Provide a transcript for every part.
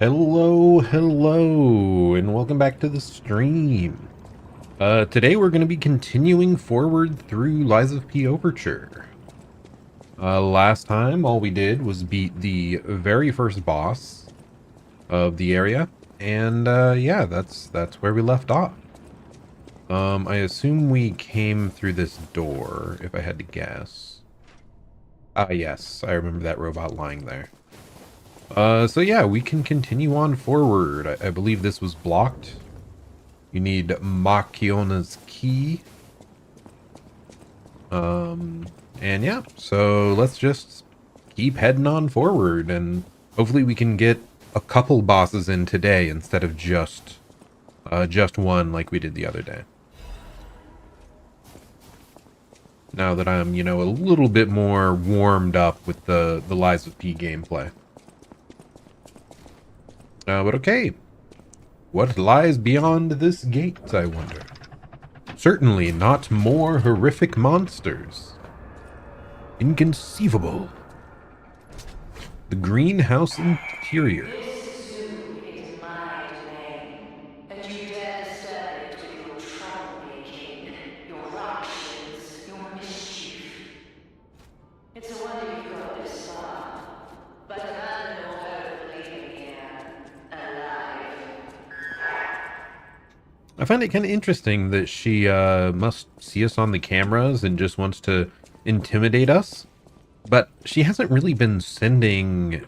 Hello, and welcome back to the stream. Today we're going to be continuing forward through Lies of P Overture. Last time, all we did was beat the very first boss of the area, and yeah, that's where we left off. I assume we came through this door, if I had to guess. Ah, yes, I remember that robot lying there. So yeah, we can continue on forward. I believe this was blocked. You need Makiona's key. And yeah, so let's just keep heading on forward, and hopefully we can get a couple bosses in today instead of just one like we did the other day. Now that I'm, a little bit more warmed up with the Lies of P gameplay. But okay. What lies beyond this gate, I wonder? Certainly not more horrific monsters. Inconceivable. The greenhouse interior. This zoo is my domain, and you dare disturb it with your troublemaking, your ructions, your mischief. It's a wonder you've got this far, but I've had no hope of leaving here alive. I find it kind of interesting that she must see us on the cameras and just wants to intimidate us. But she hasn't really been sending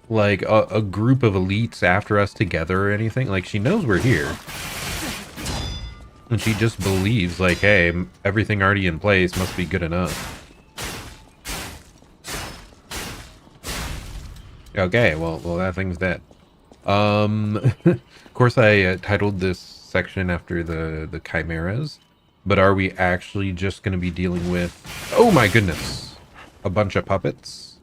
like a group of elites after us together or anything. Like, she knows we're here. And she just believes, like, hey, everything already in place must be good enough. Okay, well, that thing's dead. Of course, I titled this section after the Chimeras. But are we actually just going to be dealing with... Oh my goodness! A bunch of puppets?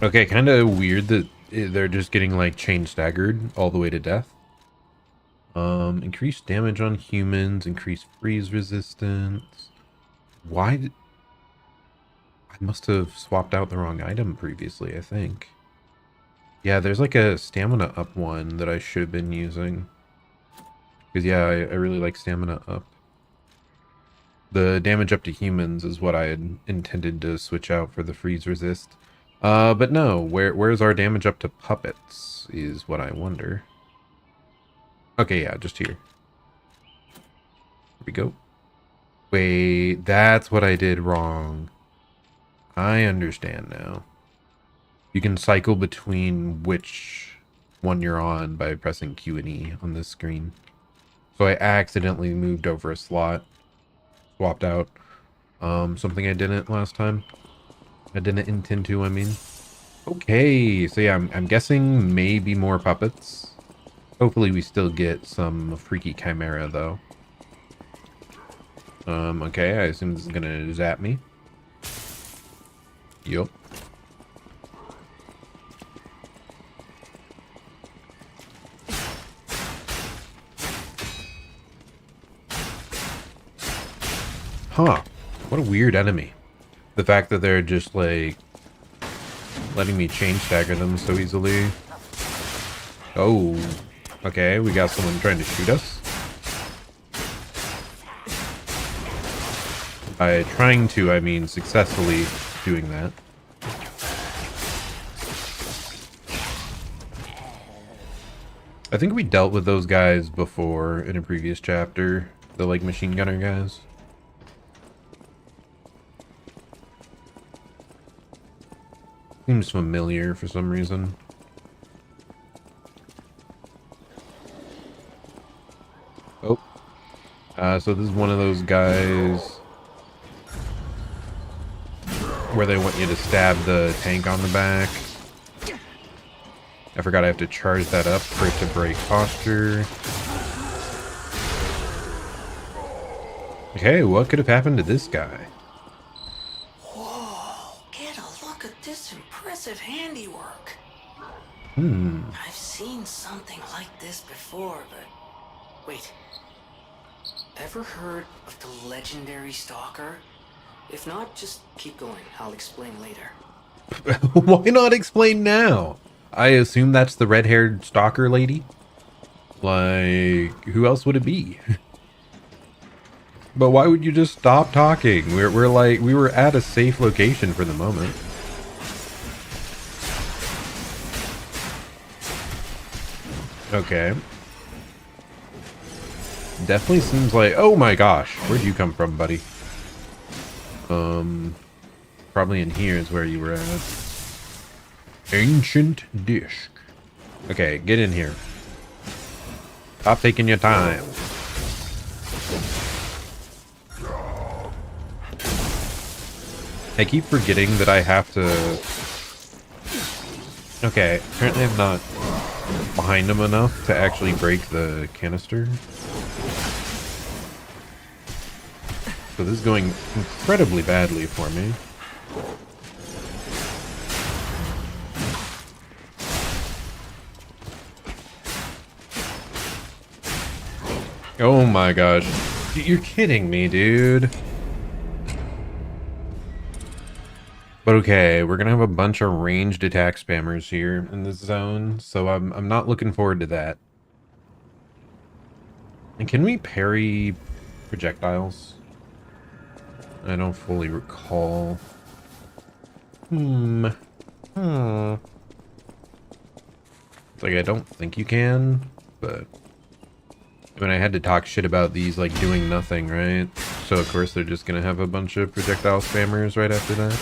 Okay, kind of weird that they're just getting, like, chain staggered all the way to death. Increased damage on humans, increased freeze resistance. Why did... I must have swapped out the wrong item previously, I think. Yeah, there's like a stamina up one that I should have been using. Because, yeah, I really like stamina up. The damage up to humans is what I had intended to switch out for the freeze resist. But no, where's our damage up to puppets is what I wonder. Okay, yeah, just here. Here we go. Wait, that's what I did wrong. I understand now. You can cycle between which one you're on by pressing Q and E on this screen. So I accidentally moved over a slot. Swapped out something I didn't last time. I didn't intend to, I mean. Okay, so yeah, I'm guessing maybe more puppets. Hopefully we still get some freaky chimera, though. Okay, I assume this is gonna zap me. Yup. Huh. What a weird enemy. The fact that they're just, like, letting me chain stagger them so easily. Oh. Okay, we got someone trying to shoot us. By trying to, I mean successfully doing that. I think we dealt with those guys before in a previous chapter. The, like, machine gunner guys. Seems familiar for some reason. Oh. So this is one of those guys where they want you to stab the tank on the back. I forgot I have to charge that up for it to break posture. Okay, what could have happened to this guy? Impressive handiwork. I've seen something like this before, but... Wait. Ever heard of the legendary stalker? If not, just keep going. I'll explain later. Why not explain now? I assume that's the red-haired stalker lady. Like, who else would it be? But why would you just stop talking? We're like, we were at a safe location for the moment. Okay. Definitely seems like, oh my gosh, where'd you come from, buddy? Probably in here is where you were at. Ancient disc. Okay, get in here. Stop taking your time. I keep forgetting that I have to... Okay, apparently I'm not behind him enough to actually break the canister. So this is going incredibly badly for me. Oh my gosh. You're kidding me, dude. But okay, we're gonna have a bunch of ranged attack spammers here in this zone, so I'm not looking forward to that. And can we parry projectiles? I don't fully recall. It's like, I don't think you can, but... I mean, I had to talk shit about these, like, doing nothing, right? So, of course, they're just gonna have a bunch of projectile spammers right after that.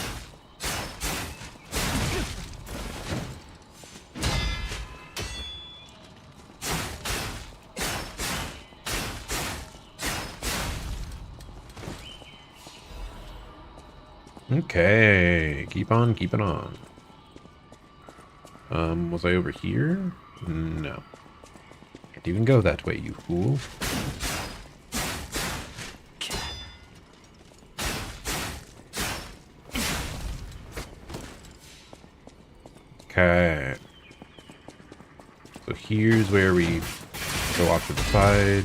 Okay, keep on keeping on. Was I over here? No. Can't even go that way, you fool. Okay. So here's where we go off to the side.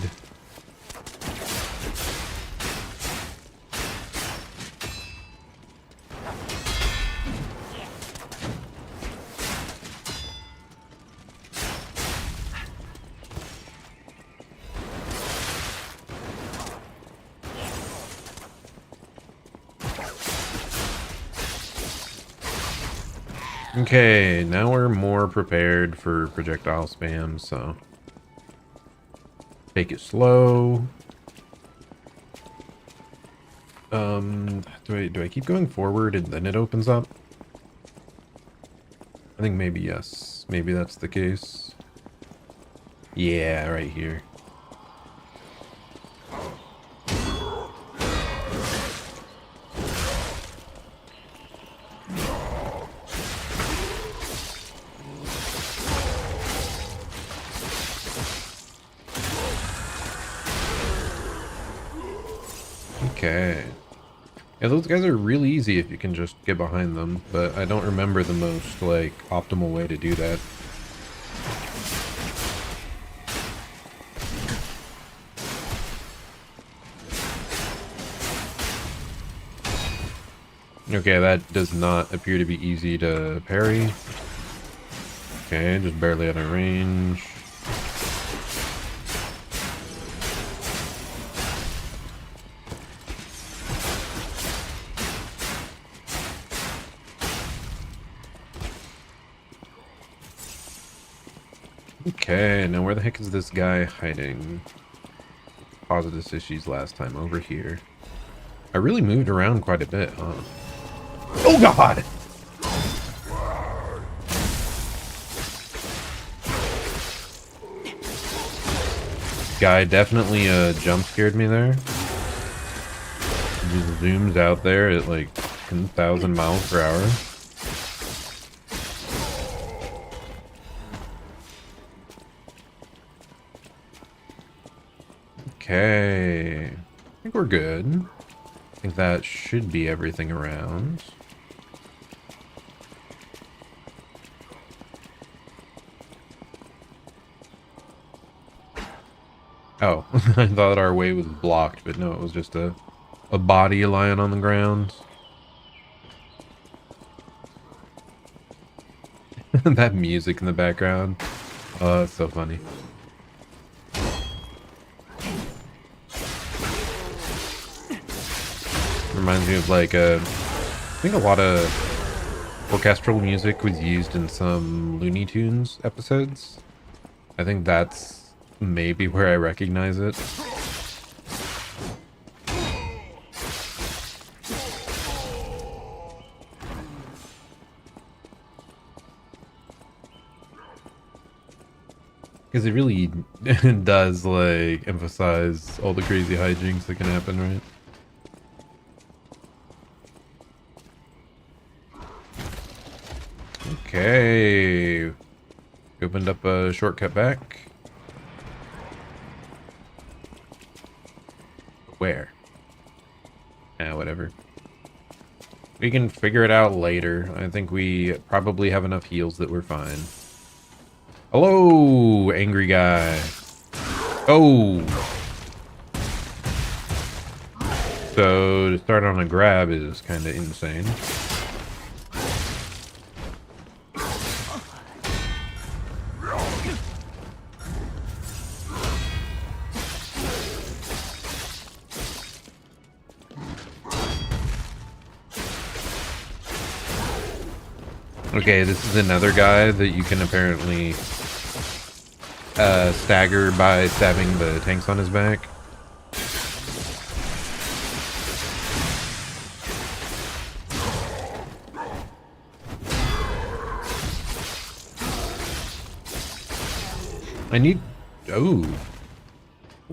Okay, now we're more prepared for projectile spam, so take it slow. Do I keep going forward and then it opens up? I think maybe yes. Maybe that's the case. Yeah, right here. Okay. Yeah, those guys are really easy if you can just get behind them, but I don't remember the most, like, optimal way to do that. Okay, that does not appear to be easy to parry. Okay, just barely out of range. Okay, now where the heck is this guy hiding? Paused this issues last time over here. I really moved around quite a bit, huh? Oh god! Guy definitely jump scared me there. Just zooms out there at like 10,000 miles per hour. Okay, I think we're good. I think that should be everything around. Oh, I thought our way was blocked, but no, it was just a body lying on the ground. That music in the background. Oh, that's so funny. Reminds me of like I think a lot of orchestral music was used in some Looney Tunes episodes. I think that's maybe where I recognize it. Because it really does like emphasize all the crazy hijinks that can happen, right? Okay. Opened up a shortcut back. Where? Whatever. We can figure it out later. I think we probably have enough heals that we're fine. Hello, angry guy. Oh. So to start on a grab is kind of insane. Okay, this is another guy that you can apparently stagger by stabbing the tanks on his back. I need... Oh.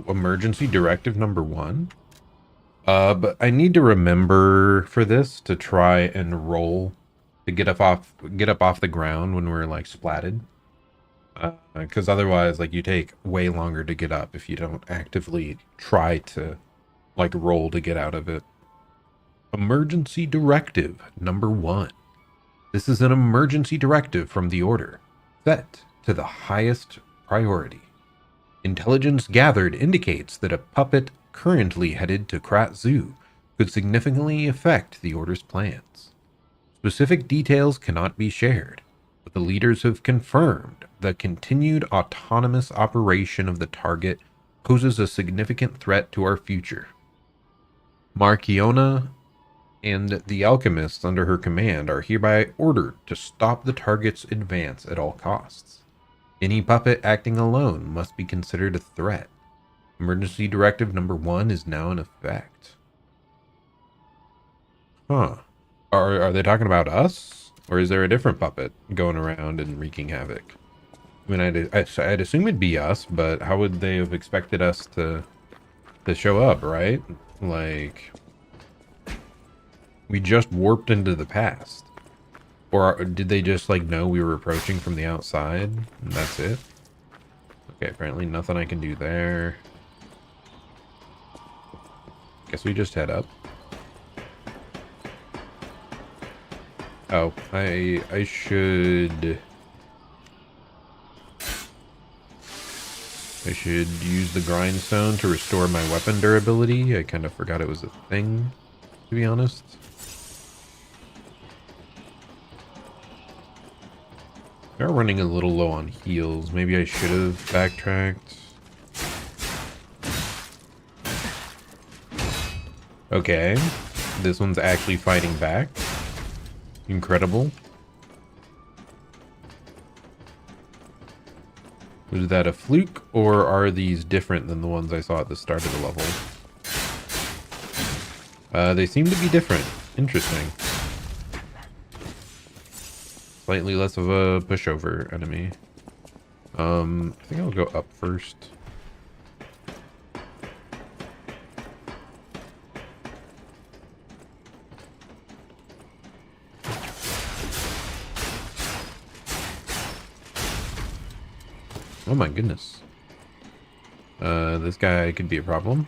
Emergency directive number 1. But I need to remember for this to try and roll to get up off the ground when we're like splatted. Because otherwise, like, you take way longer to get up if you don't actively try to like roll to get out of it. Emergency directive number 1. This is an emergency directive from the order, set to the highest priority. Intelligence gathered indicates that a puppet currently headed to Krat Zoo could significantly affect the order's plans. Specific details cannot be shared, but the leaders have confirmed the continued autonomous operation of the target poses a significant threat to our future. Marchiona and the alchemists under her command are hereby ordered to stop the target's advance at all costs. Any puppet acting alone must be considered a threat. Emergency directive number 1 is now in effect. Huh. Are they talking about us? Or is there a different puppet going around and wreaking havoc? I mean, I'd assume it'd be us, but how would they have expected us to show up, right? Like, we just warped into the past. Or did they just, like, know we were approaching from the outside? And that's it? Okay, apparently nothing I can do there. Guess we just head up. Oh, I should use the grindstone to restore my weapon durability. I kind of forgot it was a thing, to be honest. We are running a little low on heals. Maybe I should have backtracked. Okay. This one's actually fighting back. Incredible. Was that a fluke, or are these different than the ones I saw at the start of the level? They seem to be different. Interesting. Slightly less of a pushover enemy. I think I'll go up first. Oh my goodness. This guy could be a problem.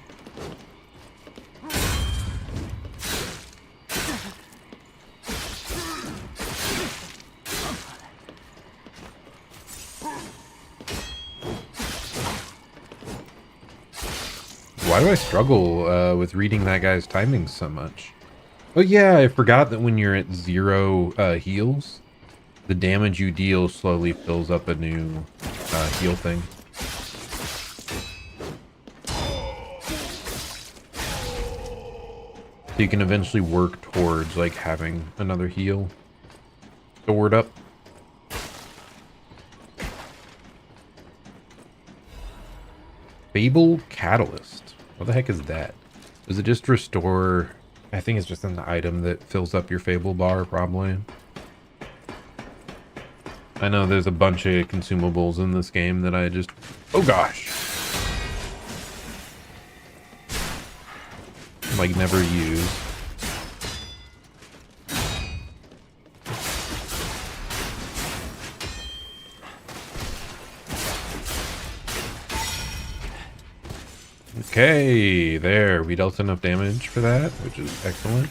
Why do I struggle with reading that guy's timings so much? Oh yeah, I forgot that when you're at 0 heals, the damage you deal slowly fills up a new heal thing. So you can eventually work towards like having another heal stored up. Fable Catalyst. What the heck is that? Does it just restore? I think it's just an item that fills up your Fable bar, probably. I know there's a bunch of consumables in this game that I just... Oh gosh! Like, never use. Okay, there. We dealt enough damage for that, which is excellent.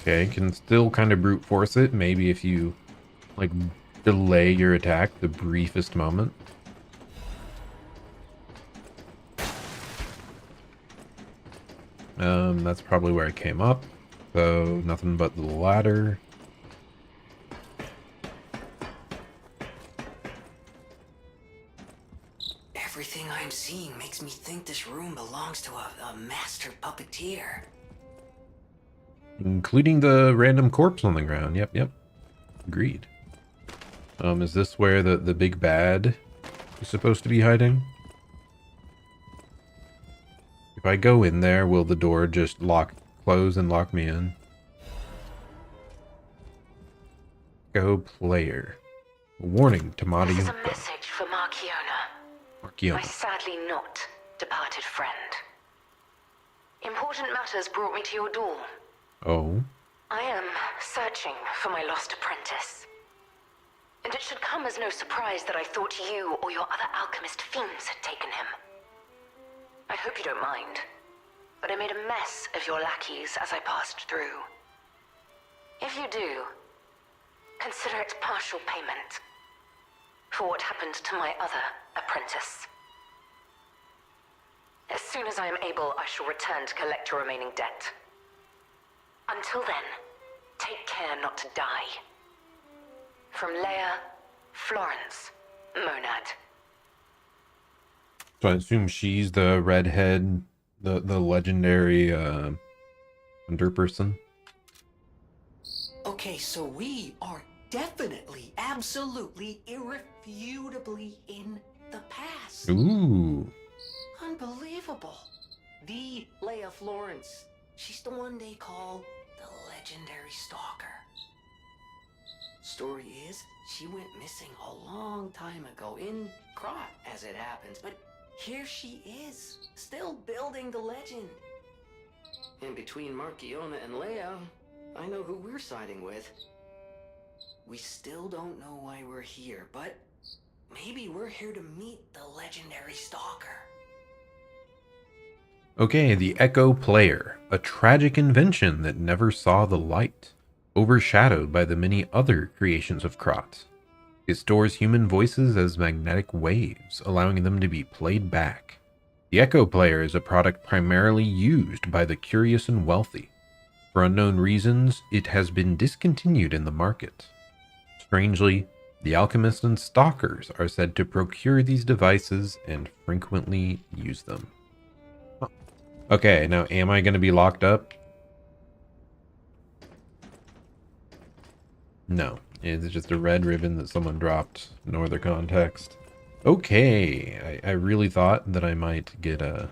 Okay, can still kind of brute force it. Maybe if you, like, delay your attack the briefest moment. That's probably where I came up. So, nothing but the ladder. Everything I'm seeing makes me think this room belongs to a master puppeteer. Including the random corpse on the ground. Yep, yep. Agreed. Is this where the big bad is supposed to be hiding? If I go in there, will the door just close and lock me in? Go player. Warning to This is a Marionka. message for Marchiona, my sadly not departed friend. Important matters brought me to your door. Oh. I am searching for my lost apprentice. And it should come as no surprise that I thought you or your other alchemist fiends had taken him. I hope you don't mind, but I made a mess of your lackeys as I passed through. If you do, consider it partial payment for what happened to my other apprentice. As soon as I am able, I shall return to collect your remaining debt. Until then, take care not to die. From Leia, Florence, Monad. So I assume she's the redhead, the legendary hunter person. Okay, so we are definitely, absolutely, irrefutably in the past. Ooh. Unbelievable. The Leia Florence. She's the one they call the legendary stalker. Story is, she went missing a long time ago, in Krot, as it happens, but here she is, still building the legend. And between Marchiona and Leia, I know who we're siding with. We still don't know why we're here, but maybe we're here to meet the legendary stalker. Okay, the Echo Player, a tragic invention that never saw the light, overshadowed by the many other creations of Krot. It stores human voices as magnetic waves, allowing them to be played back. The Echo Player is a product primarily used by the curious and wealthy. For unknown reasons, it has been discontinued in the market. Strangely, the alchemists and stalkers are said to procure these devices and frequently use them. Okay, now am I going to be locked up? No, it's just a red ribbon that someone dropped. No other context. Okay, I really thought that I might get a...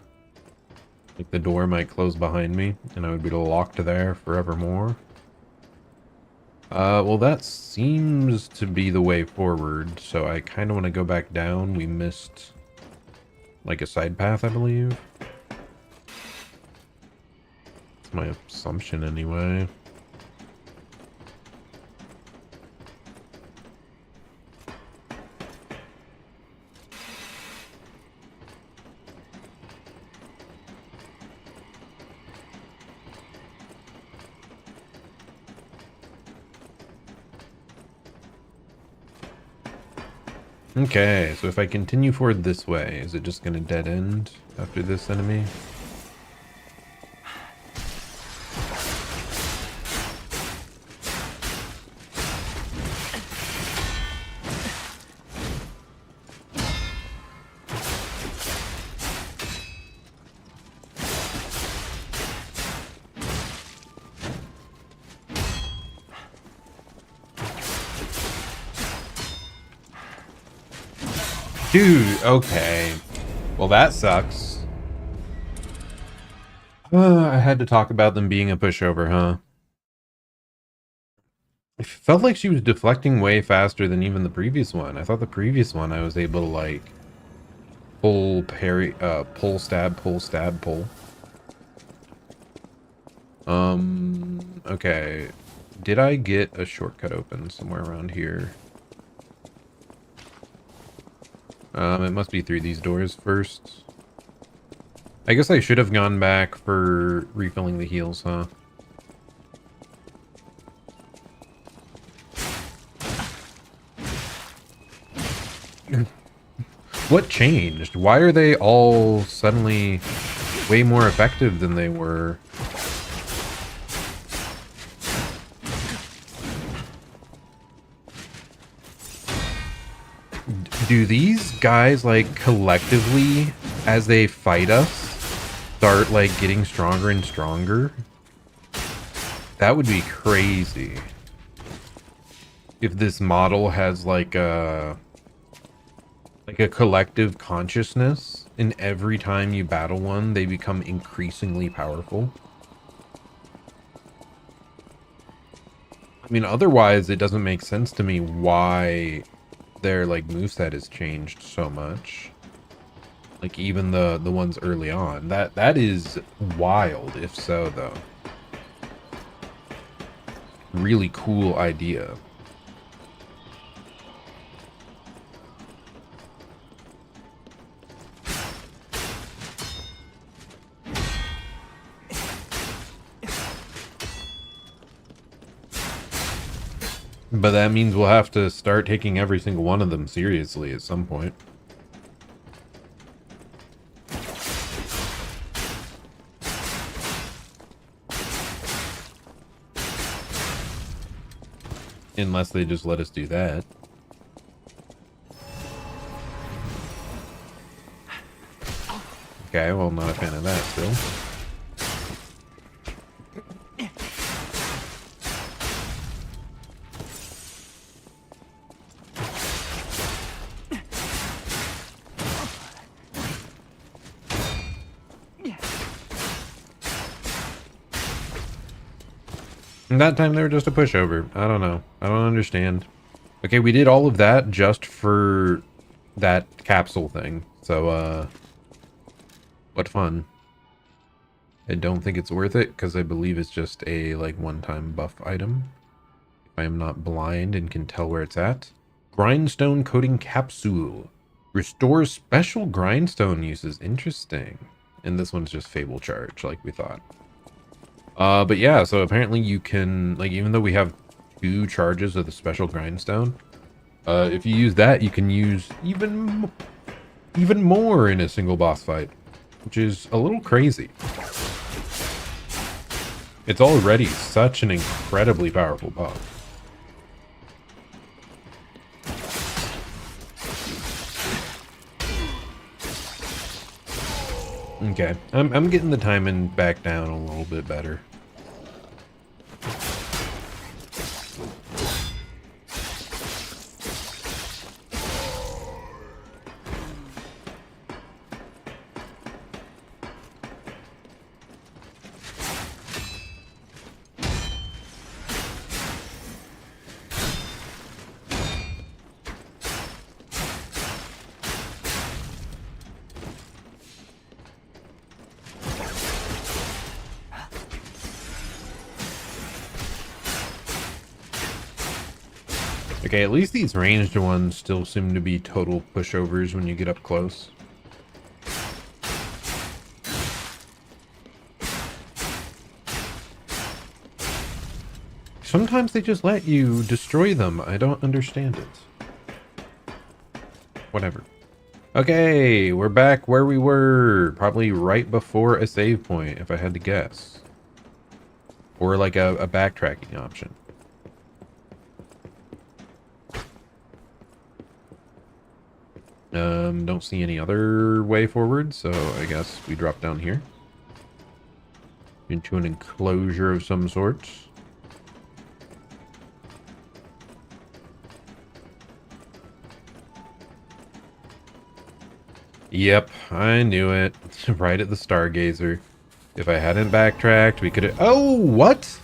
like the door might close behind me and I would be locked there forevermore. Well that seems to be the way forward, so I kind of want to go back down. We missed like a side path, I believe. That's my assumption anyway. Okay, so if I continue forward this way, is it just going to dead end after this enemy? Dude, okay. Well, that sucks. I had to talk about them being a pushover, huh? It felt like she was deflecting way faster than even the previous one. I thought the previous one I was able to, like, pull, parry, pull, stab, pull, stab, pull. Okay. Did I get a shortcut open somewhere around here? It must be through these doors first. I guess I should have gone back for refilling the heals, huh? What changed? Why are they all suddenly way more effective than they were? Do these guys, like, collectively, as they fight us, start, like, getting stronger and stronger? That would be crazy. If this model has, like a collective consciousness, and every time you battle one, they become increasingly powerful. I mean, otherwise, it doesn't make sense to me why their, like, moveset has changed so much. Like, even the ones early on. That is wild, if so, though. Really cool idea. But that means we'll have to start taking every single one of them seriously at some point. Unless they just let us do that. Okay, well, not a fan of that still. And that time they were just a pushover. I don't know. I don't understand. Okay, we did all of that just for that capsule thing. So, what fun. I don't think it's worth it because I believe it's just a, like, one-time buff item. If I am not blind and can tell where it's at. Grindstone coating capsule. Restores special grindstone uses. Interesting. And this one's just Fable charge, like we thought. But yeah, so apparently you can, like, even though we have 2 charges of the special grindstone, if you use that, you can use even more in a single boss fight, which is a little crazy. It's already such an incredibly powerful buff. Okay, I'm getting the timing back down a little bit better. Okay, at least these ranged ones still seem to be total pushovers when you get up close. Sometimes they just let you destroy them. I don't understand it. Whatever. Okay, we're back where we were. Probably right before a save point, if I had to guess. Or like a backtracking option. Don't see any other way forward, so I guess we drop down here. Into an enclosure of some sort. Yep, I knew it. Right at the Stargazer. If I hadn't backtracked, we could have... Oh, what?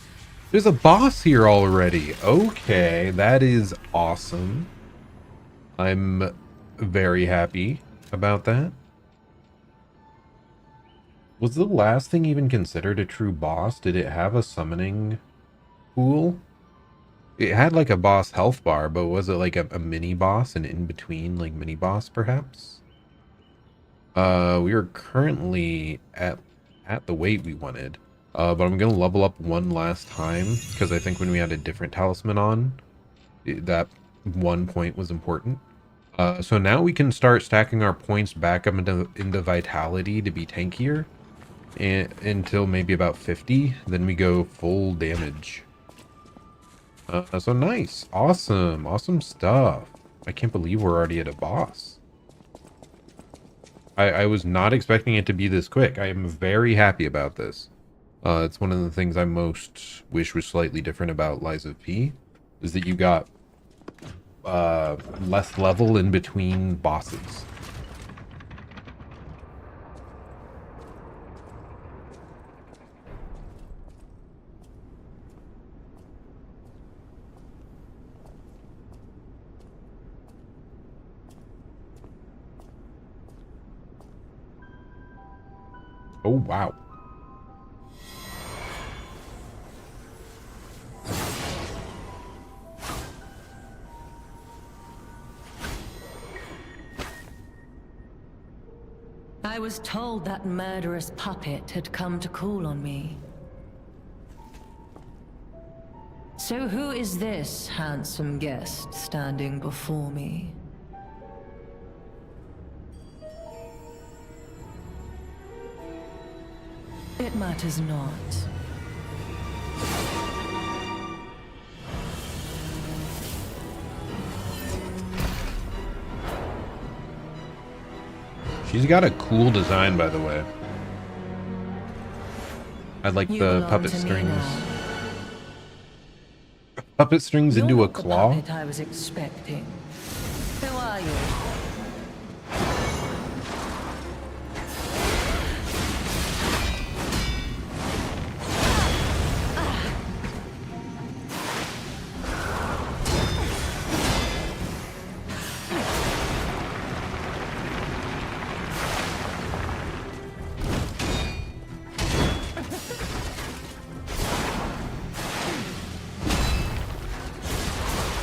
There's a boss here already. Okay, that is awesome. I'm very happy about that. Was the last thing even considered a true boss? Did it have a summoning pool? It had like a boss health bar, but was it like a mini boss and in between like mini boss perhaps? We are currently at the weight we wanted. But I'm gonna level up one last time because I think when we had a different talisman on, that one point was important. So now we can start stacking our points back up into vitality to be tankier, and until maybe about 50. Then we go full damage. So nice, awesome stuff. I can't believe we're already at a boss. I was not expecting it to be this quick. I am very happy about this. It's one of the things I most wish was slightly different about Lies of P, is that you got less level in between bosses. Oh, wow. I was told that murderous puppet had come to call on me. So who is this handsome guest standing before me? It matters not. She's got a cool design, by the way. I like the puppet strings. Puppet strings You're into a not the claw. puppet I was expecting. Who are you?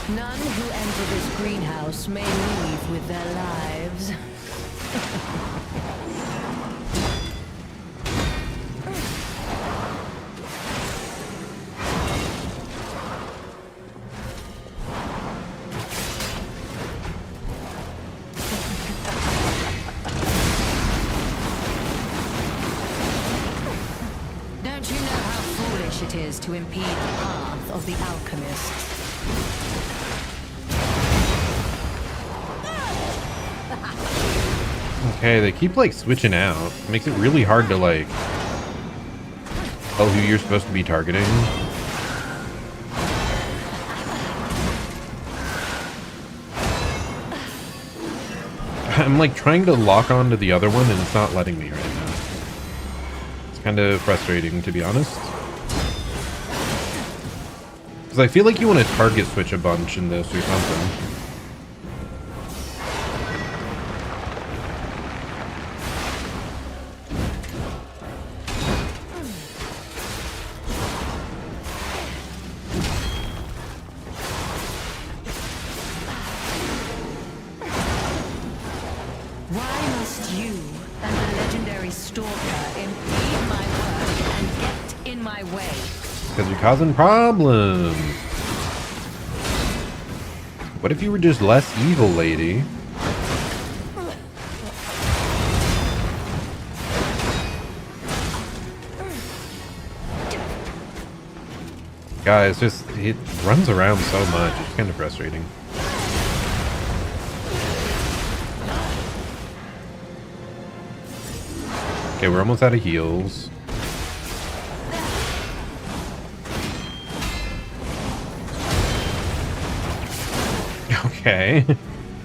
None who enter this greenhouse may leave with their lives. Don't you know how foolish it is to impede the path of the alchemists? Okay, they keep like switching out. It makes it really hard to like tell who you're supposed to be targeting. I'm like trying to lock onto the other one and it's not letting me right now. It's kind of frustrating, to be honest. Because I feel like you want to target switch a bunch in this or something. Why must you and the legendary Stalker impede my work and get in my way? Because you're causing problems. What if you were just less evil, lady? Guys, just it runs around so much. It's kind of frustrating. Okay, we're almost out of heals. Okay.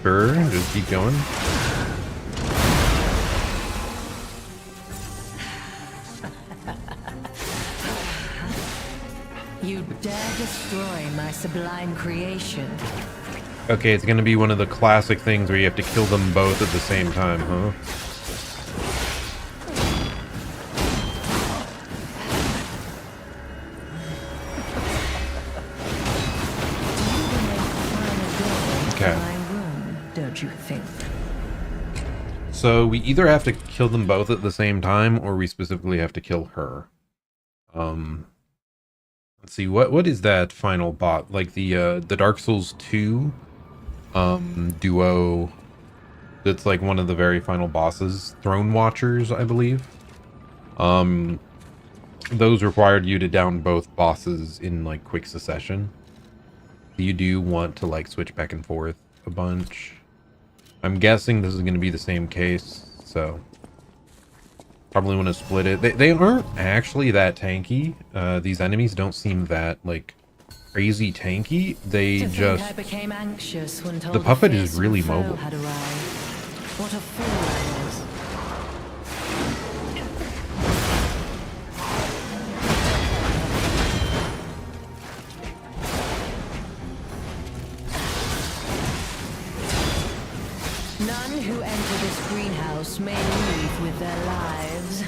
Sure, just keep going. You dare destroy my sublime creation. Okay, it's gonna be one of the classic things where you have to kill them both at the same time, huh? Okay. Don't you think? So we either have to kill them both at the same time, or we specifically have to kill her. Let's see, what is that final bot? Like the Dark Souls 2 duo that's like one of the very final bosses, Throne Watchers, I believe. Those required you to down both bosses in like quick succession. You do want to like switch back and forth a bunch. I'm guessing this is going to be the same case, so probably want to split it. They aren't actually that tanky. These enemies don't seem that like crazy tanky. They just I became anxious when told the puppet a is really fearsome foe mobile. had arrived. What a fool I was. None who enter this greenhouse may leave with their lives.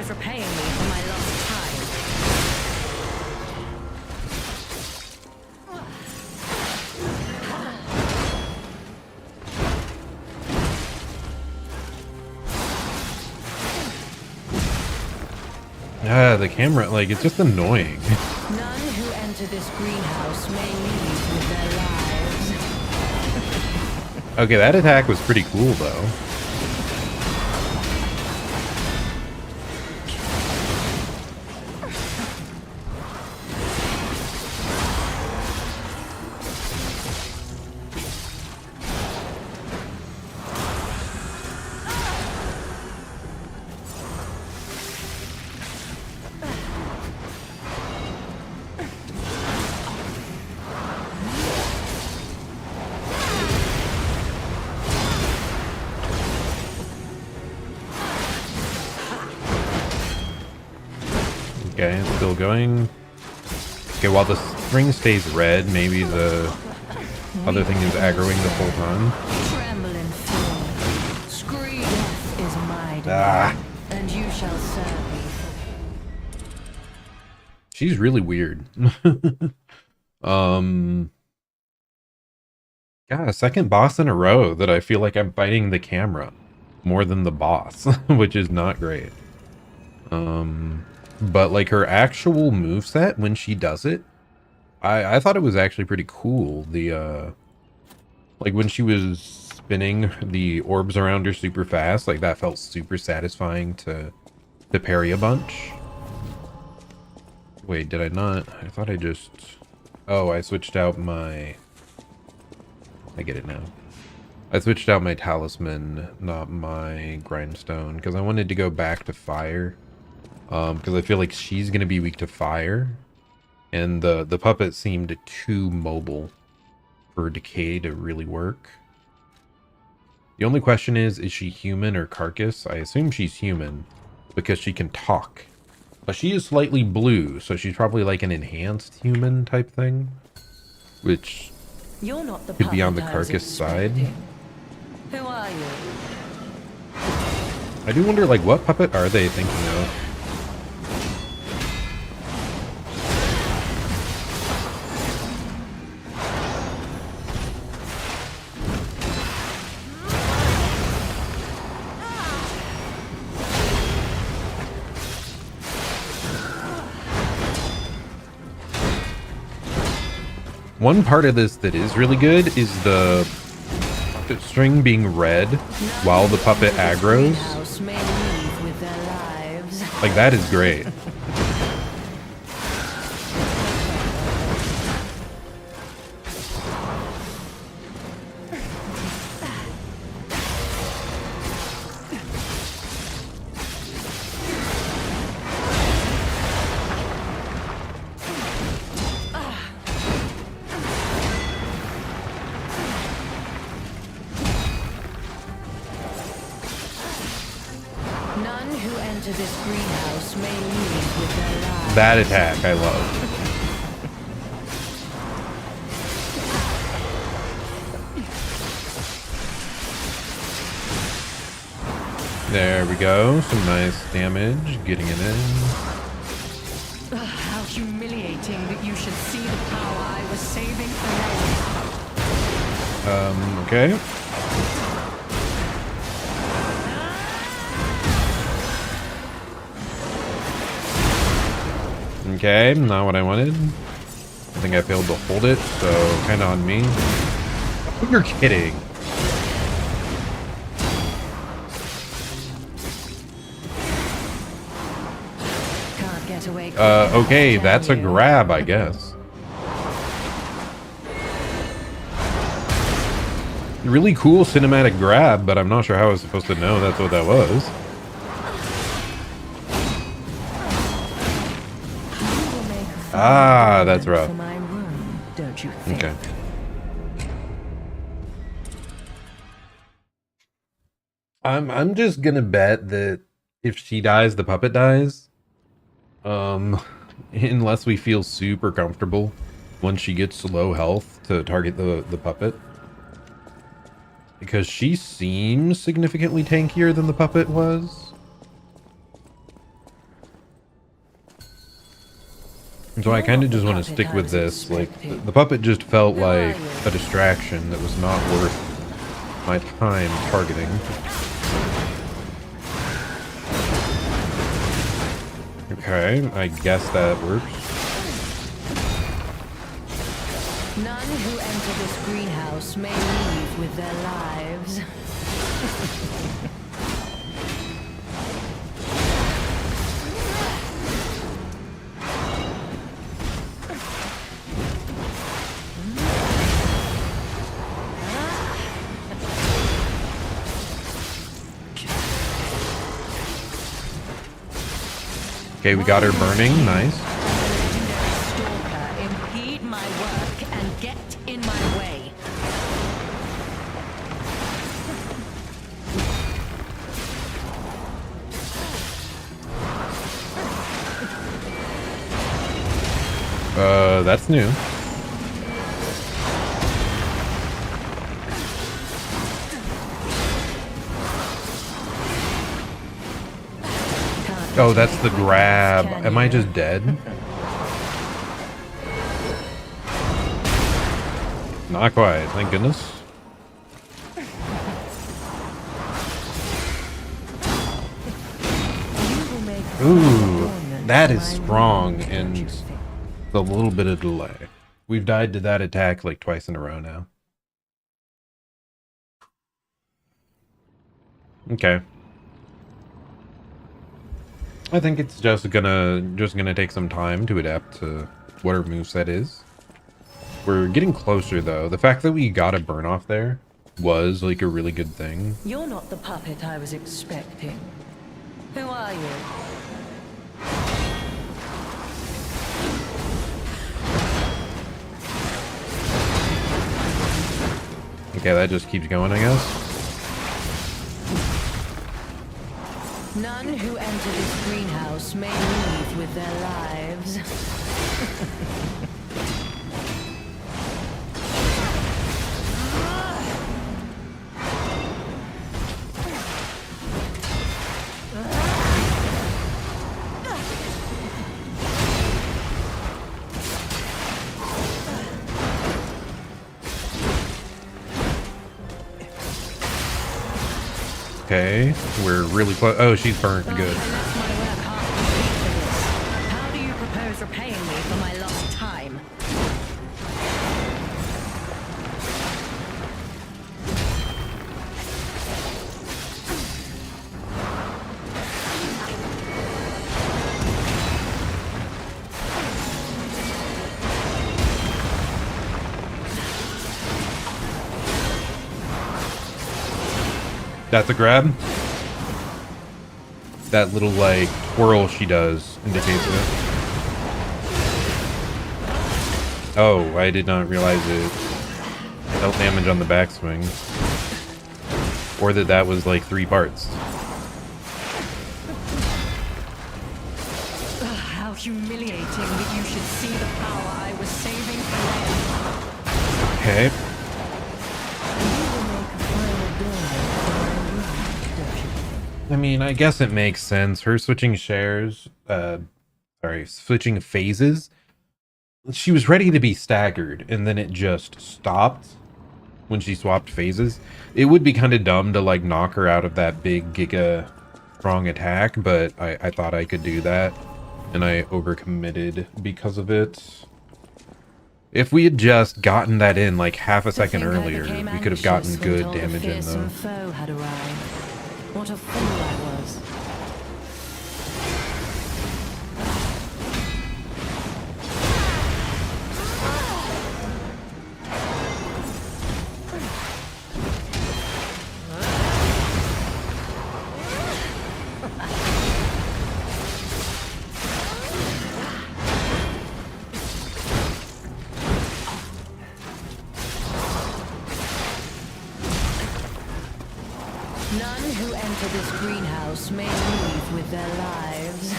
Repaying me for my lost time. The camera, like, it's just annoying. None who enter this greenhouse may leave with their lives. Okay, that attack was pretty cool, though. Okay, it's still going. Okay, while the string stays red, maybe the other thing is aggroing the whole time. Tremble in fear. Scream. Death is my domain, and you shall serve me. She's really weird. Yeah, second boss in a row that I feel like I'm fighting the camera more than the boss, which is not great. But like her actual moveset when she does it, I thought it was actually pretty cool. The like when she was spinning the orbs around her super fast, like that felt super satisfying to parry a bunch. Wait, did I not? I thought I just... Oh, I switched out my... I get it now. I switched out my talisman, not my grindstone, because I wanted to go back to fire. Because I feel like she's going to be weak to fire. And the puppet seemed too mobile for decay to really work. The only question is she human or carcass? I assume she's human, because she can talk. But she is slightly blue, so she's probably like an enhanced human type thing. Which You're not the could be on the puppet I was carcass side. expecting. Who are you? I do wonder, like, what puppet are they thinking of? One part of this that is really good is the string being red while the puppet aggroes. Like, that is great. This greenhouse may leave with their lives. That attack, I love. There we go. Some nice damage. Getting it in. How humiliating that you should see the power I was saving for. Okay. Okay, not what I wanted. I think I failed to hold it, so kind of on me. You're kidding. Can't get away. Okay, that's a grab, I guess. Really cool cinematic grab, but I'm not sure how I was supposed to know that's what that was. Ah, that's rough. Don't you think? Okay. I'm just gonna bet that if she dies, the puppet dies. Unless we feel super comfortable once she gets low health to target the puppet. Because she seems significantly tankier than the puppet was. So I kind of just want to stick with this. Like, the puppet just felt like a distraction that was not worth my time targeting. Okay, I guess that works. None who enter this greenhouse may leave with their lives. Okay, we got her burning. Nice. Stalker, impede my work and get in my way. That's new. Oh, that's the grab. Am I just dead? Not quite, thank goodness. Ooh, that is strong and a little bit of delay. We've died to that attack like twice in a row now. Okay. I think it's just gonna take some time to adapt to what her moveset is. We're getting closer though. The fact that we got a burn off there was like a really good thing. You're not the puppet I was expecting. Who are you? Okay, that just keeps going, I guess. None who enter this greenhouse may leave leave with their lives. Okay, we're really close. Oh, she's burnt. Good. How do you propose repaying me for my lost time? That's a grab. That little like twirl she does indicates it. Oh, I did not realize it dealt damage on the backswing, or that was like 3 parts. How humiliating that you should see the power I was saving for. Okay. I mean, I guess it makes sense. Her switching switching phases. She was ready to be staggered, and then it just stopped when she swapped phases. It would be kind of dumb to like knock her out of that big giga strong attack, but I thought I could do that, and I overcommitted because of it. If we had just gotten that in like half a second earlier, we could have gotten good damage in though. Foe had arrived. What a fool I was. None who enter this greenhouse may leave with their lives.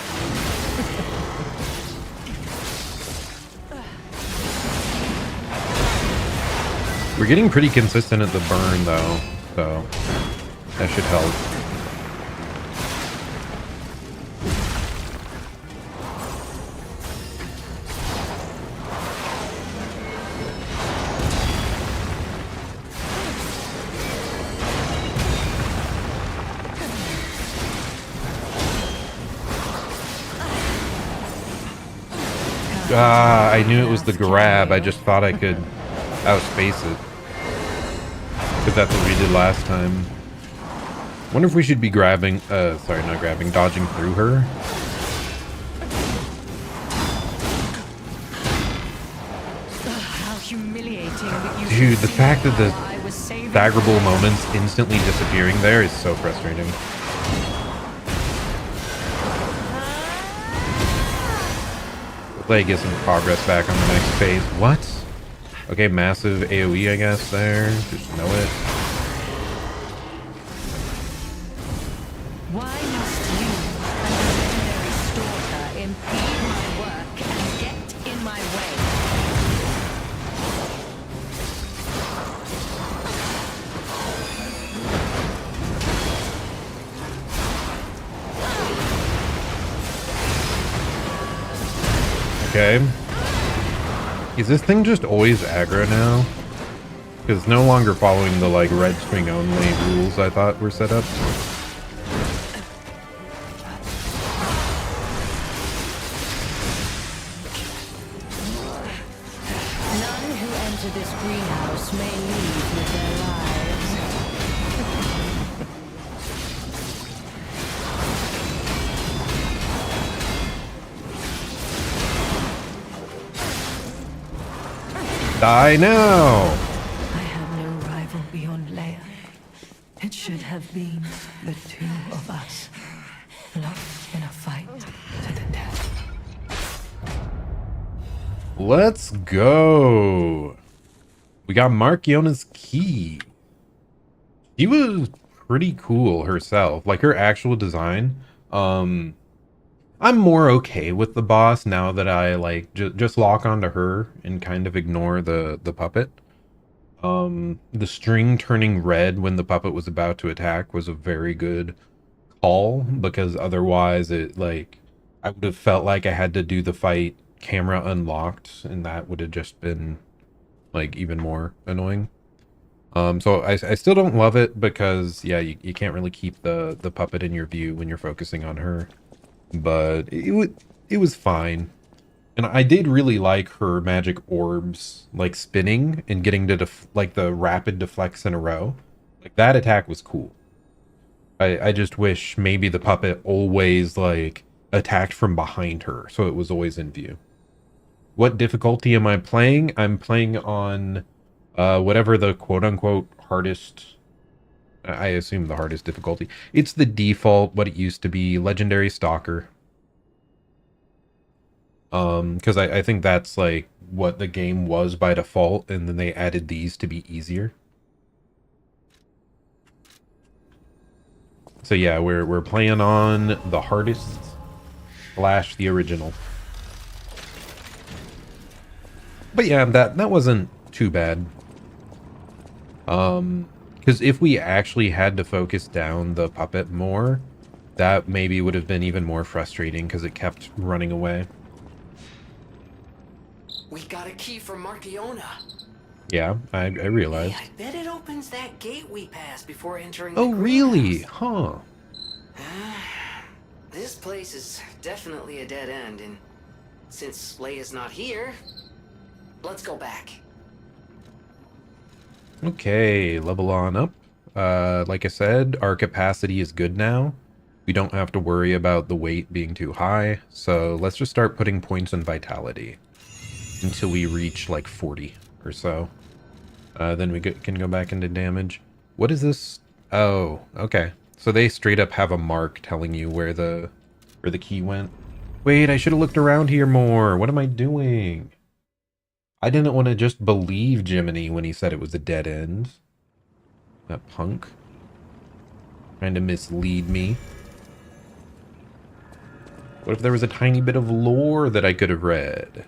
We're getting pretty consistent at the burn though, so that should help. Ah, I knew it was the grab. I just thought I could outspace it. Because that's what we did last time. Wonder if we should be grabbing, sorry, not grabbing, dodging through her. How humiliating that you Dude, the should fact see that the how I was saving staggerable moments instantly disappearing there is so frustrating. Hopefully I get some progress back on the next phase. What? Okay, massive AoE, I guess, there. Just know it. Why must you, a legendary stalker, impede my work and get in my way? Okay. Is this thing just always aggro now? Because it's no longer following the, like, red swing only rules I thought were set up. None who enter this greenhouse may leave with their lives. Die now! I have no rival beyond Leia. It should have been the two of us, locked in a fight to the death. Let's go! We got Markiona's key. She was pretty cool herself. Like, her actual design, I'm more okay with the boss now that I like just lock onto her and kind of ignore the puppet. The string turning red when the puppet was about to attack was a very good call, because otherwise it like I would have felt like I had to do the fight camera unlocked, and that would have just been like even more annoying. So I still don't love it because yeah, you can't really keep the puppet in your view when you're focusing on her, but it was fine. And I did really like her magic orbs, like spinning and getting to like the rapid deflects in a row. Like that attack was cool. I just wish maybe the puppet always like attacked from behind her, so it was always in view. What difficulty am I playing? I'm playing on whatever the quote unquote hardest, I assume the hardest difficulty. It's the default, what it used to be, Legendary Stalker. Because I think that's like what the game was by default, and then they added these to be easier. So yeah, we're playing on the hardest slash the original. But yeah, that wasn't too bad. Because if we actually had to focus down the puppet more, that maybe would have been even more frustrating because it kept running away. We got a key from Markiona. Yeah, I realized. Hey, I bet it opens that gate we passed before entering Oh, the really? greenhouse. Huh. This place is definitely a dead end, and since Leia's not here, let's go back. Okay, level on up. Like I said, our capacity is good now. We don't have to worry about the weight being too high, so let's just start putting points in vitality until we reach like 40 or so. Then we can go back into damage. What is this? Oh, okay. So they straight up have a mark telling you where the key went. Wait, I should have looked around here more. What am I doing? I didn't want to just believe Jiminy when he said it was a dead end. That punk. Trying to mislead me. What if there was a tiny bit of lore that I could have read?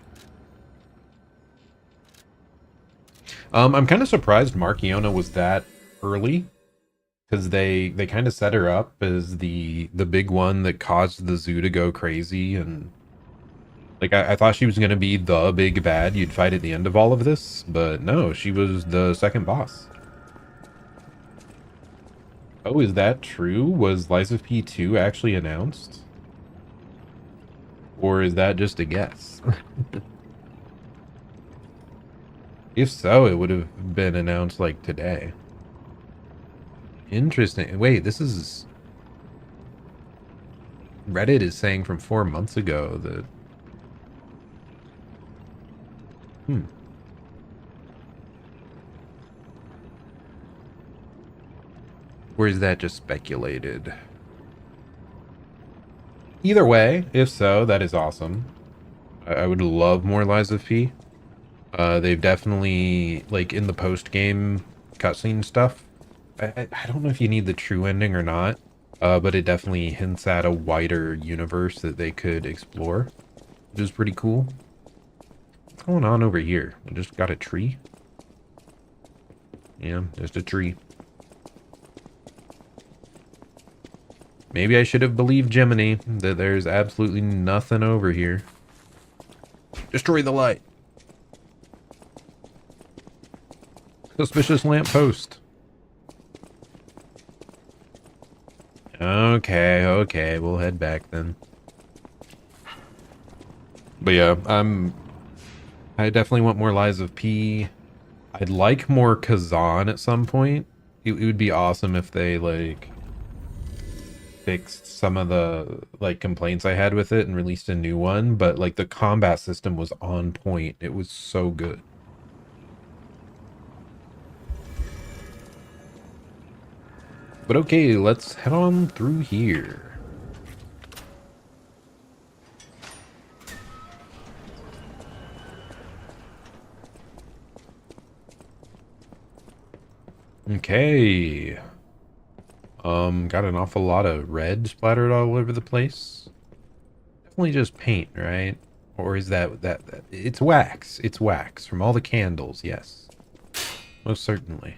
I'm kind of surprised Markiona was that early, because they kind of set her up as the big one that caused the zoo to go crazy, and like I thought she was gonna be the big bad you'd fight at the end of all of this, but no, she was the second boss. Oh, is that true? Was Lies of P2 actually announced? Or is that just a guess? If so, it would have been announced like today. Interesting. Wait, this is... Reddit is saying from 4 months ago that... Or is that just speculated? Either way, if so, that is awesome. I would love more Lies of P. They've definitely, like, in the post-game cutscene stuff, I don't know if you need the true ending or not, but it definitely hints at a wider universe that they could explore, which is pretty cool. What's going on over here? We just got a tree? Yeah, just a tree. Maybe I should have believed Gemini that there's absolutely nothing over here. Destroy the light. Suspicious lamppost. Okay, we'll head back then. But yeah, I definitely want more Lies of P. I'd like more Kazan at some point. It would be awesome if they like fixed some of the like complaints I had with it and released a new one, but like the combat system was on point. It was so good. But okay, let's head on through here. Okay. Got an awful lot of red splattered all over the place. definitely just paint, right? Or is that it's wax. It's wax from all the candles, yes. Most certainly.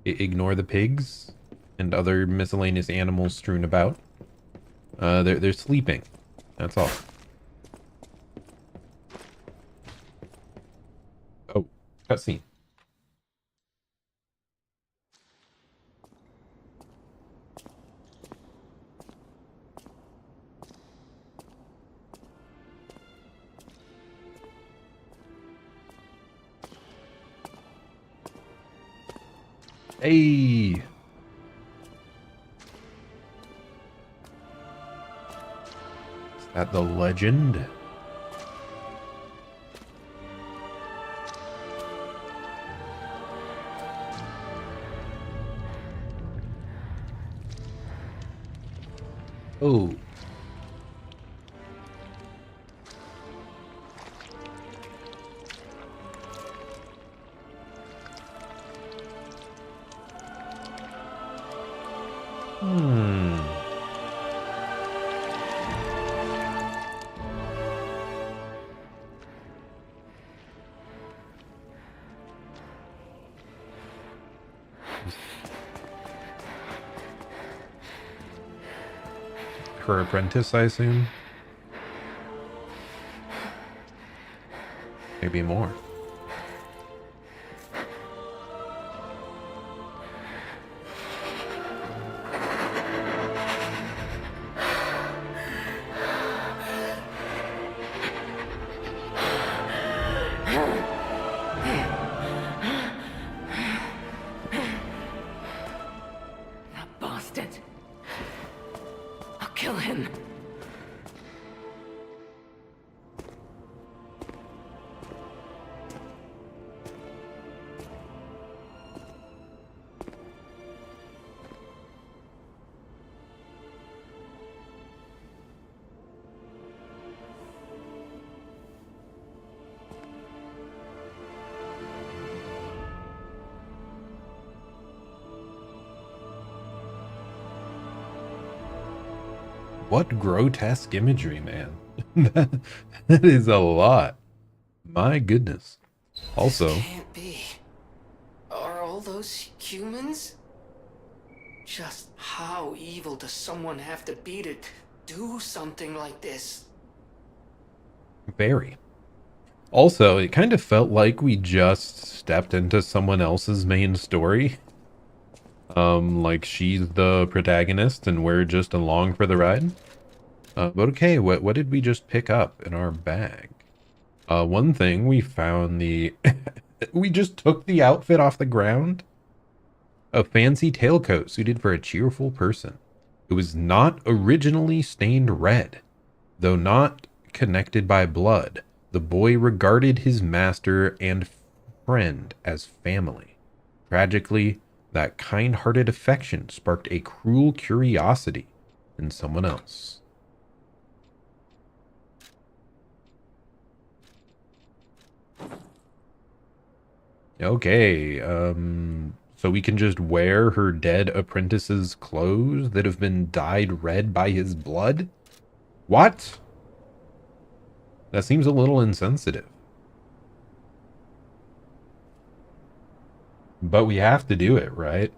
Ignore the pigs and other miscellaneous animals strewn about. They're sleeping. That's all. Oh, cutscene. Hey. Is that the legend? Oh. Hmm. Her apprentice, I assume? Maybe more. That bastard. I'll kill him. What grotesque imagery, man. that is a lot. My goodness. Also, This can't be. Are all those humans? Just how evil does someone have to be to do something like this? very. Also, it kind of felt like we just stepped into someone else's main story. Like she's the protagonist and we're just along for the ride. But okay, what did we just pick up in our bag? One thing we found we just took the outfit off the ground. A fancy tailcoat suited for a cheerful person. It was not originally stained red, though not connected by blood. The boy regarded his master and friend as family. Tragically, that kind-hearted affection sparked a cruel curiosity in someone else. Okay, so we can just wear her dead apprentice's clothes that have been dyed red by his blood? What? That seems a little insensitive. But we have to do it, right?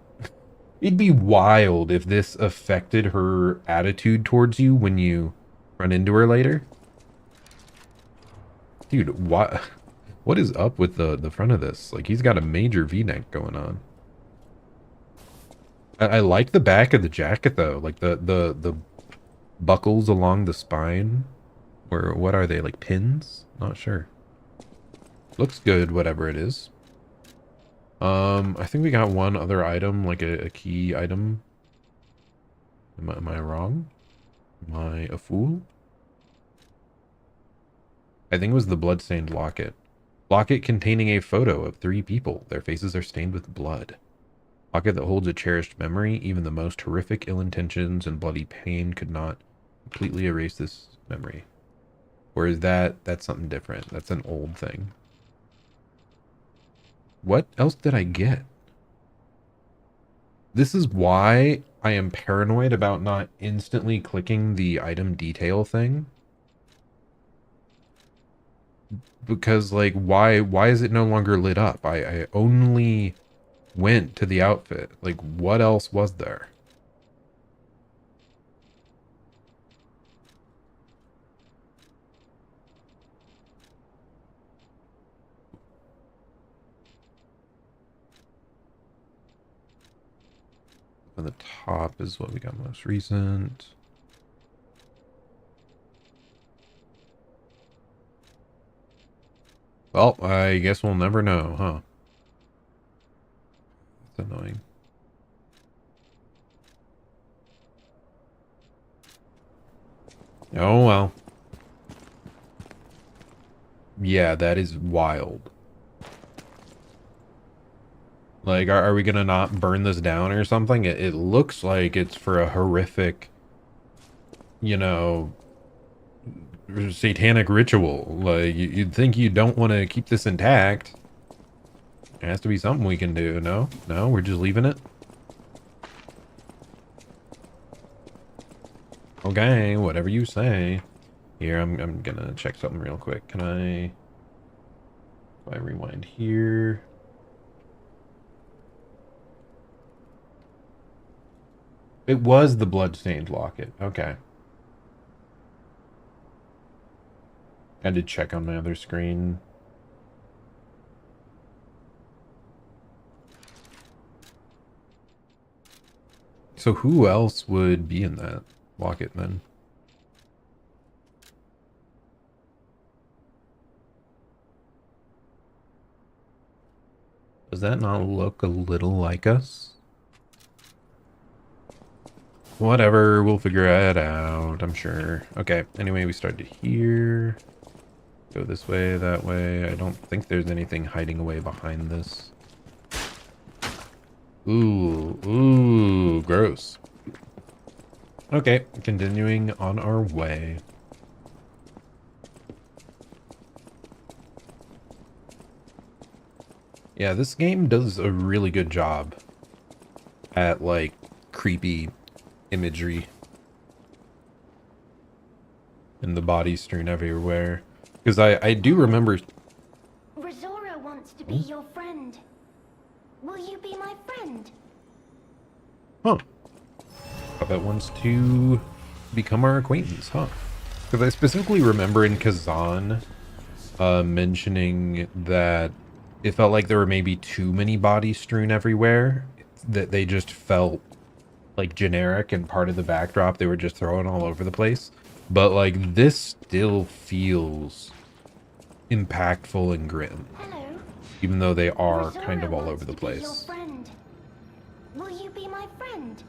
It'd be wild if this affected her attitude towards you when you run into her later. Dude, what is up with the front of this? Like, he's got a major V-neck going on. I like the back of the jacket, though. Like, the buckles along the spine. Or what are they, like pins? Not sure. Looks good, whatever it is. I think we got one other item, like a key item. Am I wrong? Am I a fool? I think it was the blood-stained locket. Locket containing a photo of 3 people. Their faces are stained with blood. Locket that holds a cherished memory. Even the most horrific ill intentions and bloody pain could not completely erase this memory. Or is that's something different? That's an old thing. What else did I get? This is why I am paranoid about not instantly clicking the item detail thing. Because, like, why is it no longer lit up? I only went to the outfit. Like, what else was there? On the top is what we got most recent. Well, I guess we'll never know, huh? That's annoying. Oh, well. Yeah, that is wild. Like, are we gonna not burn this down or something? It looks like it's for a horrific, you know, satanic ritual. Like, you'd think you don't want to keep this intact. It has to be something we can do, no? No, we're just leaving it? Okay, whatever you say. Here, I'm gonna check something real quick. Can I... If I rewind here... It was the bloodstained locket. Okay. I did check on my other screen. So who else would be in that locket then? Does that not look a little like us? Whatever, we'll figure it out, I'm sure. Okay, anyway, we started here. Go this way, that way. I don't think there's anything hiding away behind this. Ooh, gross. Okay, continuing on our way. Yeah, this game does a really good job at, like, creepy imagery. And the bodies strewn everywhere. Because I do remember... Rosora wants to be your friend. Will you be my friend? Huh. That wants to become our acquaintance, huh? Because I specifically remember in Kazan mentioning that it felt like there were maybe too many bodies strewn everywhere. That they just felt like generic and part of the backdrop. They were just thrown all over the place. But like this still feels impactful and grim. Hello. Even though they are Rosora kind of all wants over the to be your place. friend. Will you be my friend?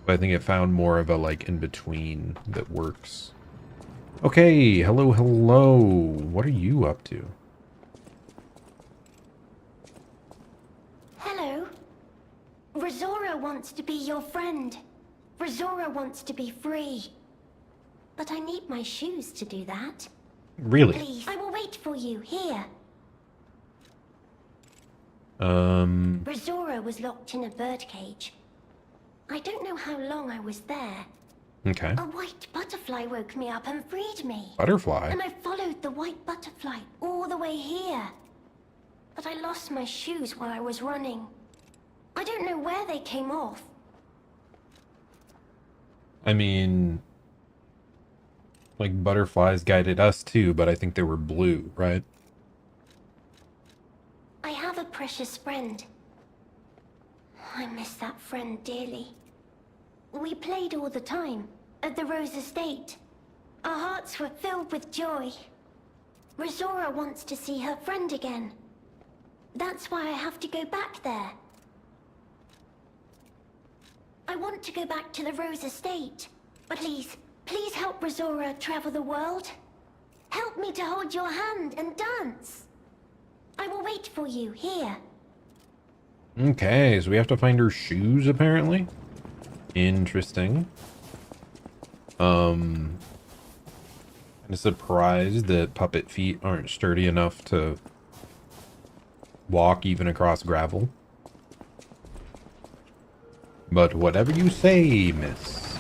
But I think it found more of a like in between that works. Okay, hello, hello. What are you up to? Hello. Rosora wants to be your friend. Rosora wants to be free. But I need my shoes to do that. Really? Please, I will wait for you here. Rosora was locked in a birdcage. I don't know how long I was there. Okay. A white butterfly woke me up and freed me. Butterfly? And I followed the white butterfly all the way here. But I lost my shoes while I was running. I don't know where they came off. I mean, like butterflies guided us too, but I think they were blue, right? I have a precious friend. I miss that friend dearly. We played all the time at the Rose Estate. Our hearts were filled with joy. Rosora wants to see her friend again. That's why I have to go back there. I want to go back to the Rose Estate. But please help Rosora travel the world. Help me to hold your hand and dance. I will wait for you here. Okay, so we have to find her shoes apparently. Interesting. I'm surprised that puppet feet aren't sturdy enough to walk even across gravel. But whatever you say, miss.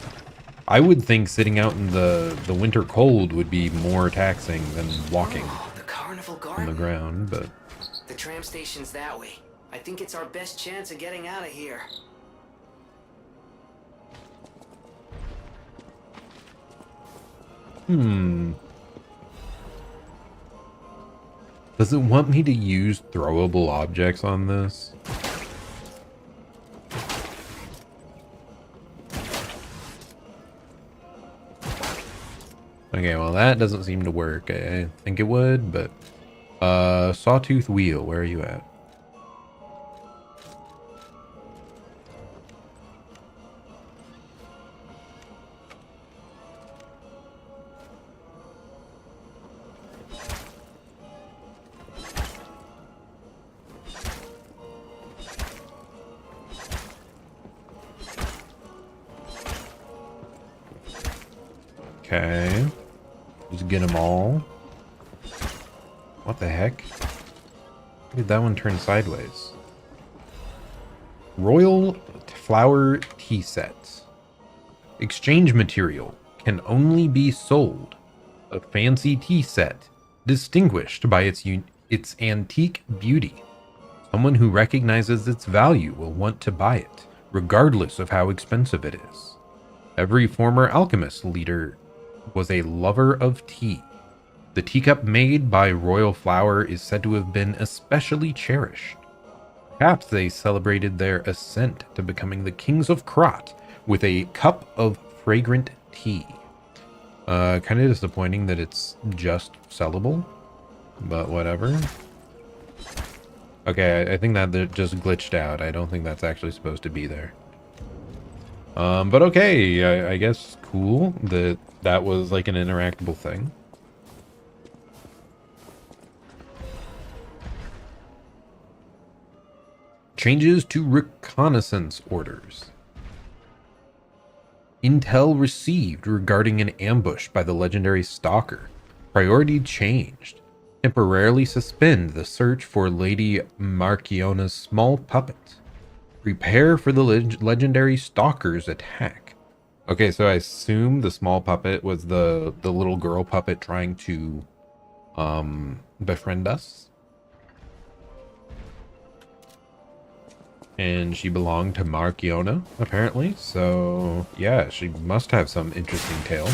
I would think sitting out in the winter cold would be more taxing than walking Oh, the carnival on the garden. ground, but... The tram station's that way. I think it's our best chance of getting out of here. Does it want me to use throwable objects on this? Okay, well that doesn't seem to work. I think it would, but... Sawtooth Wheel, where are you at? Okay. Just get them all. What the heck? Why did that one turn sideways? Royal Flower Tea Set. Exchange material can only be sold. A fancy tea set, distinguished by its antique beauty. Someone who recognizes its value will want to buy it, regardless of how expensive it is. Every former alchemist leader was a lover of tea. The teacup made by Royal Flower is said to have been especially cherished. Perhaps they celebrated their ascent to becoming the kings of Krat with a cup of fragrant tea. Kind of disappointing that it's just sellable, but whatever. Okay, I think that just glitched out. I don't think that's actually supposed to be there. But okay, I guess cool that was like an interactable thing. Changes to reconnaissance orders. Intel received regarding an ambush by the legendary Stalker. Priority changed. Temporarily suspend the search for Lady Marchiona's small puppet. Prepare for the legendary Stalker's attack. Okay, so I assume the small puppet was the little girl puppet trying to befriend us. And she belonged to Marchiona, apparently. So, yeah, she must have some interesting tale.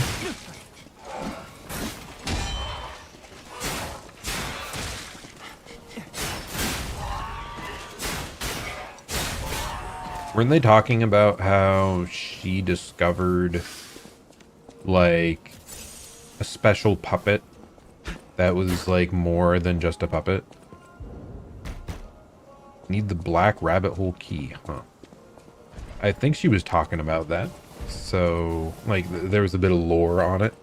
Weren't they talking about how she discovered, like, a special puppet that was, like, more than just a puppet? Need the black rabbit hole key, huh? I think she was talking about that. So, like, there was a bit of lore on it.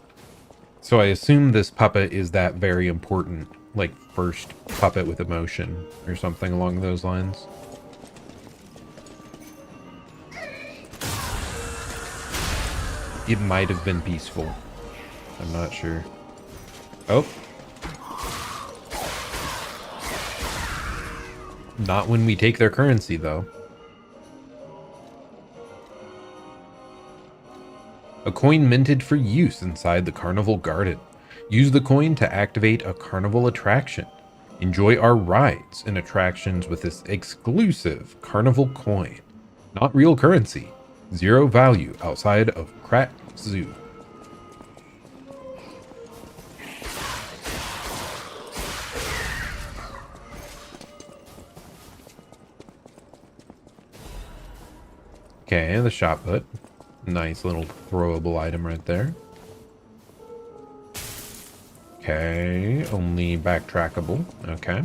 So I assume this puppet is that very important, like, first puppet with emotion or something along those lines. It might have been peaceful. I'm not sure. Oh. Not when we take their currency, though. A coin minted for use inside the carnival garden. Use the coin to activate a carnival attraction. Enjoy our rides and attractions with this exclusive carnival coin. Not real currency. Zero value outside of Krat Zoo. Okay, the shot put. Nice little throwable item right there. Okay, only backtrackable. Okay.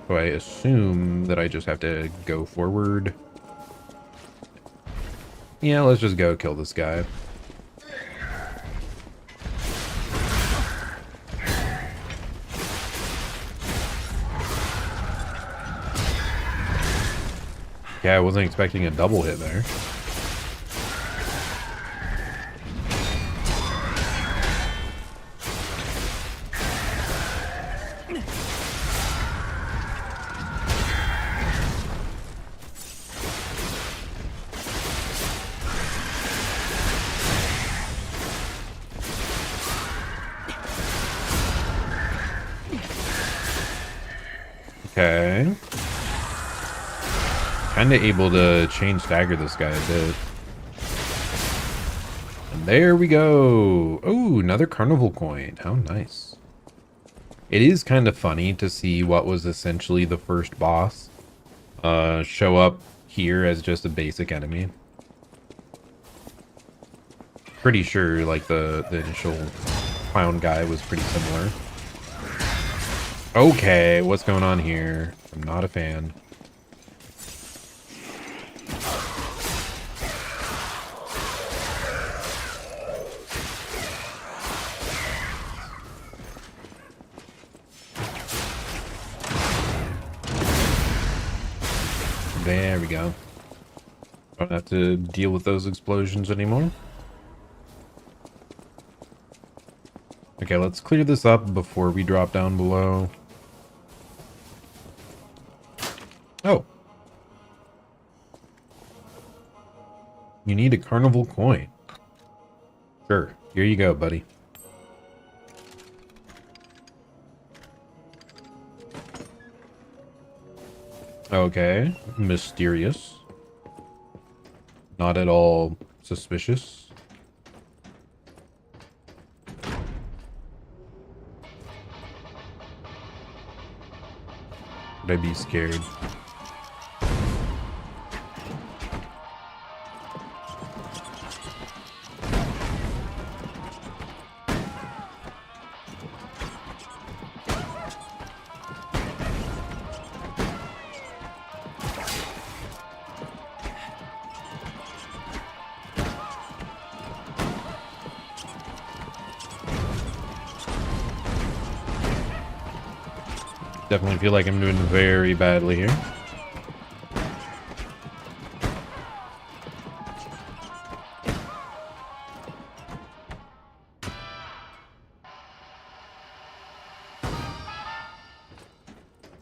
So I assume that I just have to go forward. Yeah, let's just go kill this guy. Yeah, I wasn't expecting a double hit there. Okay. Kind of able to chain stagger this guy a bit. And there we go. Oh, another carnival coin. How nice. It is kind of funny to see what was essentially the first boss show up here as just a basic enemy. Pretty sure like the initial clown guy was pretty similar. Okay, what's going on here? I'm not a fan. There we go. Don't have to deal with those explosions anymore. Okay, let's clear this up before we drop down below. Oh. You need a carnival coin. Sure. Here you go, buddy. Okay. Mysterious. Not at all suspicious. Would I be scared? Definitely feel like I'm doing very badly here.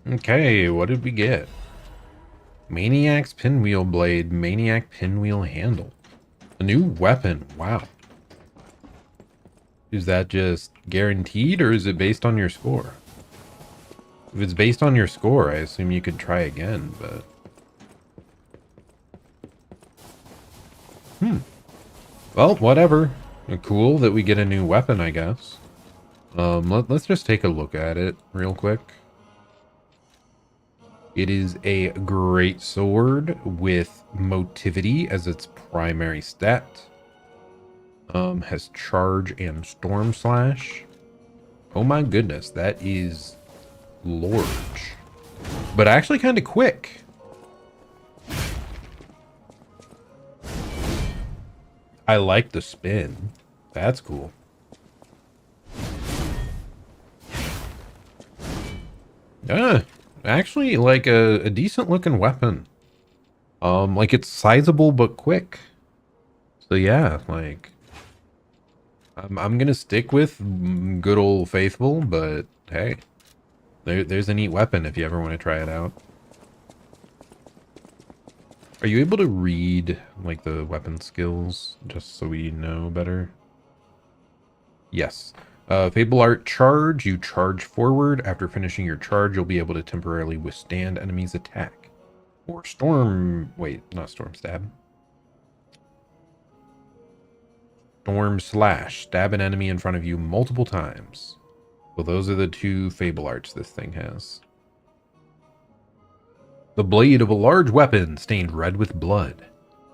Okay, what did we get? Maniac's Pinwheel Blade, Maniac Pinwheel Handle. A new weapon, wow. Is that just guaranteed or is it based on your score? If it's based on your score, I assume you could try again, but... Well, whatever. Cool that we get a new weapon, I guess. Let's just take a look at it real quick. It is a great sword with motivity as its primary stat. Has charge and storm slash. Oh my goodness, that is large. But actually kind of quick. I like the spin. That's cool. Actually like a decent looking weapon. Like it's sizable but quick. So yeah, like I'm gonna stick with good old faithful, but hey, there's a neat weapon if you ever want to try it out. Are you able to read like the weapon skills just so we know better? Yes. Fable Art Charge. You charge forward. After finishing your charge, you'll be able to temporarily withstand enemies' attack. Or Storm... Wait, not Storm Stab. Storm Slash. Stab an enemy in front of you multiple times. So those are the two Fable Arts this thing has. The blade of a large weapon stained red with blood.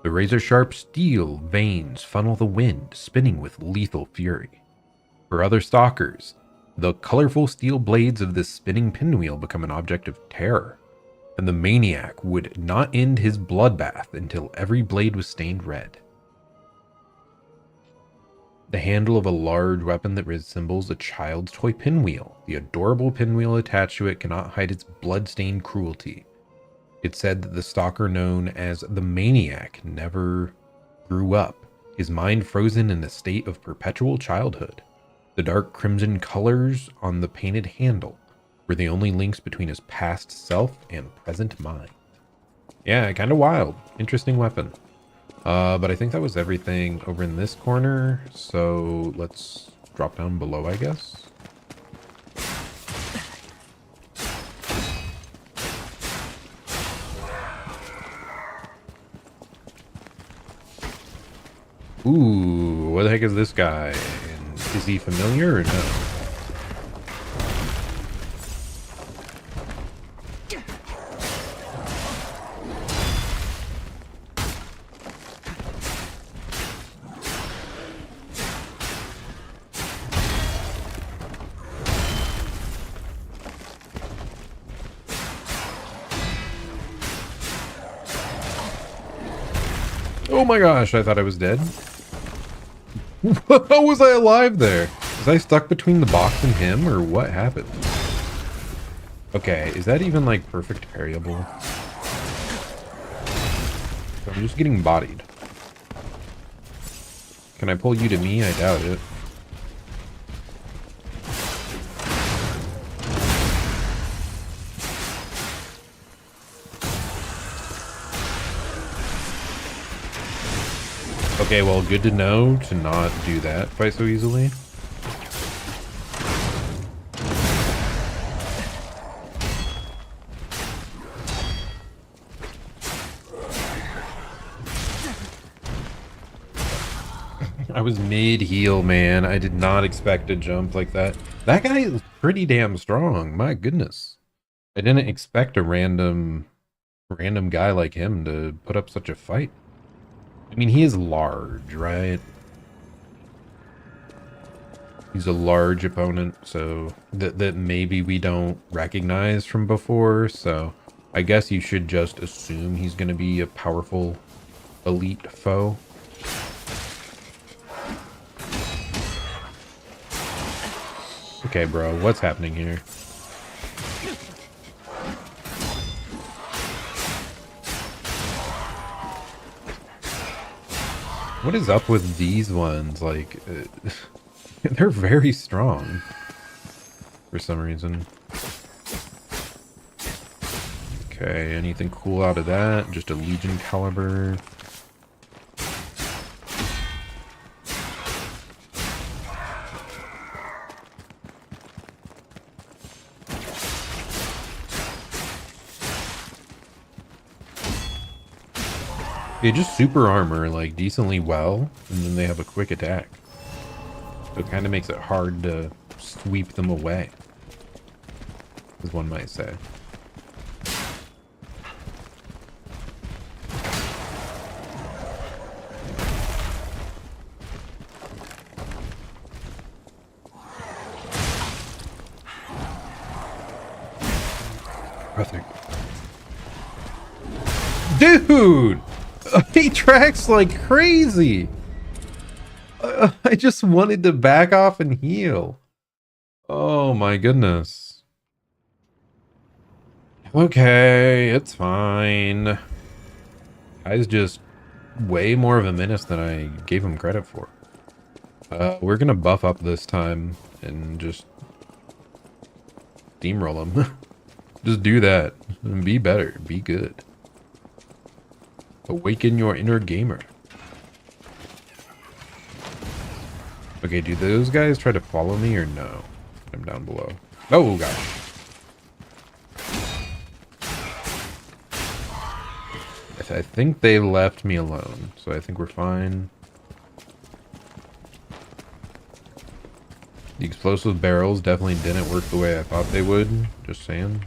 The razor-sharp steel veins funnel the wind, spinning with lethal fury. For other stalkers, the colorful steel blades of this spinning pinwheel become an object of terror, and the maniac would not end his bloodbath until every blade was stained red. The handle of a large weapon that resembles a child's toy pinwheel. The adorable pinwheel attached to it cannot hide its blood-stained cruelty. It's said that the stalker known as the Maniac never grew up, his mind frozen in a state of perpetual childhood. The dark crimson colors on the painted handle were the only links between his past self and present mind. Yeah, kind of wild. Interesting weapon. But I think that was everything over in this corner, so let's drop down below, I guess. Ooh, what the heck is this guy? And is he familiar or no? Oh my gosh, I thought I was dead. How was I alive there? Was I stuck between the box and him, or what happened? Okay, is that even like perfect parryable? I'm just getting bodied. Can I pull you to me? I doubt it. Okay, well, good to know to not do that quite so easily. I was mid-heal, man. I did not expect to jump like that. That guy is pretty damn strong. My goodness. I didn't expect a random guy like him to put up such a fight. I mean, he is large, right? He's a large opponent, so that maybe we don't recognize from before, so I guess you should just assume he's going to be a powerful elite foe. Okay, bro, what's happening here? What is up with these ones? Like, they're very strong for some reason. Okay, anything cool out of that? Just a Legion caliber. They just super armor like decently well, and then they have a quick attack. So it kind of makes it hard to sweep them away, as one might say. Brother. Dude! He tracks like crazy! I just wanted to back off and heal. Oh my goodness. Okay, it's fine. Guy's just way more of a menace than I gave him credit for. We're gonna buff up this time and just steamroll him. Just do that and be better, be good. Awaken your inner gamer. Okay, do those guys try to follow me or no? I'm down below. Oh gosh. I think they left me alone, so I think we're fine. The explosive barrels definitely didn't work the way I thought they would. Just saying.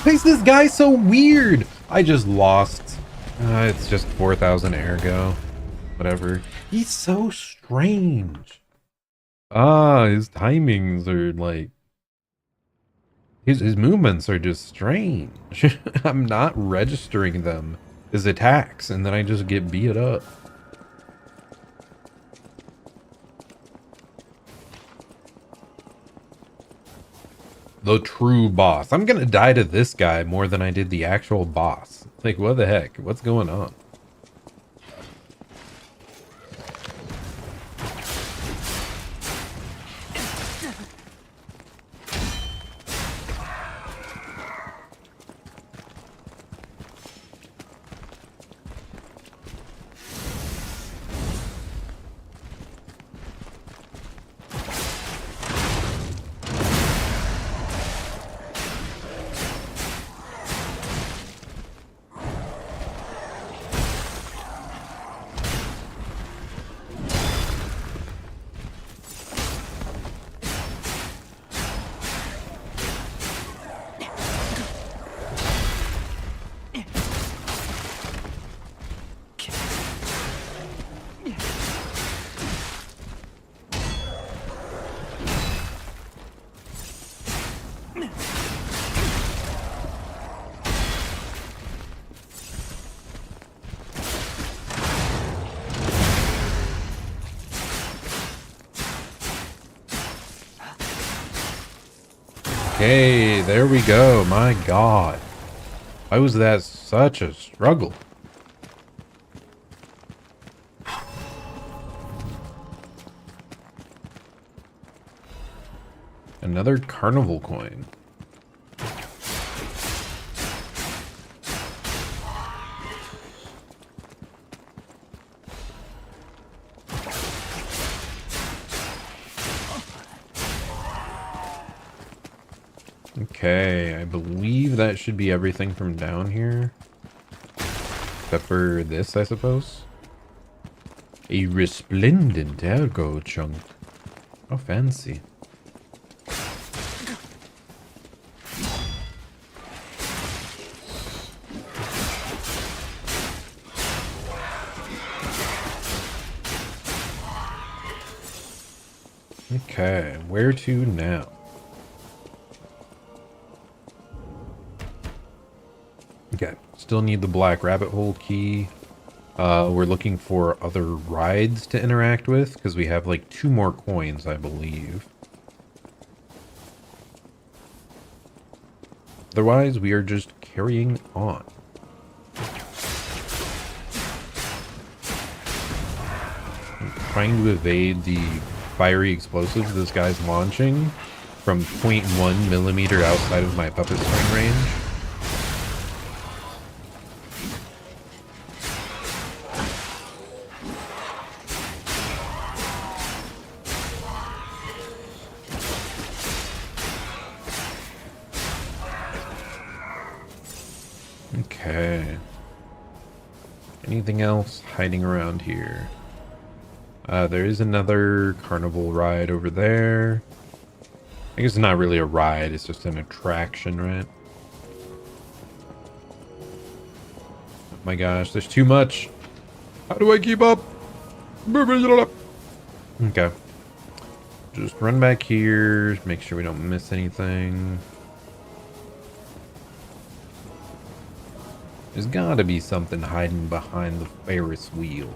Why is this guy so weird? I just lost. It's just 4,000 ergo. Whatever. He's so strange. His timings are like... His movements are just strange. I'm not registering them as attacks, and then I just get beat up. The true boss. I'm gonna die to this guy more than I did the actual boss. Like, what the heck? What's going on? Okay, there we go. My God. Why was that such a struggle? Another carnival coin. Okay, I believe that should be everything from down here. Except for this, I suppose. A resplendent ergo chunk. How fancy. Okay, where to now? Okay, still need the black rabbit hole key. We're looking for other rides to interact with because we have like 2 more coins, I believe. Otherwise, we are just carrying on. I'm trying to evade the fiery explosives this guy's launching from 0.1 millimeter outside of my puppet string range. Okay. Anything else hiding around here? There is another carnival ride over there. I guess it's not really a ride, it's just an attraction, right? Oh my gosh, there's too much. How do I keep up? Okay. Just run back here, make sure we don't miss anything. There's gotta be something hiding behind the Ferris wheel.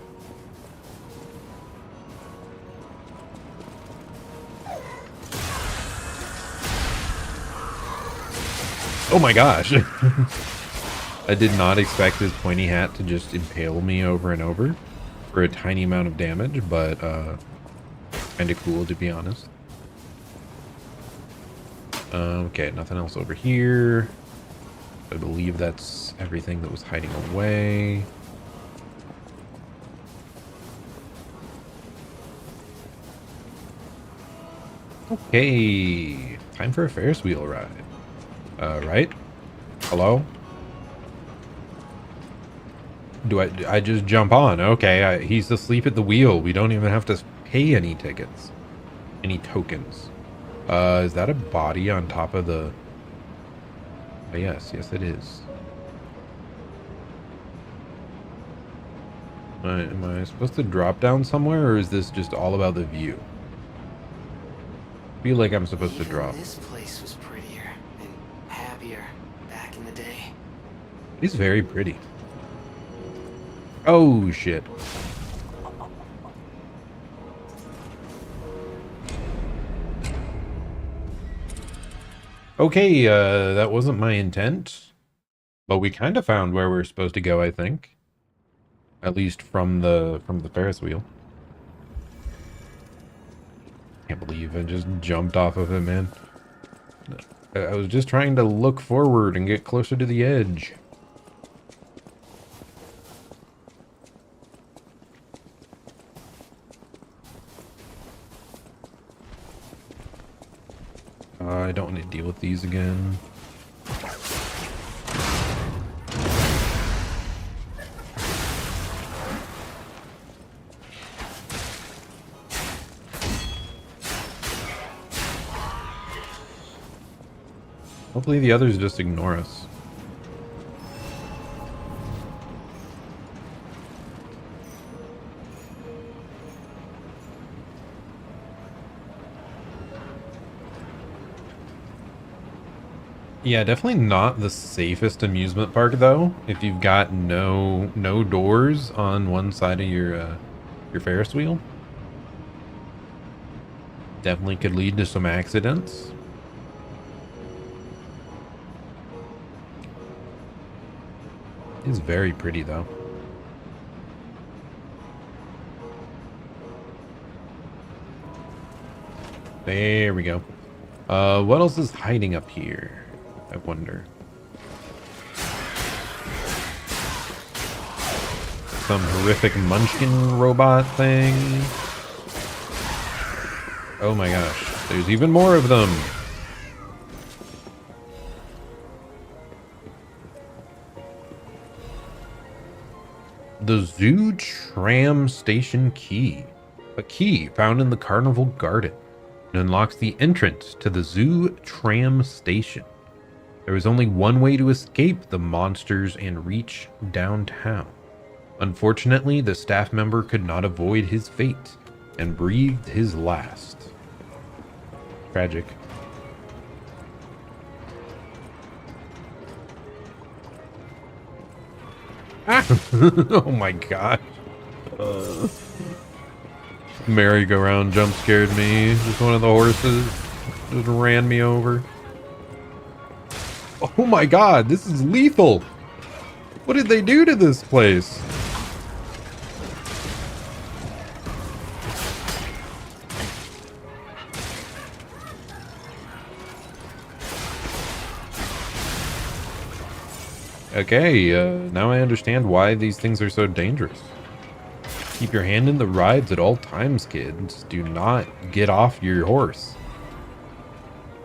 Oh my gosh. I did not expect this pointy hat to just impale me over and over for a tiny amount of damage, but kind of cool to be honest. Okay, nothing else over here. I believe that's everything that was hiding away. Okay, time for a Ferris wheel ride. Right? Hello? Do I just jump on? Okay, he's asleep at the wheel. We don't even have to pay any tickets. Any tokens. Is that a body on top of the... Oh, yes, it is. Am I supposed to drop down somewhere, or is this just all about the view? I feel like I'm supposed to drop. This place was prettier and happier back in the day. It's very pretty. Oh, shit. Okay, that wasn't my intent. But we kind of found where we're supposed to go, I think. At least from the Ferris wheel. Can't believe I just jumped off of it, man. I was just trying to look forward and get closer to the edge. I don't want to deal with these again. Hopefully the others just ignore us. Yeah, definitely not the safest amusement park though. If you've got no doors on one side of your Ferris wheel, definitely could lead to some accidents. It's very pretty though. There we go. What else is hiding up here? I wonder. Some horrific munchkin robot thing. Oh my gosh, there's even more of them. The Zoo Tram Station Key. A key found in the Carnival Garden. It unlocks the entrance to the Zoo Tram Station. There was only one way to escape the monsters and reach downtown. Unfortunately, the staff member could not avoid his fate and breathed his last. Tragic. Ah! Oh my god. Merry-go-round jump scared me. Just one of the horses just ran me over. Oh my god, this is lethal. What did they do to this place? Okay, now I understand why these things are so dangerous. Keep your hand in the rides at all times, kids. Do not get off your horse.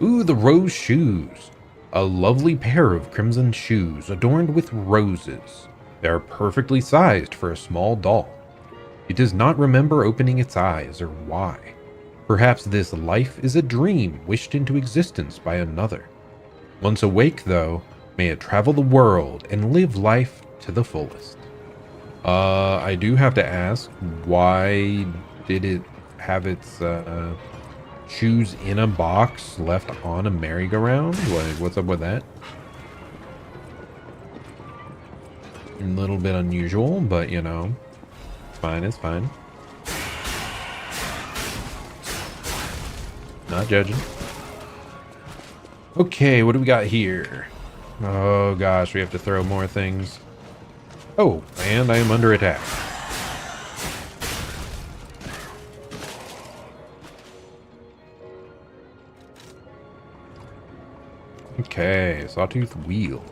Ooh, the rose shoes. A lovely pair of crimson shoes adorned with roses. They are perfectly sized for a small doll. It does not remember opening its eyes or why. Perhaps this life is a dream wished into existence by another. Once awake, though, may it travel the world and live life to the fullest. I do have to ask, why did it have its shoes in a box left on a merry-go-round? What's up with that? A little bit unusual, but you know, it's fine, it's fine. Not judging. Okay, what do we got here? Oh gosh, we have to throw more things. Oh, and I am under attack. Okay, sawtooth wheel.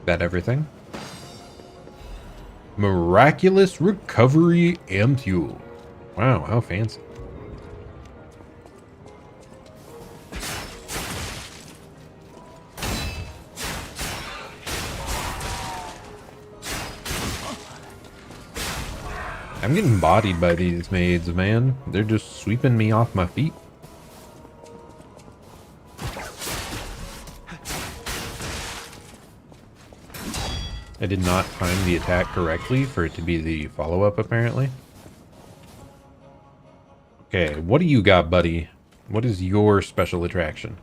That everything? Miraculous recovery ampule. Wow, how fancy. I'm getting bodied by these maids, man. They're just sweeping me off my feet. I did not time the attack correctly for it to be the follow-up, apparently. Okay, what do you got, buddy? What is your special attraction?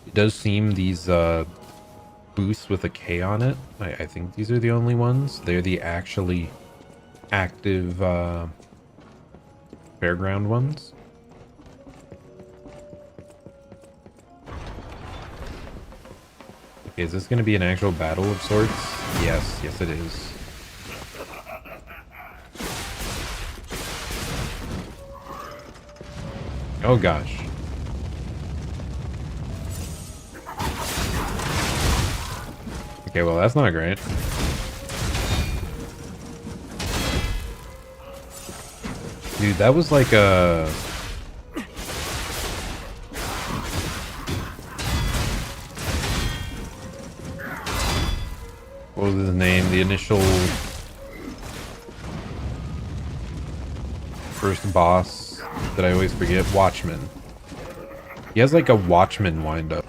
It does seem these booths with a K on it. I think these are the only ones. They're the actually active fairground ones. Okay, is this going to be an actual battle of sorts? Yes, yes it is. Oh gosh. Okay, well that's not great. Dude, that was like a... What was his name? The initial first boss that I always forget. Watchman. He has like a Watchman wind-up.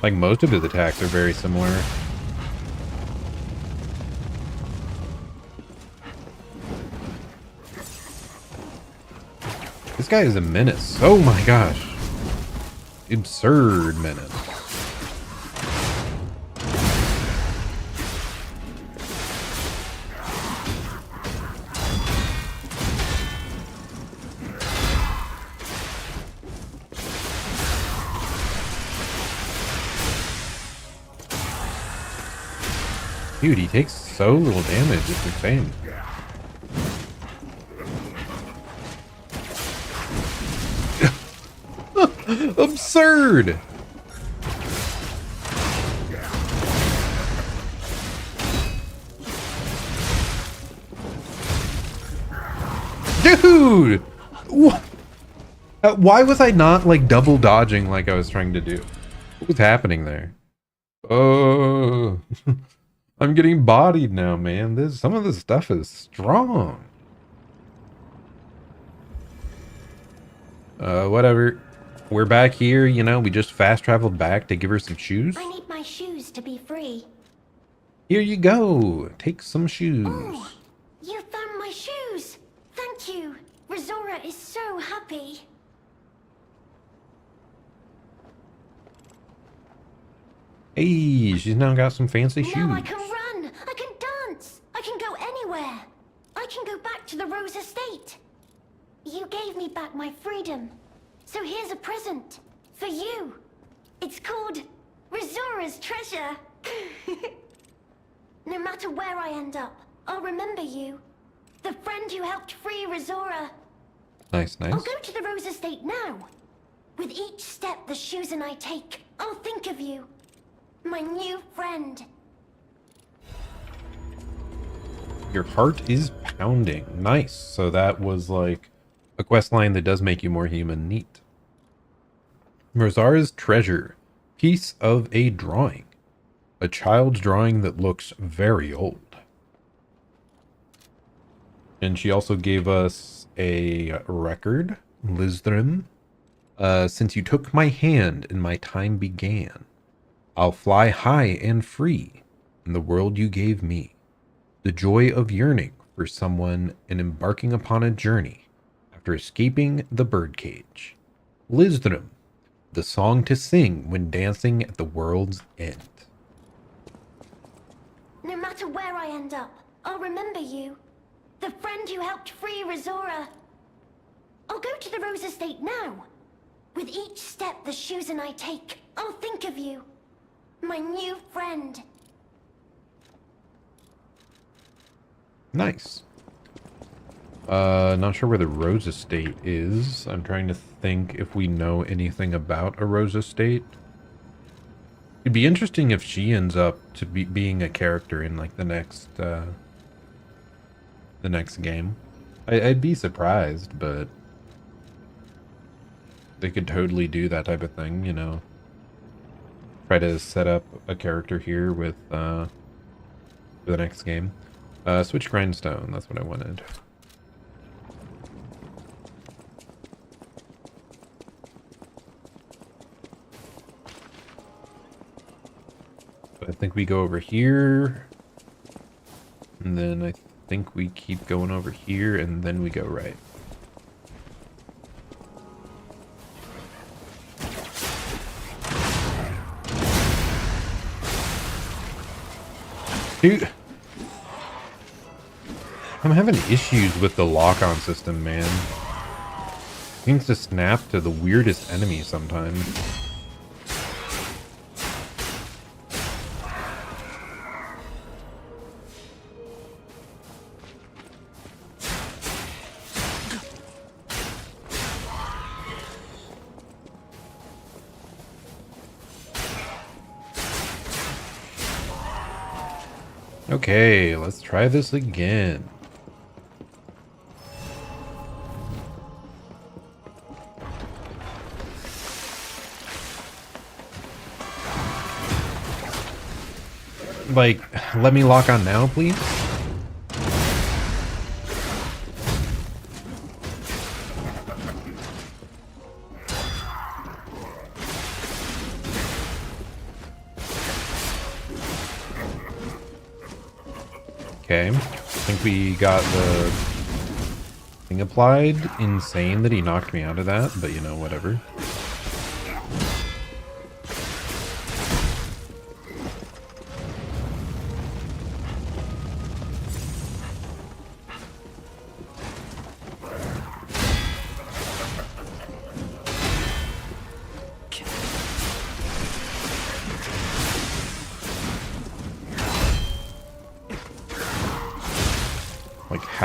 Like most of his attacks are very similar. This guy is a menace. Oh my gosh. Absurd menace. Dude, he takes so little damage, it's insane. Absurd! Dude! What? Why was I not like double dodging like I was trying to do? What was happening there? Oh, I'm getting bodied now, man. Some of this stuff is strong. Whatever. We're back here, you know, we just fast traveled back to give her some shoes. I need my shoes to be free. Here you go. Take some shoes. Oh, you found my shoes. Thank you. Rizora is so happy. Hey, she's now got some fancy shoes. Now I can run. I can dance. I can go anywhere. I can go back to the Rose Estate. You gave me back my freedom. So here's a present for you. It's called Rizora's Treasure. No matter where I end up, I'll remember you. The friend who helped free Rizora. Nice, nice. I'll go to the Rose Estate now. With each step the shoes and I take, I'll think of you. My new friend. Your heart is pounding. Nice. So that was like a quest line that does make you more human. Neat. Rizora's Treasure. Piece of a drawing. A child's drawing that looks very old. And she also gave us a record. Lizdrim. Since you took my hand and my time began, I'll fly high and free in the world you gave me. The joy of yearning for someone and embarking upon a journey after escaping the birdcage. Lizdrim, the song to sing when dancing at the world's end. No matter where I end up, I'll remember you. The friend who helped free Rizora. I'll go to the Rose Estate now. With each step the shoes and I take, I'll think of you. My new friend. Nice. Not sure where the Rose Estate is. I'm trying to think if we know anything about a Rose Estate. It'd be interesting if she ends up to being a character in like the next game. I'd be surprised, but they could totally do that type of thing, you know. Try to set up a character here with for the next game. Switch grindstone, that's what I wanted. I think we go over here, and then I think we keep going over here, and then we go right. Dude, I'm having issues with the lock-on system, man. It seems to snap to the weirdest enemies sometimes. Okay, let's try this again. Like, let me lock on now, please. Okay, I think we got the thing applied. Insane that he knocked me out of that, but you know, whatever.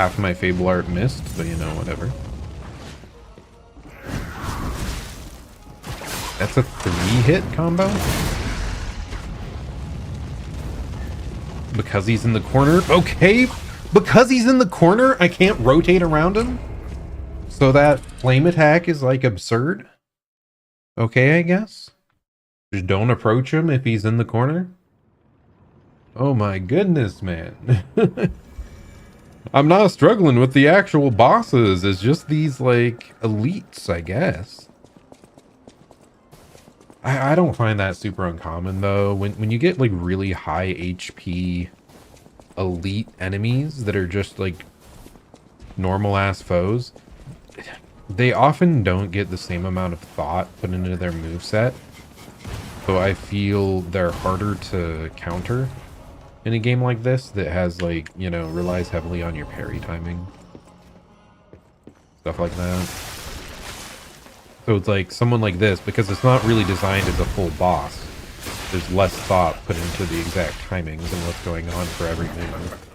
half my Fable art missed, but you know, whatever. That's a 3-hit combo? Because he's in the corner? Okay, because he's in the corner, I can't rotate around him? So that flame attack is like absurd? Okay, I guess. Just don't approach him if he's in the corner? Oh my goodness, man. I'm not struggling with the actual bosses. It's just these, like, elites, I guess. I don't find that super uncommon, though. When you get, like, really high HP elite enemies that are just, like, normal-ass foes, they often don't get the same amount of thought put into their moveset. So I feel they're harder to counter in a game like this that has, like, you know, relies heavily on your parry timing. Stuff like that. So it's like someone like this, because it's not really designed as a full boss, there's less thought put into the exact timings and what's going on for every move.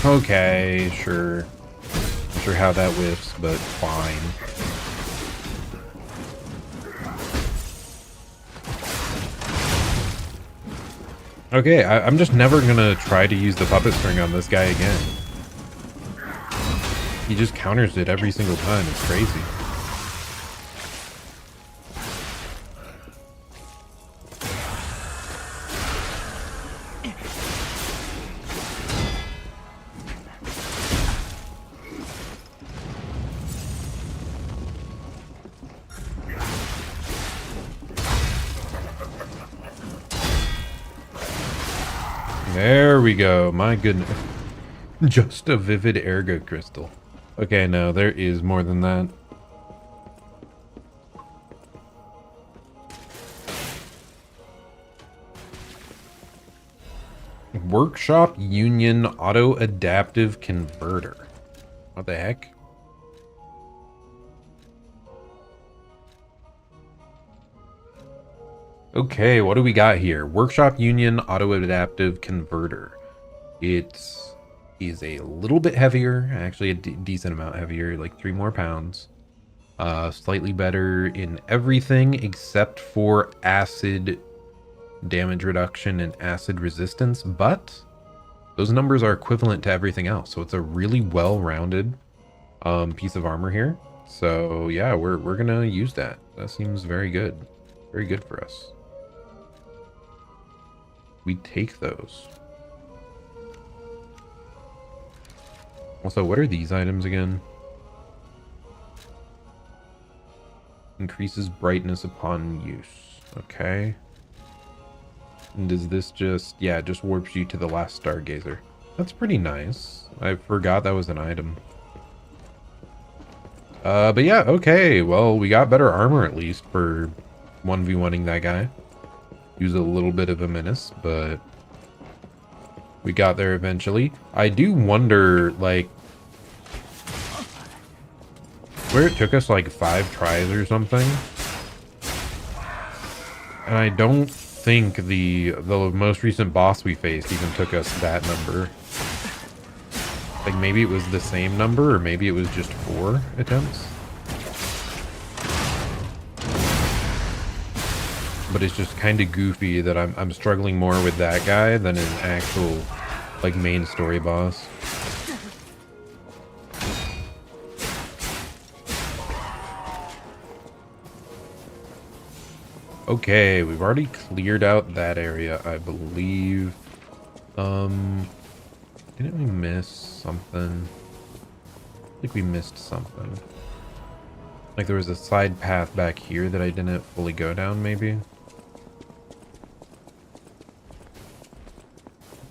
Okay, sure. Not sure how that whiffs, but fine. Okay, I'm just never gonna try to use the puppet string on this guy again. He just counters it every single time. It's crazy. There we go. My goodness. Just a vivid ergo crystal. Okay, no, there is more than that. Workshop Union Auto Adaptive Converter. What the heck? Okay, what do we got here? Workshop Union Auto Adaptive Converter. It is a little bit heavier, actually a decent amount heavier, like 3 more pounds. Slightly better in everything except for acid damage reduction and acid resistance, but those numbers are equivalent to everything else. So it's a really well-rounded piece of armor here. So yeah, we're gonna use that. That seems very good. Very good for us. We take those. Also, what are these items again? Increases brightness upon use. Okay. And does this just... yeah, it just warps you to the last Stargazer. That's pretty nice. I forgot that was an item. But yeah, okay. Well, we got better armor at least for 1v1ing that guy. Use a little bit of a menace, but we got there eventually. I do wonder, like, where it took us like 5 tries or something. And I don't think the most recent boss we faced even took us that number. Like, maybe it was the same number, or maybe it was just 4 attempts. But it's just kind of goofy that I'm struggling more with that guy than an actual, like, main story boss. Okay, we've already cleared out that area, I believe. Didn't we miss something? I think we missed something. Like there was a side path back here that I didn't fully go down, maybe?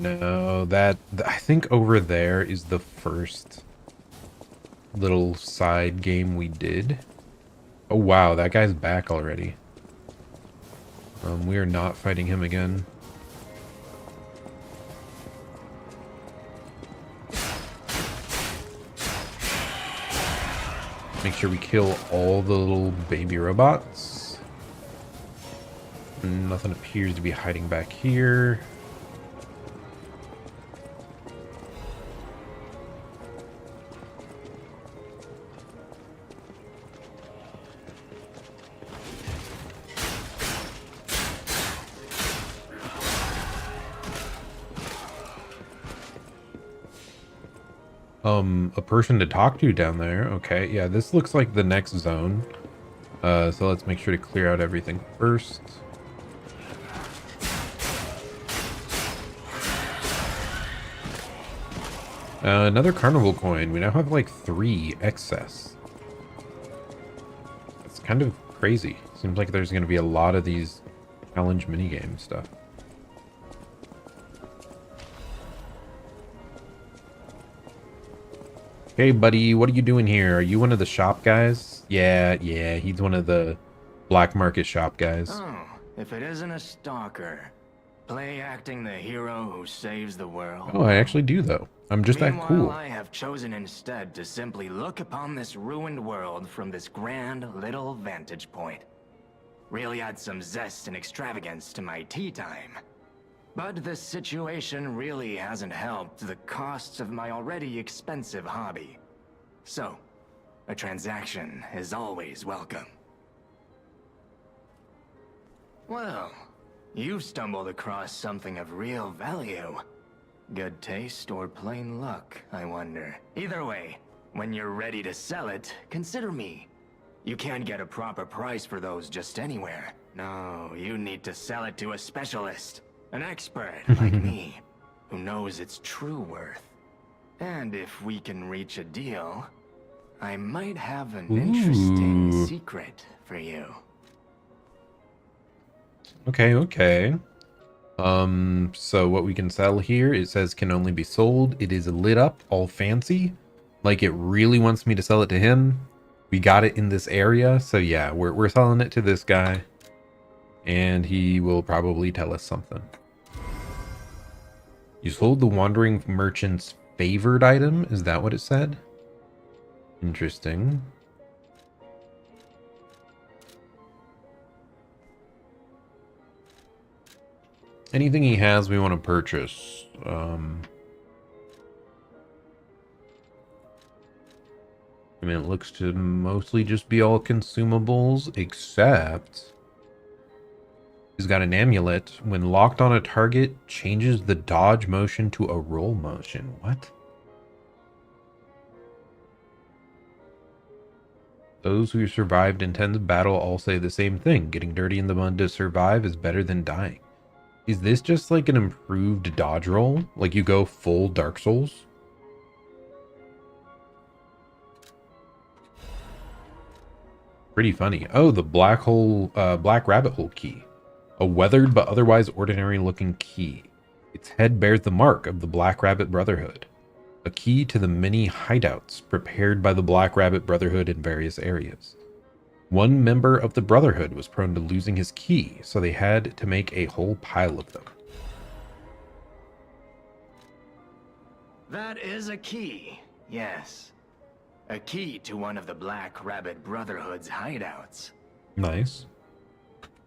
No, I think over there is the first little side game we did. Oh wow, that guy's back already. We are not fighting him again. Make sure we kill all the little baby robots. Nothing appears to be hiding back here. A person to talk to down there. Okay, yeah, this looks like the next zone. So let's make sure to clear out everything first. Another carnival coin. We now have like 3 excess. It's kind of crazy. Seems like there's going to be a lot of these challenge minigame stuff. Hey, buddy, what are you doing here? Are you one of the shop guys? Yeah, he's one of the black market shop guys. Oh, if it isn't a stalker. Play acting the hero who saves the world. Oh, I actually do, though. I'm just that cool. Meanwhile, I have chosen instead to simply look upon this ruined world from this grand little vantage point. Really add some zest and extravagance to my tea time. But this situation really hasn't helped the costs of my already expensive hobby. So, a transaction is always welcome. Well, you've stumbled across something of real value. Good taste or plain luck, I wonder. Either way, when you're ready to sell it, consider me. You can't get a proper price for those just anywhere. No, you need to sell it to a specialist. An expert like me, who knows its true worth. And if we can reach a deal, I might have an interesting secret for you. Okay. So what we can sell here, it says can only be sold. It is lit up, all fancy. Like it really wants me to sell it to him. We got it in this area, so yeah, we're selling it to this guy. And he will probably tell us something. You sold the wandering merchant's favored item? Is that what it said? Interesting. Anything he has we want to purchase. I mean, it looks to mostly just be all consumables, except he's got an amulet. When locked on a target, changes the dodge motion to a roll motion. What? Those who survived intense battle all say the same thing. Getting dirty in the mud to survive is better than dying. Is this just like an improved dodge roll? Like you go full Dark Souls? Pretty funny. Oh, the black rabbit hole key. A weathered but otherwise ordinary looking key. Its head bears the mark of the Black Rabbit Brotherhood. A key to the many hideouts prepared by the Black Rabbit Brotherhood in various areas. One member of the Brotherhood was prone to losing his key, so they had to make a whole pile of them. That is a key, yes. A key to one of the Black Rabbit Brotherhood's hideouts. Nice.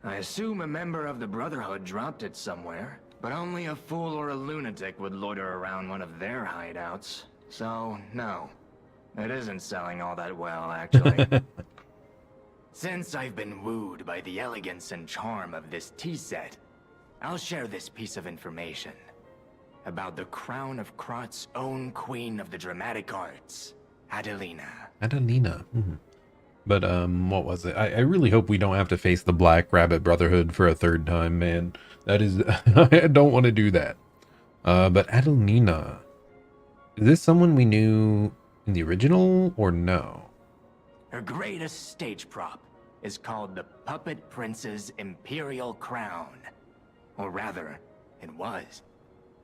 I assume a member of the Brotherhood dropped it somewhere, but only a fool or a lunatic would loiter around one of their hideouts. So, no. It isn't selling all that well, actually. Since I've been wooed by the elegance and charm of this tea set, I'll share this piece of information about the crown of Krot's own queen of the dramatic arts, Adelina. Adelina. But, what was it? I really hope we don't have to face the Black Rabbit Brotherhood for a third time, man. That is... I don't want to do that. But Adelina... Is this someone we knew in the original, or no? Her greatest stage prop is called the Puppet Prince's Imperial Crown. Or rather, it was.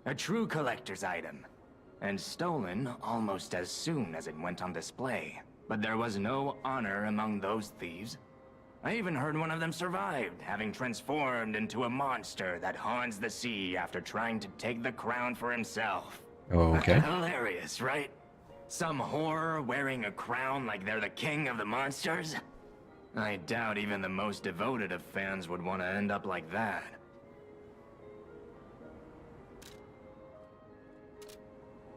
A true collector's item. And stolen almost as soon as it went on display. But there was no honor among those thieves. I even heard one of them survived, having transformed into a monster that haunts the sea after trying to take the crown for himself. Okay. Hilarious, right? Some whore wearing a crown like they're the king of the monsters? I doubt even the most devoted of fans would want to end up like that.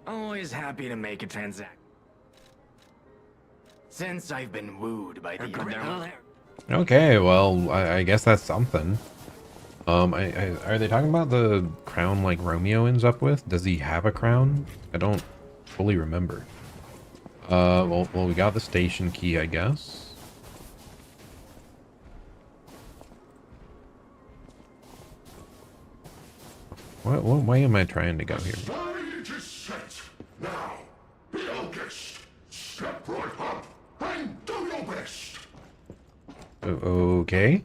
Always happy to make a transaction. Since I've been wooed by the Okay, well, I guess that's something. Are they talking about the crown like Romeo ends up with? Does he have a crown? I don't fully remember. Well, we got the station key, I guess. Why am I trying to go here? Stage is set. Now, be our guest. Step right up and do your best. Okay.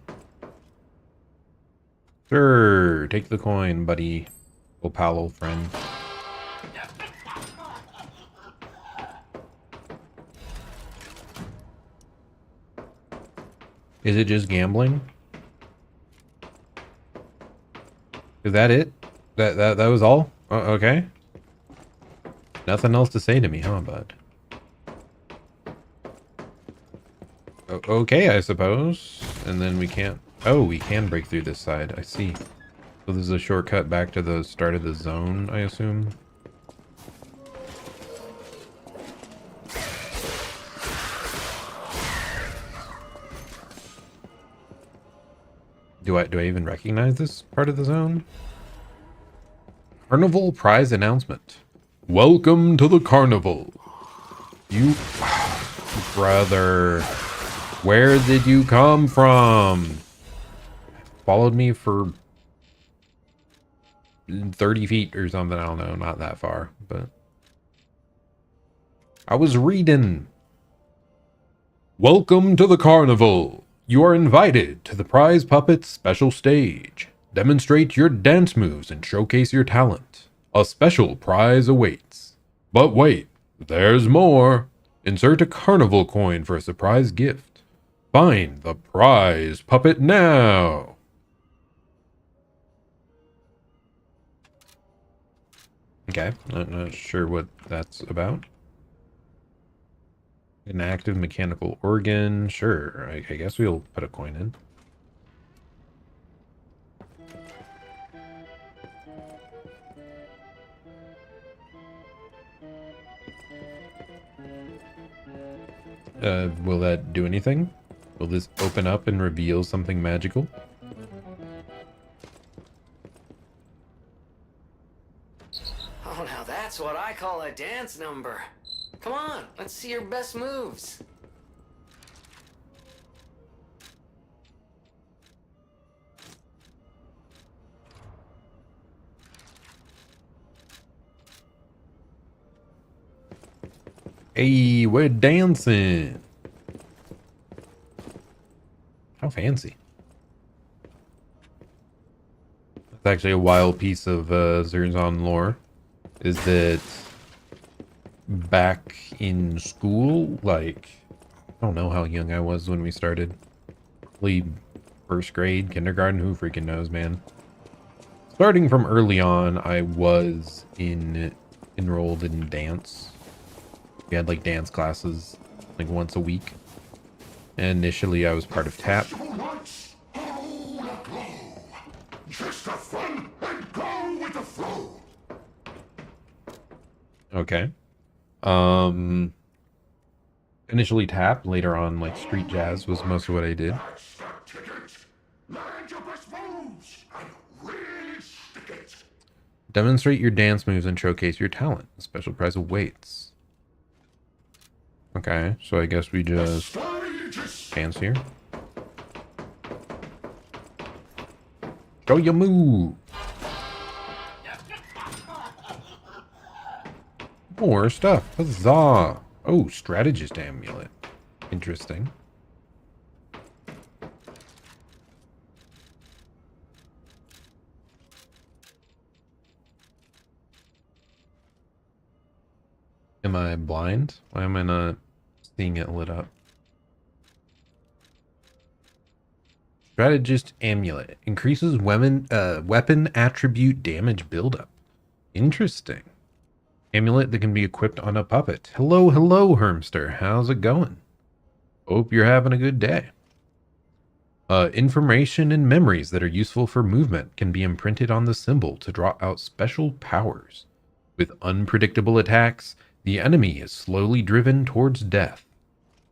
Sure, take the coin, buddy. Old pal, old friend. Is it just gambling? Is that it? That was all? Okay. Nothing else to say to me, huh, bud? Okay, I suppose. And then we can't... Oh, we can break through this side. I see. So this is a shortcut back to the start of the zone, I assume. Do I even recognize this part of the zone? Carnival prize announcement. Welcome to the carnival. You... Brother... Where did you come from? Followed me for 30 feet or something. I don't know. Not that far, but I was reading. Welcome to the carnival. You are invited to the prize puppet special stage. Demonstrate your dance moves and showcase your talent. A special prize awaits. But wait, there's more. Insert a carnival coin for a surprise gift. Find the prize puppet now. Okay, not sure what that's about. An active mechanical organ. Sure, I guess we'll put a coin in. Will that do anything? Will this open up and reveal something magical? Oh, now that's what I call a dance number. Come on, let's see your best moves. Hey, we're dancing. How fancy. That's actually a wild piece of Zerzon lore. Is that back in school, like, I don't know how young I was when we started. Probably first grade, kindergarten, who freaking knows, man. Starting from early on, I was enrolled in dance. We had like dance classes like once a week. And initially I was part of TAP. Just have fun and go with the flow. Okay. Initially TAP, later on like street jazz was most of what I did. That's the ticket. Land your best moves and really stick it. Demonstrate your dance moves and showcase your talent. A special prize awaits. Okay, so I guess we just dance here. Show your move. More stuff. Huzzah. Oh, strategist amulet. Interesting. Am I blind? Why am I not seeing it lit up? Strategist Amulet. Increases weapon attribute damage buildup. Interesting. Amulet that can be equipped on a puppet. Hello, hello, Hermster. How's it going? Hope you're having a good day. Information and memories that are useful for movement can be imprinted on the symbol to draw out special powers. With unpredictable attacks, the enemy is slowly driven towards death.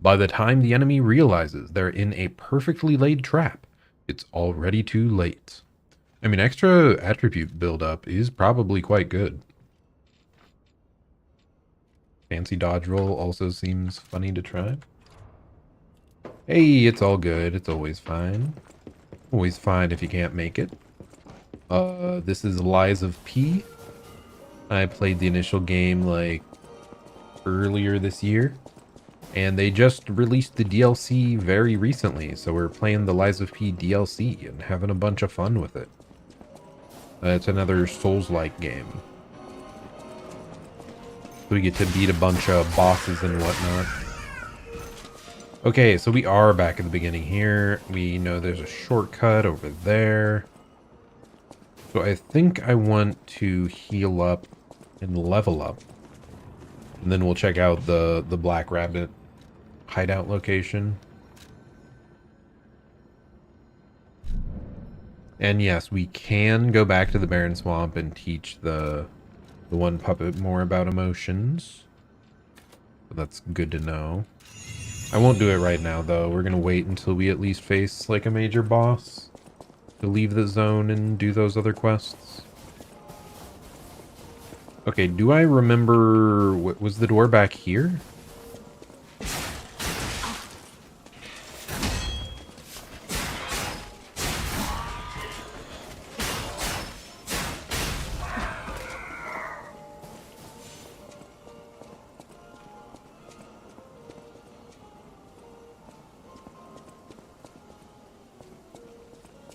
By the time the enemy realizes they're in a perfectly laid trap, it's already too late. I mean, extra attribute buildup is probably quite good. Fancy dodge roll also seems funny to try. Hey, it's all good. It's always fine. Always fine if you can't make it. This is Lies of P. I played the initial game like earlier this year, and they just released the DLC very recently, so we're playing the Lies of P DLC and having a bunch of fun with it. It's another Souls-like game. So we get to beat a bunch of bosses and whatnot. Okay, so we are back at the beginning here. We know there's a shortcut over there. So I think I want to heal up and level up. And then we'll check out the Black Rabbit hideout location. And yes, we can go back to the Barren Swamp and teach the one puppet more about emotions. So that's good to know. I won't do it right now, though. We're going to wait until we at least face, like, a major boss to leave the zone and do those other quests. Okay, do I remember... Was the door back here?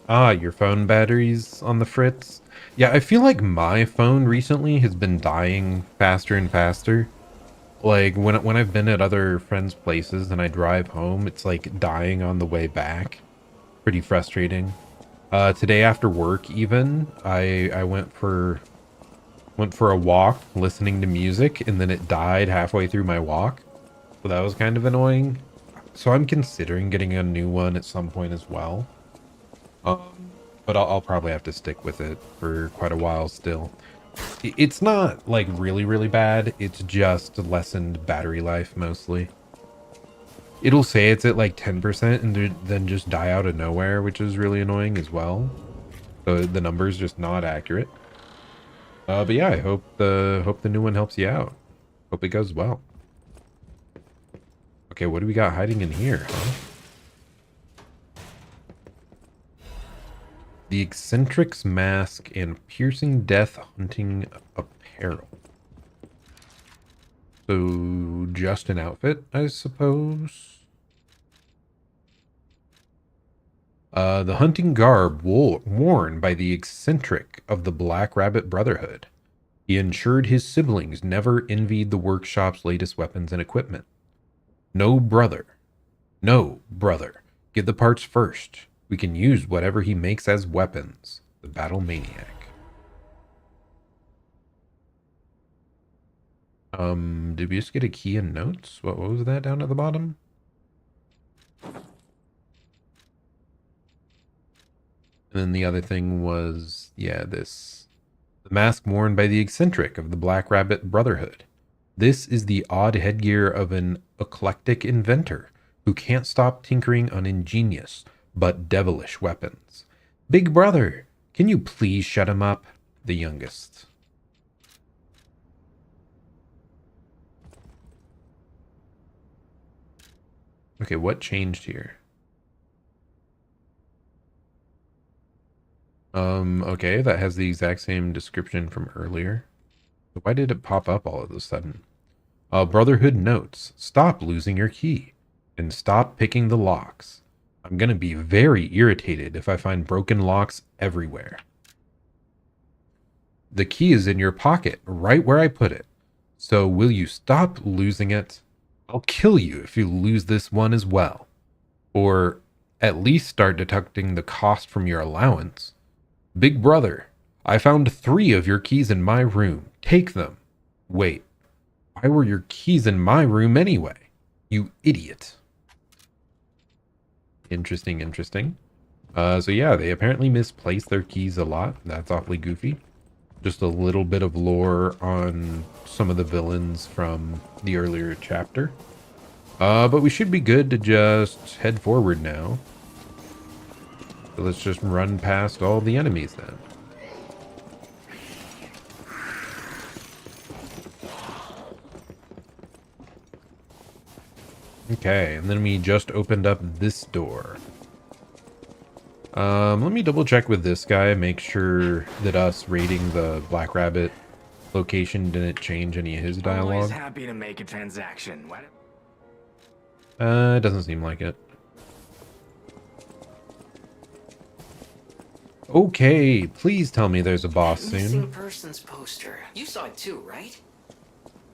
Ah, your phone battery's on the fritz. Yeah, I feel like my phone recently has been dying faster and faster. Like, when I've been at other friends' places and I drive home, it's like dying on the way back. Pretty frustrating. Today after work even, I went for a walk listening to music, and then it died halfway through my walk. So that was kind of annoying. So I'm considering getting a new one at some point as well. But I'll probably have to stick with it for quite a while still. It's not like really, really bad. It's just lessened battery life mostly. It'll say it's at like 10% and then just die out of nowhere, which is really annoying as well. So the number's just not accurate. But yeah, I hope the new one helps you out. Hope it goes well. Okay, what do we got hiding in here, huh? The Eccentric's Mask and Piercing Death Hunting Apparel. So, just an outfit, I suppose? The hunting garb worn by the eccentric of the Black Rabbit Brotherhood. He ensured his siblings never envied the workshop's latest weapons and equipment. No, brother, get the parts first. We can use whatever he makes as weapons. The Battle Maniac. Did we just get a key and notes? What was that down at the bottom? And then the other thing was, yeah, this. The mask worn by the eccentric of the Black Rabbit Brotherhood. This is the odd headgear of an eclectic inventor who can't stop tinkering on ingenious but devilish weapons. Big brother, can you please shut him up? The youngest. Okay, what changed here? Okay, that has the exact same description from earlier. Why did it pop up all of a sudden? Brotherhood notes, stop losing your key. And stop picking the locks. I'm gonna be very irritated if I find broken locks everywhere. The key is in your pocket, right where I put it. So will you stop losing it? I'll kill you if you lose this one as well. Or at least start deducting the cost from your allowance. Big brother, I found 3 of your keys in my room. Take them. Wait, why were your keys in my room anyway? You idiot. Interesting, interesting. So yeah, they apparently misplaced their keys a lot. That's awfully goofy. Just a little bit of lore on some of the villains from the earlier chapter. But we should be good to just head forward now. So let's just run past all the enemies then. Okay, and then we just opened up this door. Let me double check with this guy, make sure that us raiding the Black Rabbit location didn't change any of his dialogue. Always happy to make a transaction. It doesn't seem like it. Okay, please tell me there's a boss soon. Missing persons poster. You saw it too, right?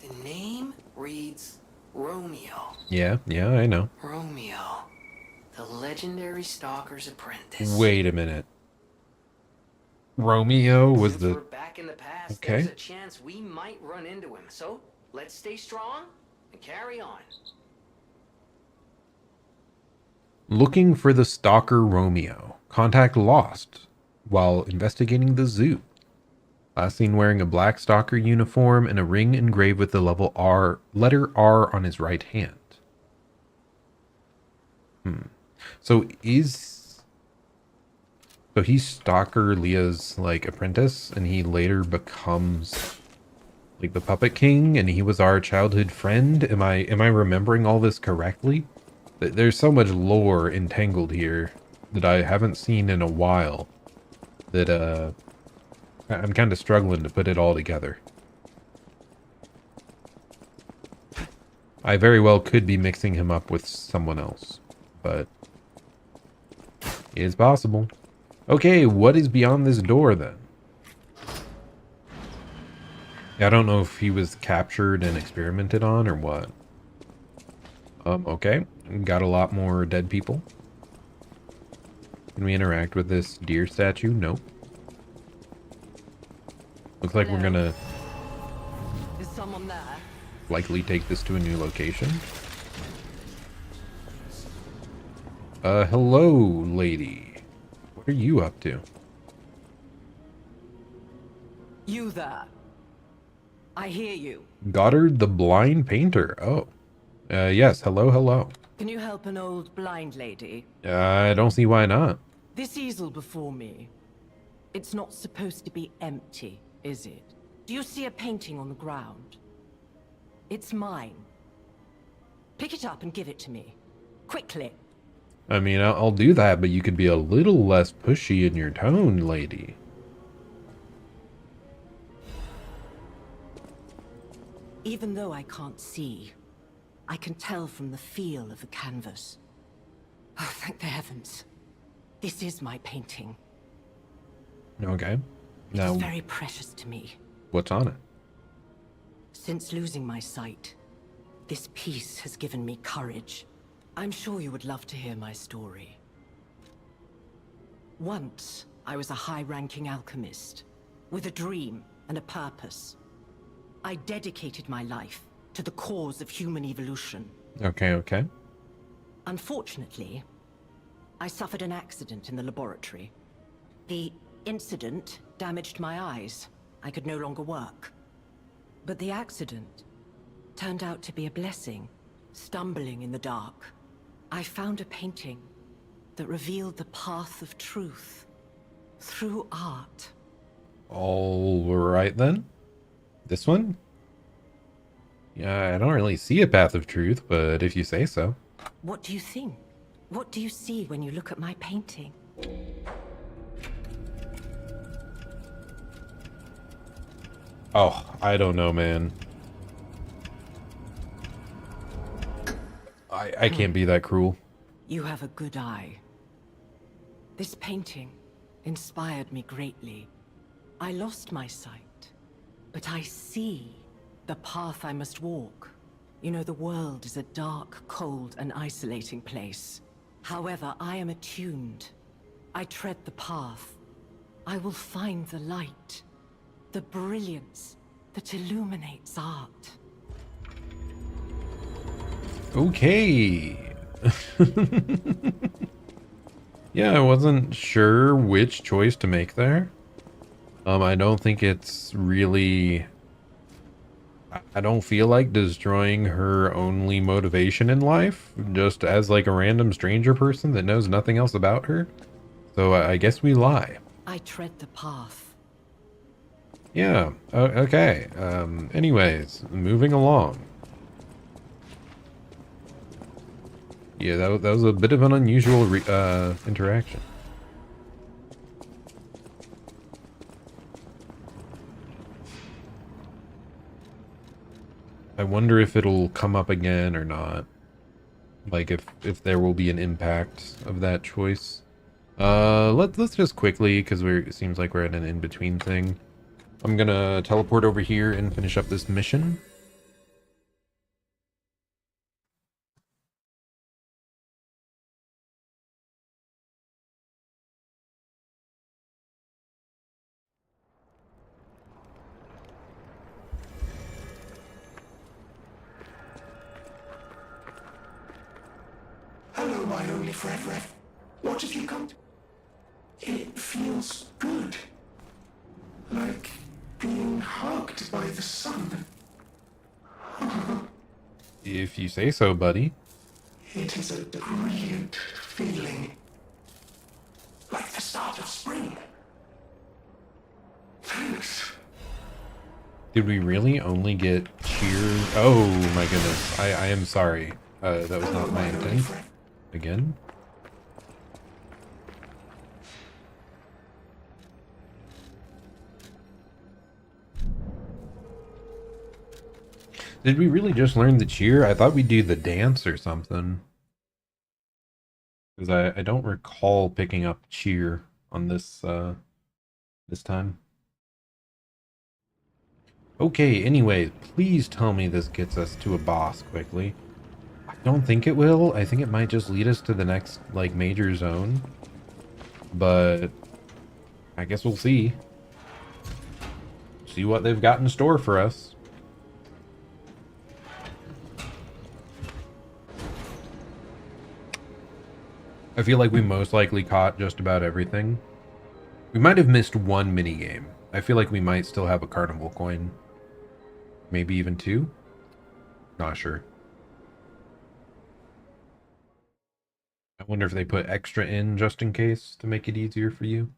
The name reads Romeo. Yeah, I know. Romeo, the legendary stalker's apprentice. Wait a minute. Romeo was Since the... we're back in the past, Okay. there's a chance we might run into him. So let's stay strong and carry on. Looking for the stalker Romeo. Contact lost while investigating the zoo. Last seen wearing a black stalker uniform and a ring engraved with the letter R on his right hand. So he's Stalker Leah's like apprentice, and he later becomes like the Puppet King, and he was our childhood friend. Am I remembering all this correctly? There's so much lore entangled here that I haven't seen in a while that I'm kind of struggling to put it all together. I very well could be mixing him up with someone else, but it's possible. Okay, what is beyond this door then? I don't know if he was captured and experimented on or what. Okay, got a lot more dead people. Can we interact with this deer statue? Nope. Looks like we're gonna Is someone there? likely take this to a new location. Hello, lady. What are you up to? You there? I hear you. Goddard the Blind Painter. Oh. Yes, hello. Can you help an old blind lady? I don't see why not. This easel before me. It's not supposed to be empty, is it? Do you see a painting on the ground? It's mine. Pick it up and give it to me. Quickly. I mean, I'll do that, but you could be a little less pushy in your tone, lady. Even though I can't see, I can tell from the feel of the canvas. Oh, thank the heavens. This is my painting. Okay. Now, It's very precious to me. what's on it? Since losing my sight, this piece has given me courage. I'm sure you would love to hear my story. Once, I was a high-ranking alchemist, with a dream and a purpose. I dedicated my life to the cause of human evolution. Okay. Unfortunately, I suffered an accident in the laboratory. The incident damaged my eyes. I could no longer work. But the accident turned out to be a blessing. Stumbling in the dark, I found a painting that revealed the path of truth through art. All right then. This one? Yeah, I don't really see a path of truth, but if you say so. What do you think? What do you see when you look at my painting? Oh, I don't know, man. I can't be that cruel. You have a good eye. This painting inspired me greatly. I lost my sight, but I see the path I must walk. You know, the world is a dark, cold, and isolating place. However, I am attuned. I tread the path. I will find the light, the brilliance that illuminates art. Okay. Yeah, I wasn't sure which choice to make there. I don't think it's really... I don't feel like destroying her only motivation in life, just as like a random stranger person that knows nothing else about her. So I guess we lie. I tread the path. Yeah, okay. Anyways, moving along. Yeah, that was a bit of an unusual interaction. I wonder if it'll come up again or not. Like if there will be an impact of that choice. Let's just quickly, because it seems like we're at an in-between thing. I'm gonna teleport over here and finish up this mission. Hello, my only friend. What have you got? It feels good. Like being hugged by the sun. If you say so, buddy. It is a brilliant feeling. Like the start of spring. Thanks. Did we really only get cheers? Oh my goodness. I am sorry. That was Hello, not my only intent. friend. Again? Did we really just learn the cheer? I thought we'd do the dance or something. Because I don't recall picking up cheer on this this time. Okay, anyway, please tell me this gets us to a boss quickly. I don't think it will. I think it might just lead us to the next, like, major zone. But I guess we'll see. See what they've got in store for us. I feel like we most likely caught just about everything. We might have missed one minigame. I feel like we might still have a carnival coin. Maybe even two? Not sure. I wonder if they put extra in just in case to make it easier for you.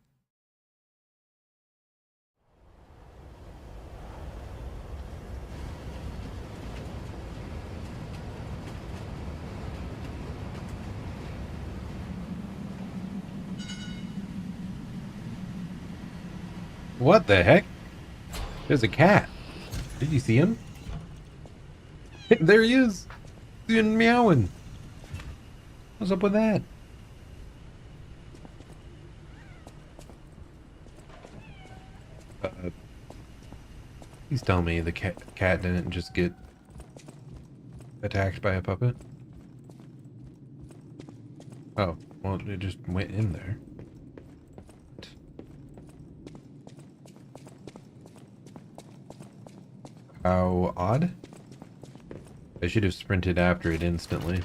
What the heck? There's a cat. Did you see him? There he is. He's meowing. What's up with that? Please tell me the cat didn't just get attacked by a puppet. Oh, well, it just went in there. How odd. I should have sprinted after it instantly.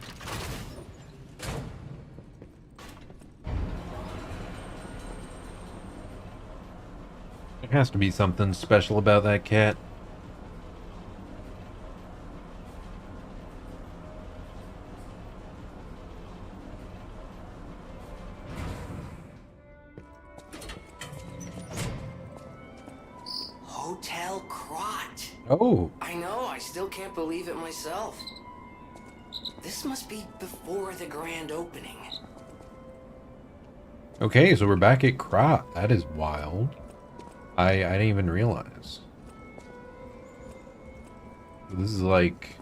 There has to be something special about that cat. Hotel Crot. Oh, I know, I still can't believe it myself. This must be before the grand opening. okay, so we're back at Krot. That is wild. I didn't even realize. This is like...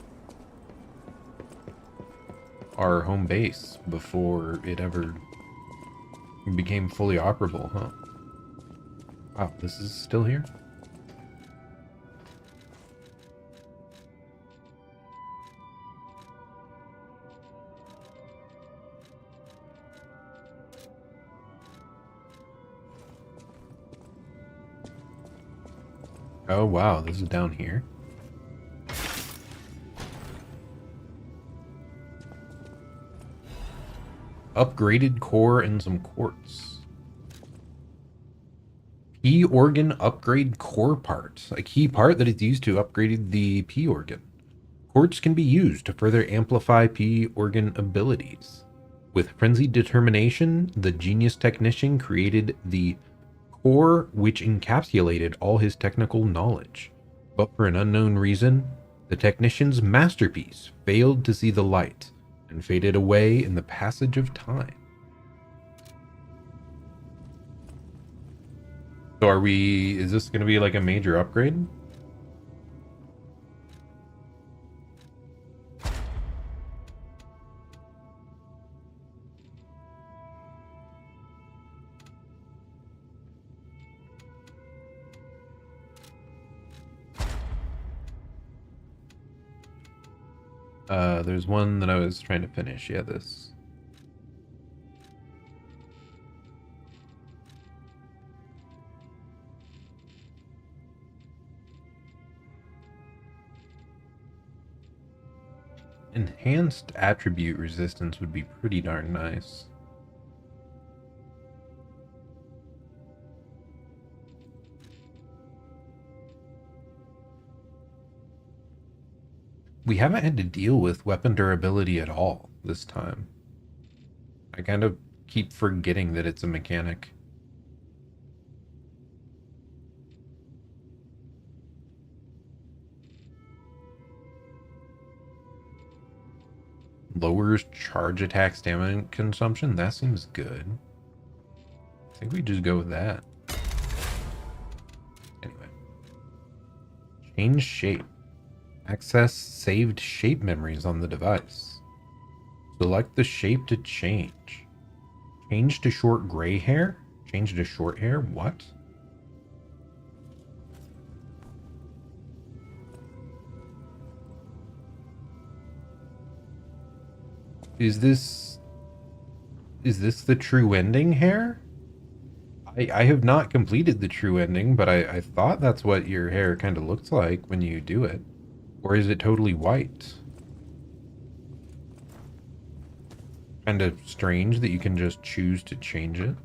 our home base before it ever became fully operable, huh? Wow, this is still here? Oh wow, this is down here. Upgraded core and some quartz. P organ upgrade core part. A key part that is used to upgrade the P organ. Quartz can be used to further amplify P organ abilities. With frenzied determination, the genius technician created the core which encapsulated all his technical knowledge. But for an unknown reason, the technician's masterpiece failed to see the light and faded away in the passage of time. So is this going to be like a major upgrade? There's one that I was trying to finish. Yeah, this. Enhanced attribute resistance would be pretty darn nice. We haven't had to deal with weapon durability at all this time. I kind of keep forgetting that it's a mechanic. Lowers charge attack stamina consumption? That seems good. I think we just go with that. Anyway. Change shape. Access saved shape memories on the device. Select the shape to change. Change to short gray hair? Change to short hair? What? Is this the true ending hair? I have not completed the true ending, but I thought that's what your hair kind of looks like when you do it. Or is it totally white? Kind of strange that you can just choose to change it.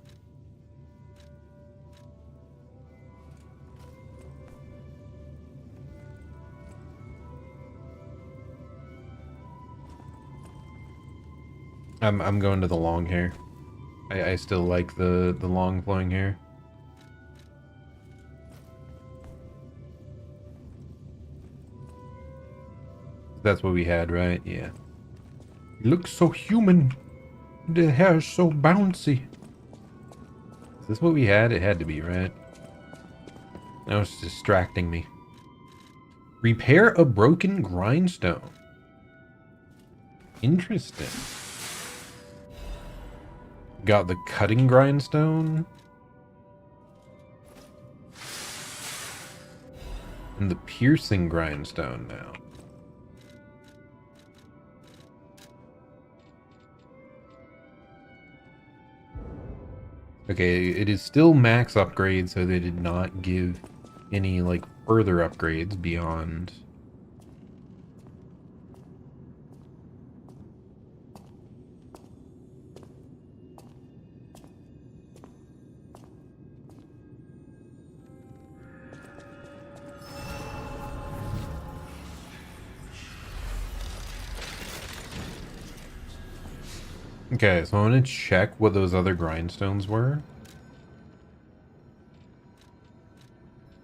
I'm going to the long hair. I still like the long flowing hair. That's what we had, right? Yeah. It looks so human. The hair is so bouncy. Is this what we had? It had to be, right? Now it's distracting me. Repair a broken grindstone. Interesting. Got the cutting grindstone. And the piercing grindstone now. Okay, it is still max upgrade, so they did not give any, like, further upgrades beyond... Okay, so I'm going to check what those other grindstones were.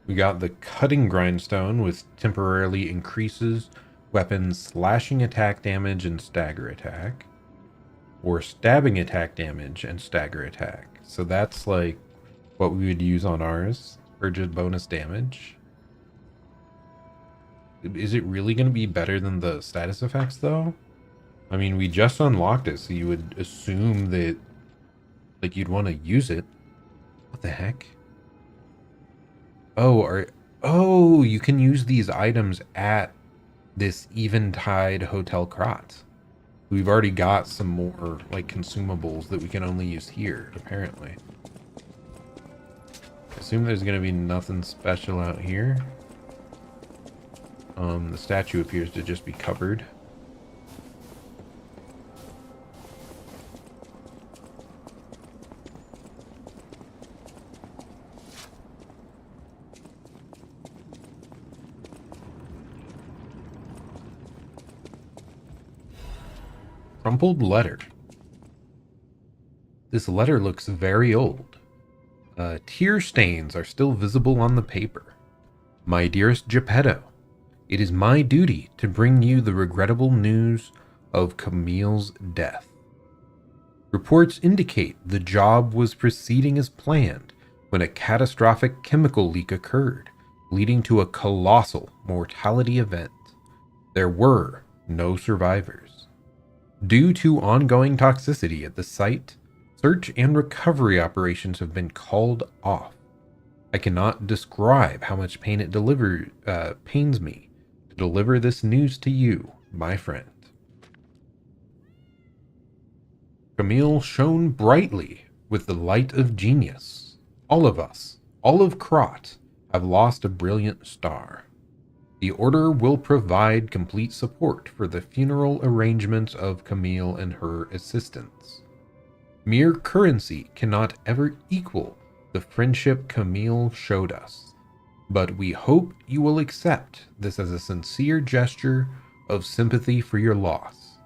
We got the cutting grindstone, which temporarily increases weapons slashing attack damage and stagger attack. Or stabbing attack damage and stagger attack. So that's like what we would use on ours for just bonus damage. Is it really going to be better than the status effects though? I mean, we just unlocked it, so you would assume that, like, you'd want to use it. What the heck? Oh, you can use these items at this Eventide Hotel Krat. We've already got some more, like, consumables that we can only use here, apparently. I assume there's going to be nothing special out here. The statue appears to just be covered. Crumpled letter. This letter looks very old. Tear stains are still visible on the paper. My dearest Geppetto, it is my duty to bring you the regrettable news of Camille's death. Reports indicate the job was proceeding as planned when a catastrophic chemical leak occurred, leading to a colossal mortality event. There were no survivors. Due to ongoing toxicity at the site, search and recovery operations have been called off. I cannot describe how much pain it pains me to deliver this news to you, my friend. Camille shone brightly with the light of genius. All of us, all of Krat, have lost a brilliant star. The Order will provide complete support for the funeral arrangements of Camille and her assistants. Mere currency cannot ever equal the friendship Camille showed us, but we hope you will accept this as a sincere gesture of sympathy for your loss.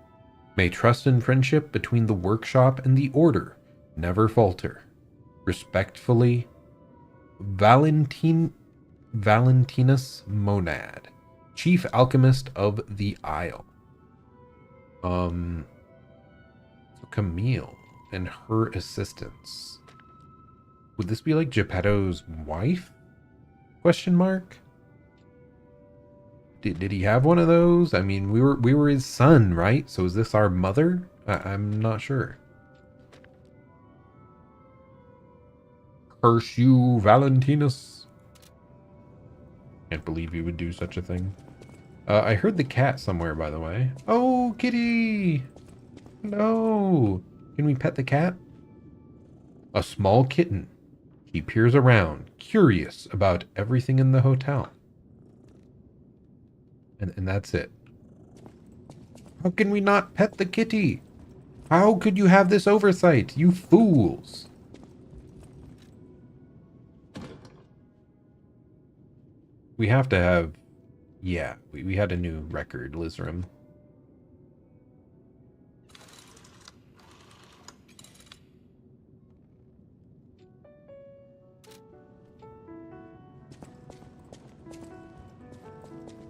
May trust and friendship between the workshop and the Order never falter. Respectfully, Valentinus Monad, Chief Alchemist of the Isle. Camille and her assistants. Would this be like Geppetto's wife? Question mark? Did he have one of those? I mean, we were his son, right? So is this our mother? I'm not sure. Curse you, Valentinus. Can't believe you would do such a thing. I heard the cat somewhere, by the way. Oh, kitty! No! Can we pet the cat? A small kitten. He peers around, curious about everything in the hotel. And that's it. How can we not pet the kitty? How could you have this oversight, you fools? We have to have... Yeah, we had a new record, Lizram.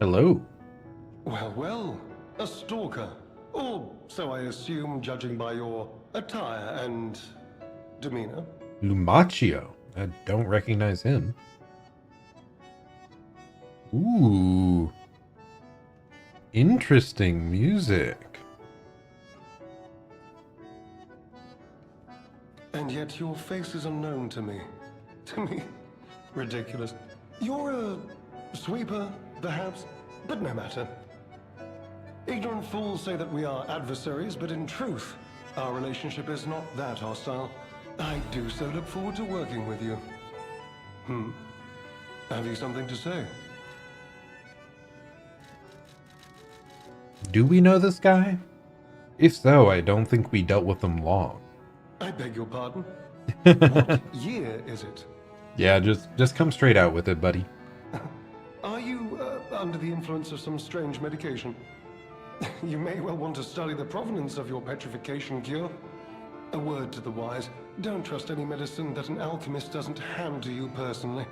Hello. Well, a stalker. Or so I assume, judging by your attire and demeanor. Lumaccio. I don't recognize him. Ooh. Interesting music. And yet your face is unknown to me. To me? Ridiculous. You're a sweeper, perhaps, but no matter. Ignorant fools say that we are adversaries, but in truth, our relationship is not that hostile. I do so look forward to working with you. Have you something to say? Do we know this guy? If so, I don't think we dealt with him long. I beg your pardon? What year is it? Yeah, just come straight out with it, buddy. Are you under the influence of some strange medication? You may well want to study the provenance of your petrification cure. A word to the wise, don't trust any medicine that an alchemist doesn't hand to you personally.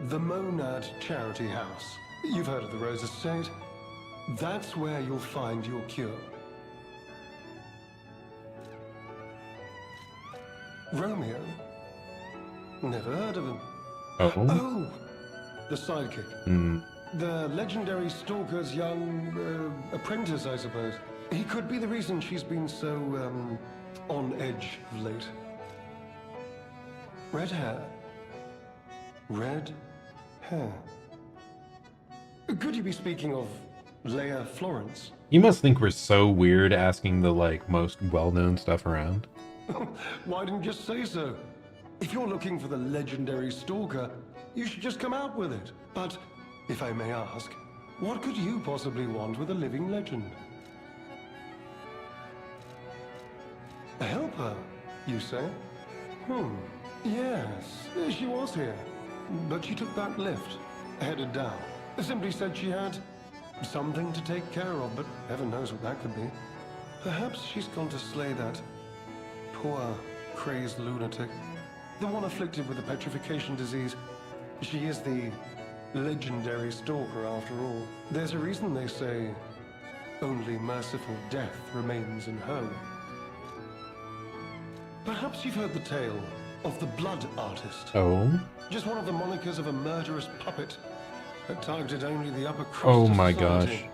The Monad Charity House. You've heard of the Rose Estate? That's where you'll find your cure. Romeo? Never heard of him. Oh? Oh, the sidekick. The legendary stalker's young apprentice, I suppose. He could be the reason she's been so, on edge of late. Red hair. Red hair. Could you be speaking of Leia Florence? You must think we're so weird asking the, like, most well-known stuff around. Why didn't you just say so? If you're looking for the legendary stalker, you should just come out with it. But, if I may ask, what could you possibly want with a living legend? A helper, you say? Yes, she was here. But she took that lift, headed down. Simply said she had something to take care of, but heaven knows what that could be. Perhaps she's gone to slay that poor, crazed lunatic. The one afflicted with the petrification disease. She is the legendary stalker after all. There's a reason they say only merciful death remains in her. Perhaps you've heard the tale of the Blood Artist. Oh? Just one of the monikers of a murderous puppet that targeted only the upper crust Oh of my society. gosh.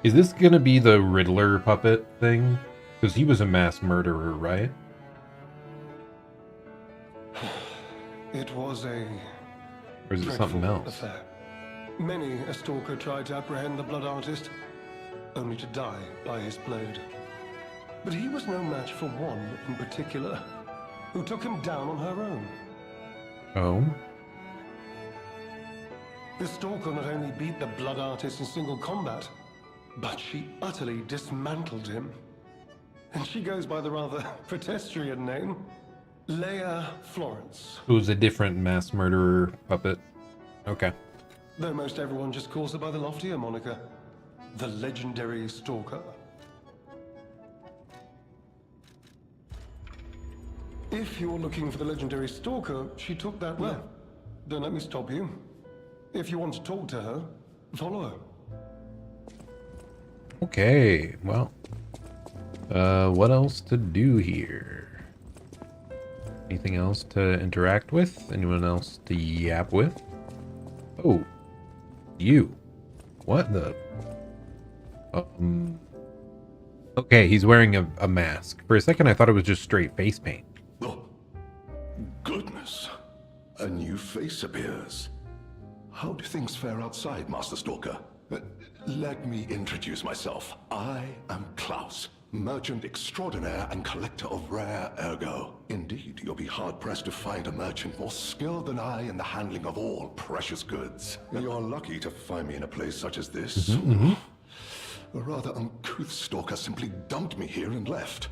Is this gonna be the Riddler puppet thing? Because he was a mass murderer, right? It was a Or is it something dreadful else? affair. Many a stalker tried to apprehend the Blood Artist, only to die by his blade. But he was no match for one in particular, who took him down on her own. Oh? The stalker not only beat the Blood Artist in single combat, but she utterly dismantled him. And she goes by the rather pedestrian name, Leia Florence. It was a different mass murderer puppet. Okay. Though most everyone just calls her by the loftier moniker, the legendary stalker. If you're looking for the legendary stalker, she took that left. Don't let me stop you. If you want to talk to her, follow her. Okay, well. What else to do here? Anything else to interact with? Anyone else to yap with? Oh. You. What the? Okay, he's wearing a mask. For a second, I thought it was just straight face paint. Oh, goodness. A new face appears. How do things fare outside, Master Stalker? Let me introduce myself. I am Klaus, merchant extraordinaire and collector of rare ergo. Indeed, you'll be hard-pressed to find a merchant more skilled than I in the handling of all precious goods. You're lucky to find me in a place such as this. A rather uncouth stalker simply dumped me here and left.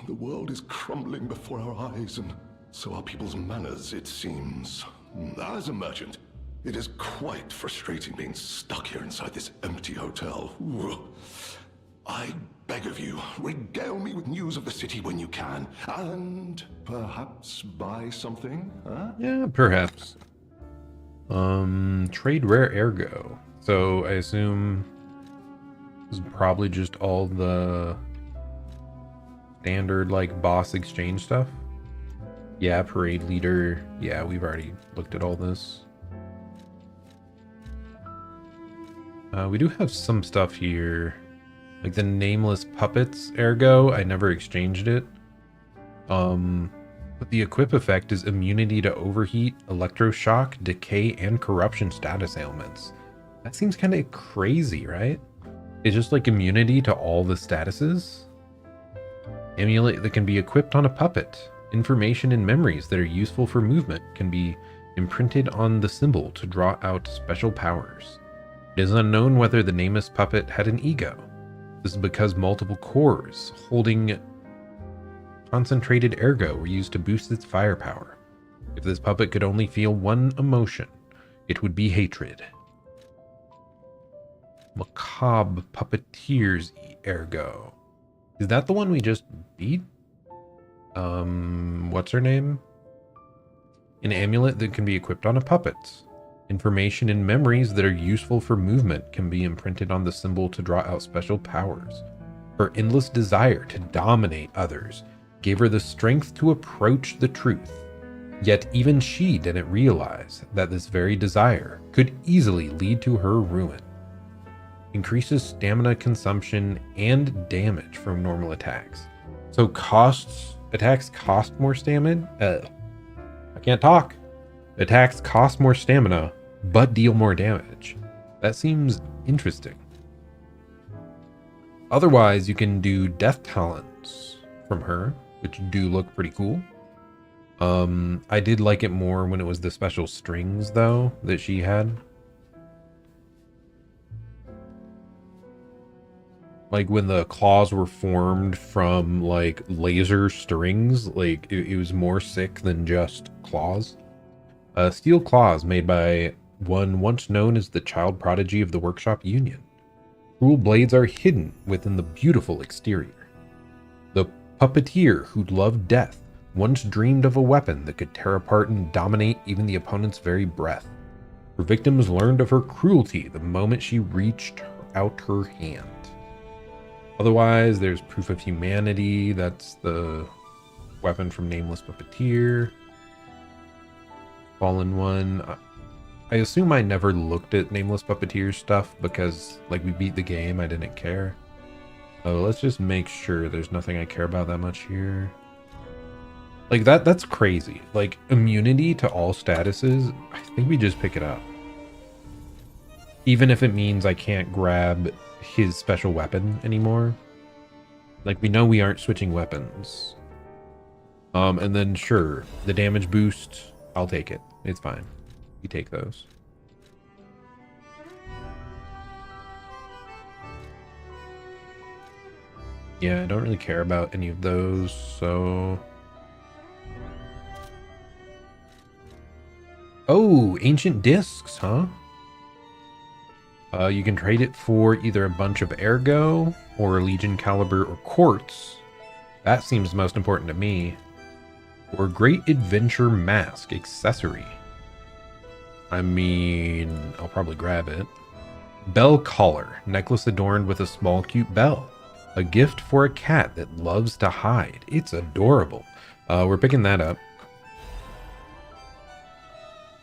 The world is crumbling before our eyes, and so are people's manners, it seems. As a merchant, it is quite frustrating being stuck here inside this empty hotel. I beg of you, regale me with news of the city when you can, and perhaps buy something, huh? Yeah, perhaps. Trade rare ergo. So I assume this is probably just all the standard, like, boss exchange stuff. Yeah, parade leader. Yeah, we've already looked at all this. We do have some stuff here. Like the nameless puppets ergo. I never exchanged it. But the equip effect is immunity to overheat, electroshock, decay, and corruption status ailments. That seems kind of crazy, right? It's just like immunity to all the statuses. Amulet that can be equipped on a puppet. Information and memories that are useful for movement can be imprinted on the symbol to draw out special powers. It is unknown whether the nameless puppet had an ego. This is because multiple cores holding concentrated ergo were used to boost its firepower. If this puppet could only feel one emotion, it would be hatred. Macabre puppeteers ergo. Is that the one we just beat? What's her name? An amulet that can be equipped on a puppet. Information and memories that are useful for movement can be imprinted on the symbol to draw out special powers. Her endless desire to dominate others gave her the strength to approach the truth. Yet even she didn't realize that this very desire could easily lead to her ruin. Increases stamina consumption and damage from normal attacks. So attacks cost more stamina? I can't talk. Attacks cost more stamina, but deal more damage. That seems interesting. Otherwise, you can do death talents from her, which do look pretty cool. I did like it more when it was the special strings, though, that she had. Like when the claws were formed from like laser strings, like it was more sick than just claws. Steel claws made by one once known as the child prodigy of the workshop union. Cruel blades are hidden within the beautiful exterior. The puppeteer who loved death once dreamed of a weapon that could tear apart and dominate even the opponent's very breath. Her victims learned of her cruelty the moment she reached out her hand. Otherwise, there's Proof of Humanity. That's the weapon from Nameless Puppeteer. Fallen One. I assume I never looked at Nameless Puppeteer stuff because, like, we beat the game. I didn't care. Oh, let's just make sure there's nothing I care about that much here. Like, that's crazy. Like, immunity to all statuses, I think we just pick it up. Even if it means I can't grab his special weapon anymore. Like, we know we aren't switching weapons. And then sure, the damage boost, I'll take it. It's fine. We take those. Yeah, I don't really care about any of those, so... Oh, ancient discs, huh? You can trade it for either a bunch of ergo, or Legion caliber, or quartz. That seems most important to me. Or Great Adventure Mask accessory. I mean, I'll probably grab it. Bell collar, necklace adorned with a small cute bell. A gift for a cat that loves to hide. It's adorable. We're picking that up.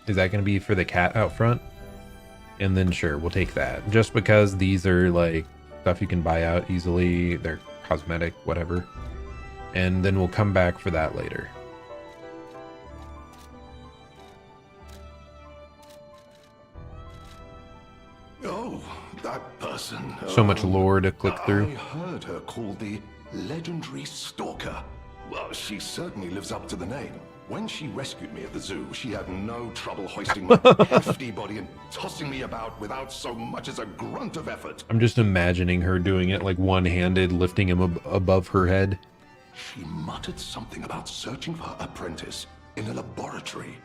Is that going to be for the cat out front? And then sure, we'll take that. Just because these are like stuff you can buy out easily. They're cosmetic, whatever. And then we'll come back for that later. Oh, that person. So much lore to click through. I heard her called the legendary Stalker. Well, she certainly lives up to the name. When she rescued me at the zoo, she had no trouble hoisting my hefty body and tossing me about without so much as a grunt of effort. I'm just imagining her doing it like one-handed, lifting him above her head. She muttered something about searching for her apprentice in a laboratory,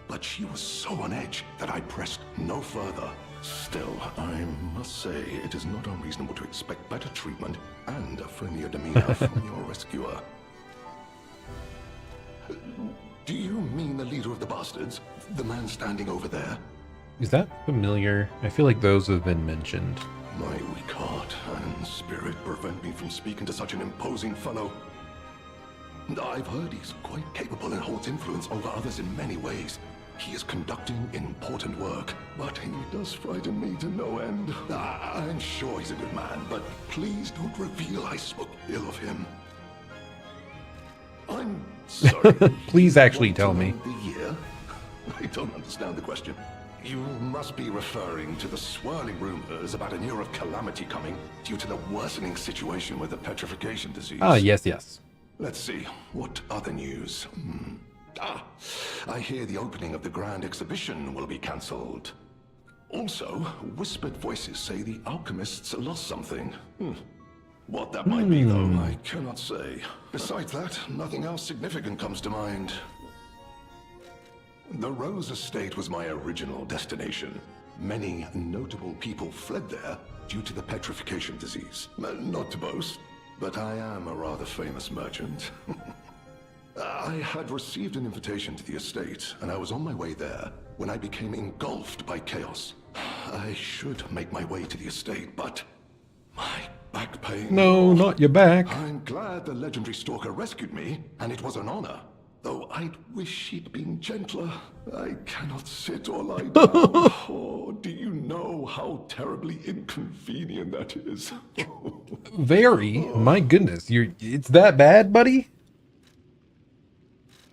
but she was so on edge that I pressed no further. Still, I must say it is not unreasonable to expect better treatment and a friendlier demeanor from your rescuer. Do you mean the leader of the bastards? The man standing over there? Is that familiar? I feel like those have been mentioned. My weak heart and spirit prevent me from speaking to such an imposing fellow. I've heard he's quite capable and holds influence over others in many ways. He is conducting important work, but he does frighten me to no end. I'm sure he's a good man, but please don't reveal I spoke ill of him. I'm sorry. Please actually tell me. The year? I don't understand the question. You must be referring to the swirling rumors about an year of calamity coming due to the worsening situation with the petrification disease. Ah, yes, yes. Let's see, what other news? I hear the opening of the Grand Exhibition will be cancelled. Also, whispered voices say the alchemists lost something. What that might be, though, I cannot say. Besides that, nothing else significant comes to mind. The Rose Estate was my original destination. Many notable people fled there due to the petrification disease. Not to boast, but I am a rather famous merchant. I had received an invitation to the estate, and I was on my way there when I became engulfed by chaos. I should make my way to the estate, but my back pain... No, not your back. I'm glad the legendary stalker rescued me, and it was an honor. Though I'd wish she'd been gentler. I cannot sit or lie down. Oh, do you know how terribly inconvenient that is? Very. My goodness, it's that bad, buddy?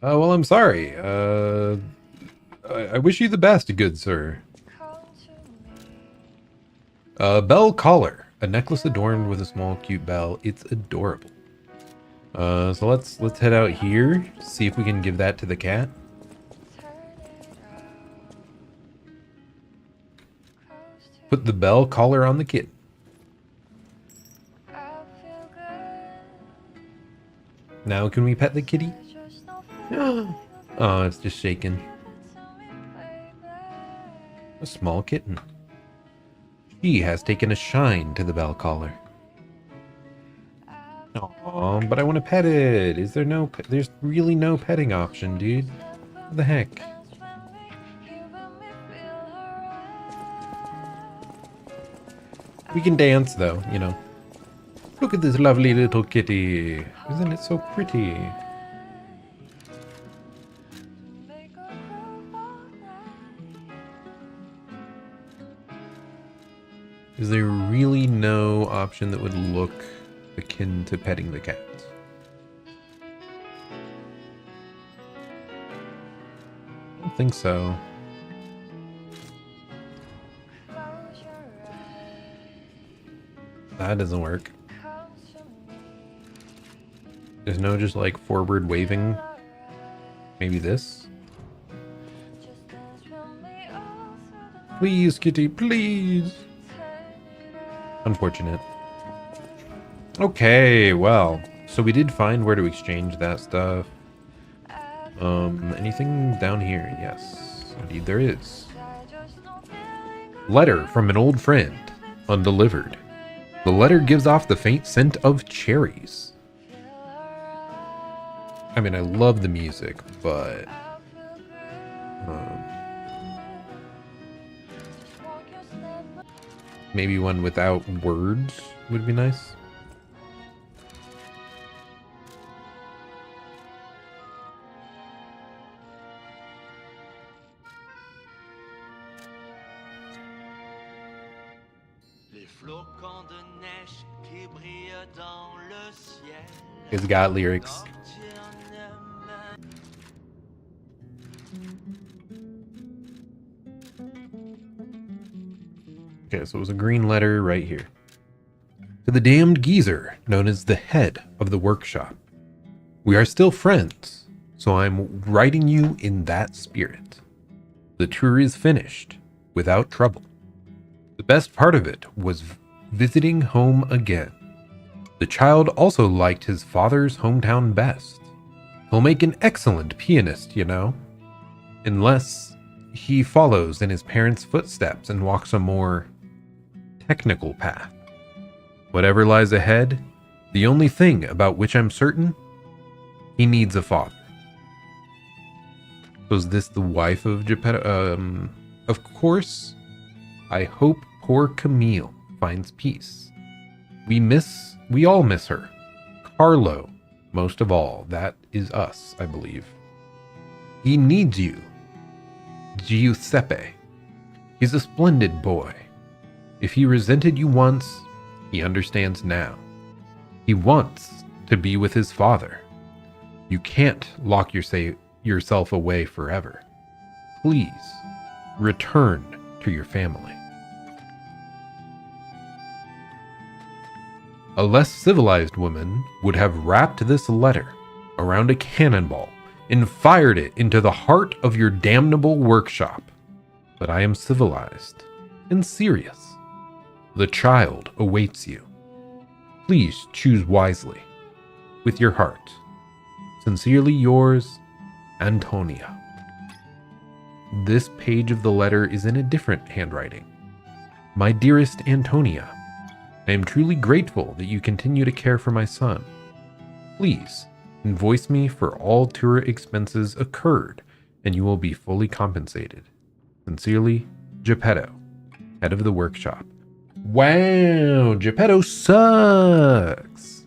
Well, I'm sorry. I wish you the best, good sir. Bell collar. A necklace adorned with a small cute bell. It's adorable. So let's head out here. See if we can give that to the cat. Put the bell collar on the kitten. Now can we pet the kitty? Oh, it's just shaking. A small kitten. She has taken a shine to the bell collar. Aw, but I want to pet it. Is there no... There's really no petting option, dude. What the heck? We can dance, though, you know. Look at this lovely little kitty. Isn't it so pretty? Is there really no option that would look akin to petting the cat? I don't think so. That doesn't work. There's no just like forward waving. Maybe this? Please, kitty, please. Unfortunate. Okay, well, so we did find where to exchange that stuff. Anything down here? Yes, indeed there is. Letter from an old friend, undelivered. The letter gives off the faint scent of cherries. I mean, I love the music, but maybe one without words would be nice. It's got lyrics. Okay, so it was a green letter right here. To the damned geezer known as the head of the workshop. We are still friends, so I'm writing you in that spirit. The tour is finished, without trouble. The best part of it was visiting home again. The child also liked his father's hometown best. He'll make an excellent pianist, you know. Unless he follows in his parents' footsteps and walks a more technical path. Whatever lies ahead, the only thing about which I'm certain, he needs a father. Was this the wife of Geppetto? Of course. I hope poor Camille finds peace. We all miss her. Carlo, most of all. That is us, I believe. He needs you. Giuseppe. He's a splendid boy. If he resented you once, he understands now. He wants to be with his father. You can't lock yourself away forever. Please, return to your family. A less civilized woman would have wrapped this letter around a cannonball and fired it into the heart of your damnable workshop. But I am civilized and serious. The child awaits you. Please choose wisely, with your heart. Sincerely yours, Antonia. This page of the letter is in a different handwriting. My dearest Antonia, I am truly grateful that you continue to care for my son. Please, invoice me for all tour expenses incurred, and you will be fully compensated. Sincerely, Geppetto, head of the workshop. Wow, Geppetto sucks.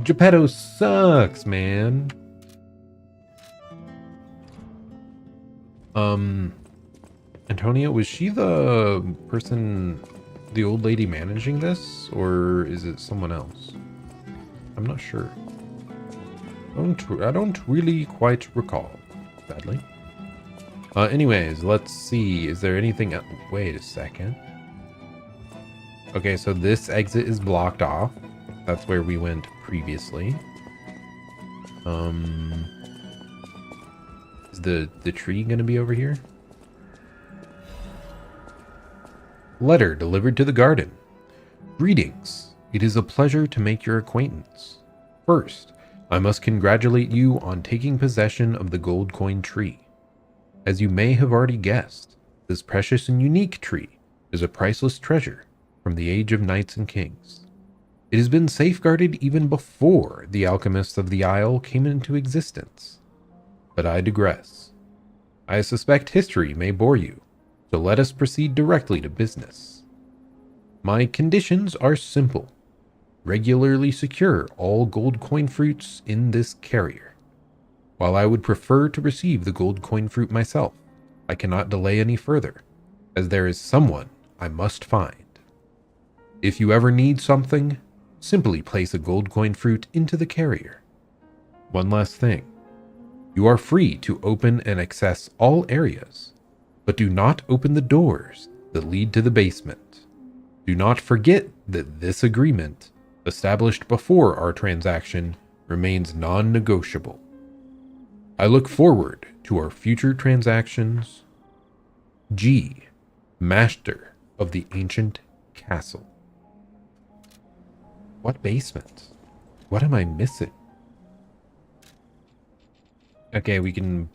Geppetto sucks, man. Antonia, was she the person, the old lady managing this, or is it someone else? I'm not sure. I don't really quite recall, sadly. Anyways, let's see. Is there anything else? Wait a second. Okay, so this exit is blocked off. That's where we went previously. Is the tree gonna be over here? Letter delivered to the garden. Greetings. It is a pleasure to make your acquaintance. First, I must congratulate you on taking possession of the gold coin tree. As you may have already guessed, this precious and unique tree is a priceless treasure from the age of knights and kings. It has been safeguarded even before the alchemists of the Isle came into existence. But I digress. I suspect history may bore you, so let us proceed directly to business. My conditions are simple. Regularly secure all gold coin fruits in this carrier. While I would prefer to receive the gold coin fruit myself, I cannot delay any further, as there is someone I must find. If you ever need something, simply place a gold coin fruit into the carrier. One last thing. You are free to open and access all areas, but do not open the doors that lead to the basement. Do not forget that this agreement, established before our transaction, remains non-negotiable. I look forward to our future transactions. G, Master of the Ancient Castle. What basement? What am I missing? Okay, we can...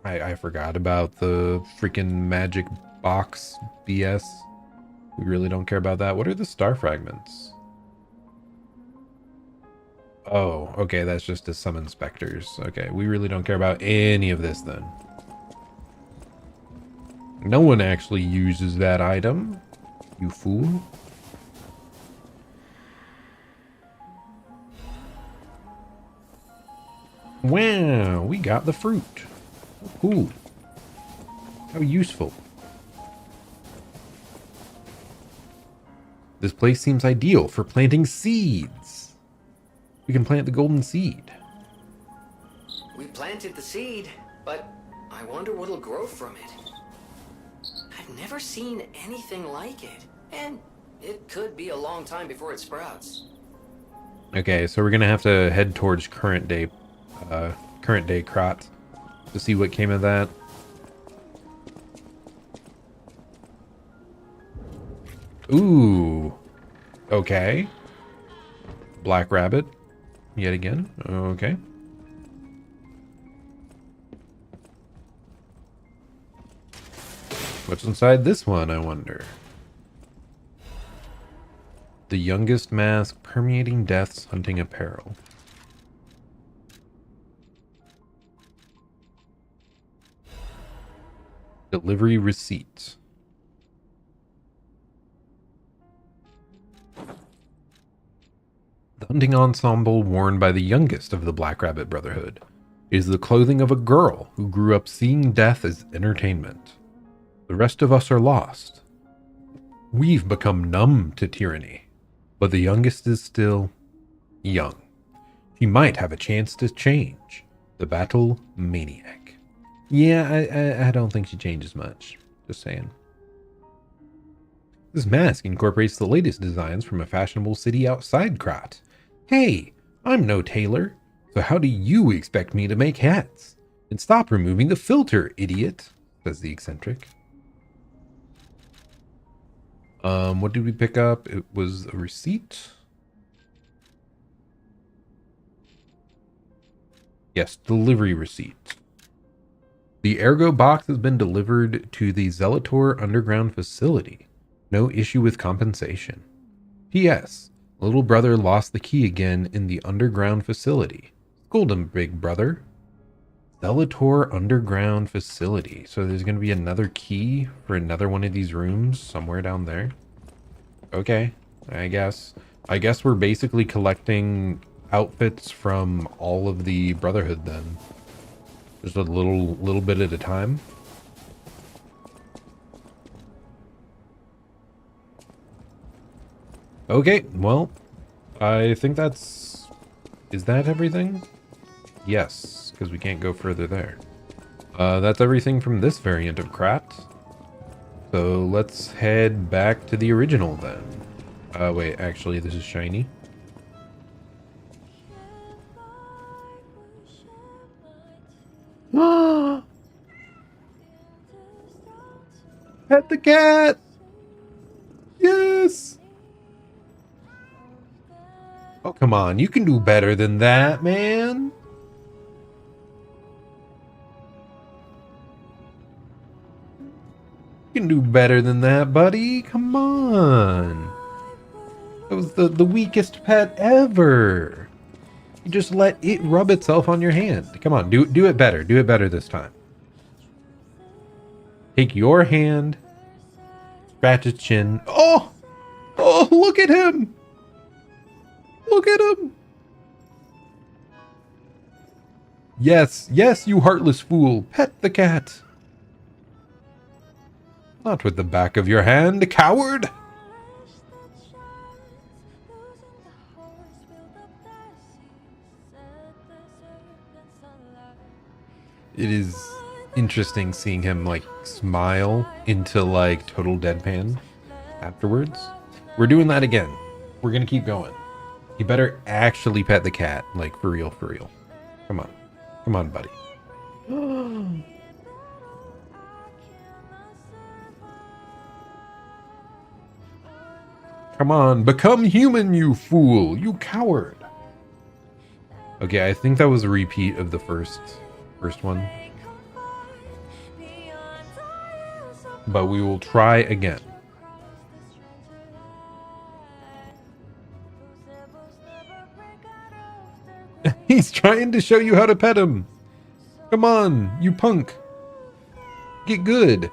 I forgot about the freaking magic box BS. We really don't care about that. What are the star fragments? Oh, okay, that's just to summon specters. Okay, we really don't care about any of this then. No one actually uses that item, you fool. Wow, we got the fruit. Cool. How useful. This place seems ideal for planting seeds. We can plant the golden seed. We planted the seed, but I wonder what'll grow from it. I've never seen anything like it, and it could be a long time before it sprouts. Okay, so we're gonna have to head towards current day Krat to see what came of that. Ooh. Okay. Black rabbit. Yet again. Okay. What's inside this one, I wonder? The youngest mask permeating death's hunting apparel. Delivery receipt. The hunting ensemble worn by the youngest of the Black Rabbit Brotherhood is the clothing of a girl who grew up seeing death as entertainment. The rest of us are lost. We've become numb to tyranny, but the youngest is still young. He might have a chance to change. The battle maniac. Yeah, I don't think she changes much. Just saying. This mask incorporates the latest designs from a fashionable city outside Krat. Hey, I'm no tailor, so how do you expect me to make hats? And stop removing the filter, idiot, says the eccentric. What did we pick up? It was a receipt. Yes, delivery receipt. The Ergo box has been delivered to the Zelator underground facility. No issue with compensation. P.S. Little brother lost the key again in the underground facility. Scold him, big brother. Zelator underground facility. So there's going to be another key for another one of these rooms somewhere down there. Okay, I guess. I guess we're basically collecting outfits from all of the Brotherhood then. Just a little bit at a time. Okay, well, I think that's... Is that everything? Yes, because we can't go further there. That's everything from this variant of Krat. So let's head back to the original then. Wait, actually, this is shiny. Pet the cat! Yes! Oh, come on. You can do better than that, man. You can do better than that, buddy. Come on. That was the weakest pet ever. You just let it rub itself on your hand. Come on, do it better. Do it better this time. Take your hand, scratch its chin. Oh! Oh, look at him! Look at him! Yes, yes, you heartless fool. Pet the cat. Not with the back of your hand, coward! It is interesting seeing him, like, smile into, like, total deadpan afterwards. We're doing that again. We're gonna keep going. You better actually pet the cat, like, for real, for real. Come on. Come on, buddy. Come on, become human, you fool! You coward! Okay, I think that was a repeat of the first one. But we will try again. He's trying to show you how to pet him. Come on, you punk. Get good.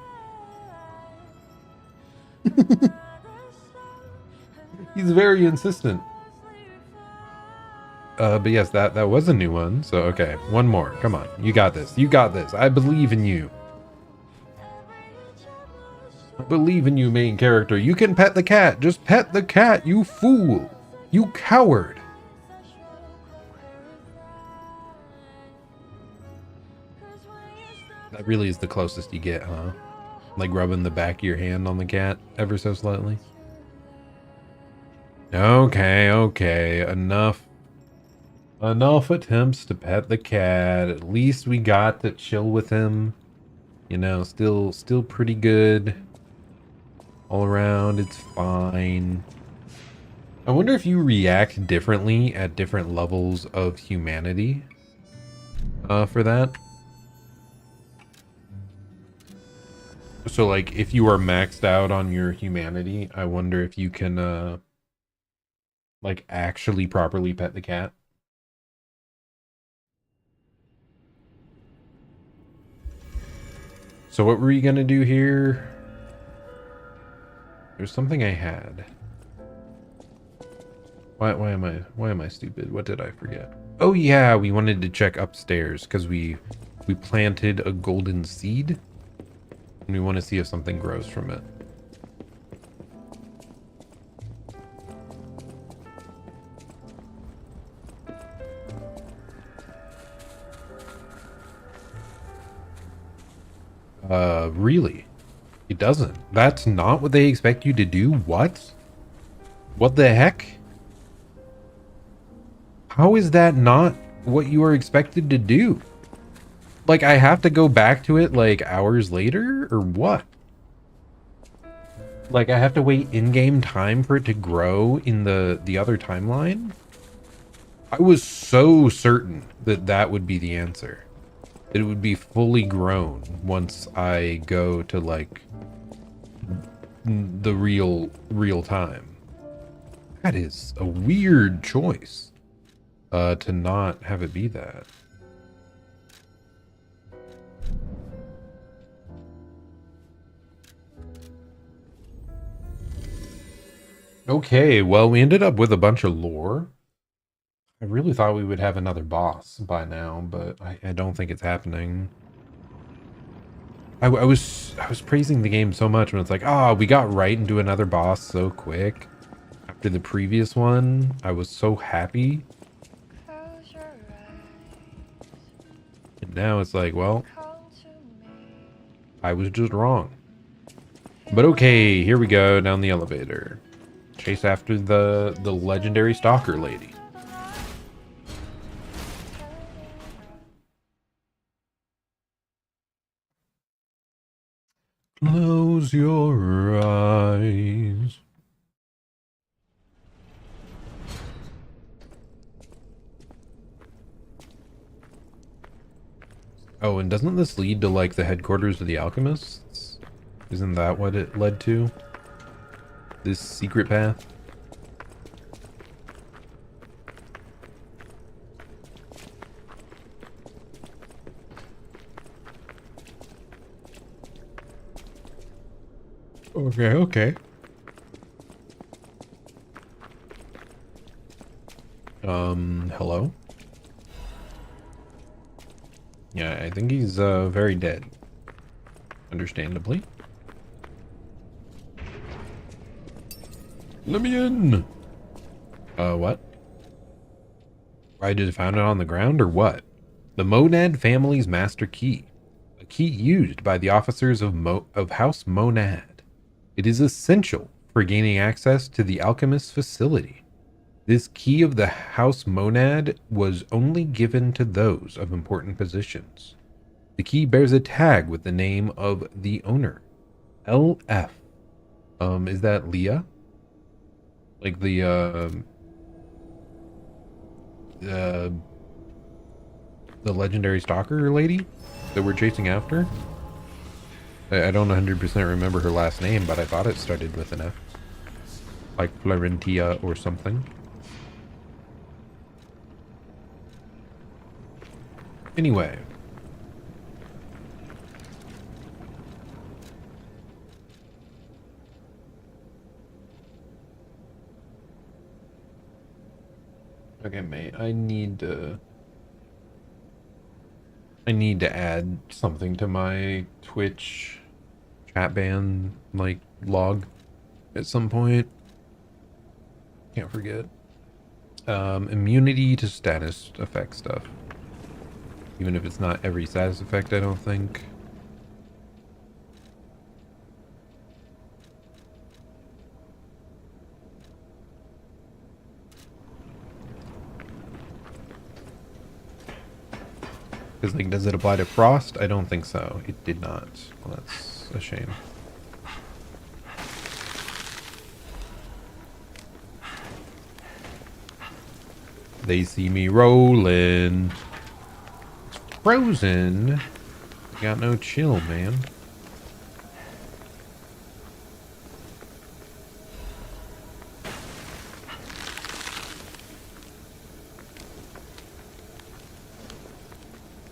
He's very insistent. But yes, that was a new one. So, okay, one more. Come on. You got this. You got this. I believe in you. I believe in you, main character. You can pet the cat. Just pet the cat, you fool. You coward. That really is the closest you get, huh? Like rubbing the back of your hand on the cat ever so slightly. Okay, okay. Enough attempts to pet the cat. At least we got to chill with him. You know, still pretty good. All around, it's fine. I wonder if you react differently at different levels of humanity. For that. So, like, if you are maxed out on your humanity, I wonder if you can, like, actually properly pet the cat. So what were we gonna do here? There's something I had. Why am I stupid? What did I forget? Oh yeah, we wanted to check upstairs because we planted a golden seed and we want to see if something grows from it. Really? It doesn't. That's not what they expect you to do? What? What the heck? How is that not what you are expected to do? Like, I have to go back to it, like, hours later? Or what? Like, I have to wait in-game time for it to grow in the other timeline? I was so certain that that would be the answer. It would be fully grown once I go to, like, the real time. That is a weird choice, to not have it be that. Okay, well, we ended up with a bunch of lore. I really thought we would have another boss by now, but I don't think it's happening. I was praising the game so much when it's like, oh, we got right into another boss so quick For the previous one, I was so happy. Close your eyes, And now it's like, well, come to me. I was just wrong. But okay, here we go down the elevator. Chase after the legendary stalker lady. Close your eyes. Oh, and doesn't this lead to like the headquarters of the alchemists? Isn't that what it led to? This secret path? Okay, okay. Hello? Yeah, I think he's, very dead. Understandably. Let me in! What? I just found it on the ground, or what? The Monad family's master key. A key used by the officers of House Monad. It is essential for gaining access to the alchemist's facility. This key of the House Monad was only given to those of important positions. The key bears a tag with the name of the owner. LF. Is that Leah? Like the legendary stalker lady that we're chasing after? I don't 100% remember her last name, but I thought it started with an F. Like Florentia or something. Anyway. Okay, mate, I need to add something to my Twitch chat ban, like, log at some point. Can't forget. Immunity to status effect stuff. Even if it's not every status effect, I don't think. Because, like, does it apply to Frost? I don't think so. It did not. Well, that's a shame. They see me rolling. It's frozen. Got no chill, man.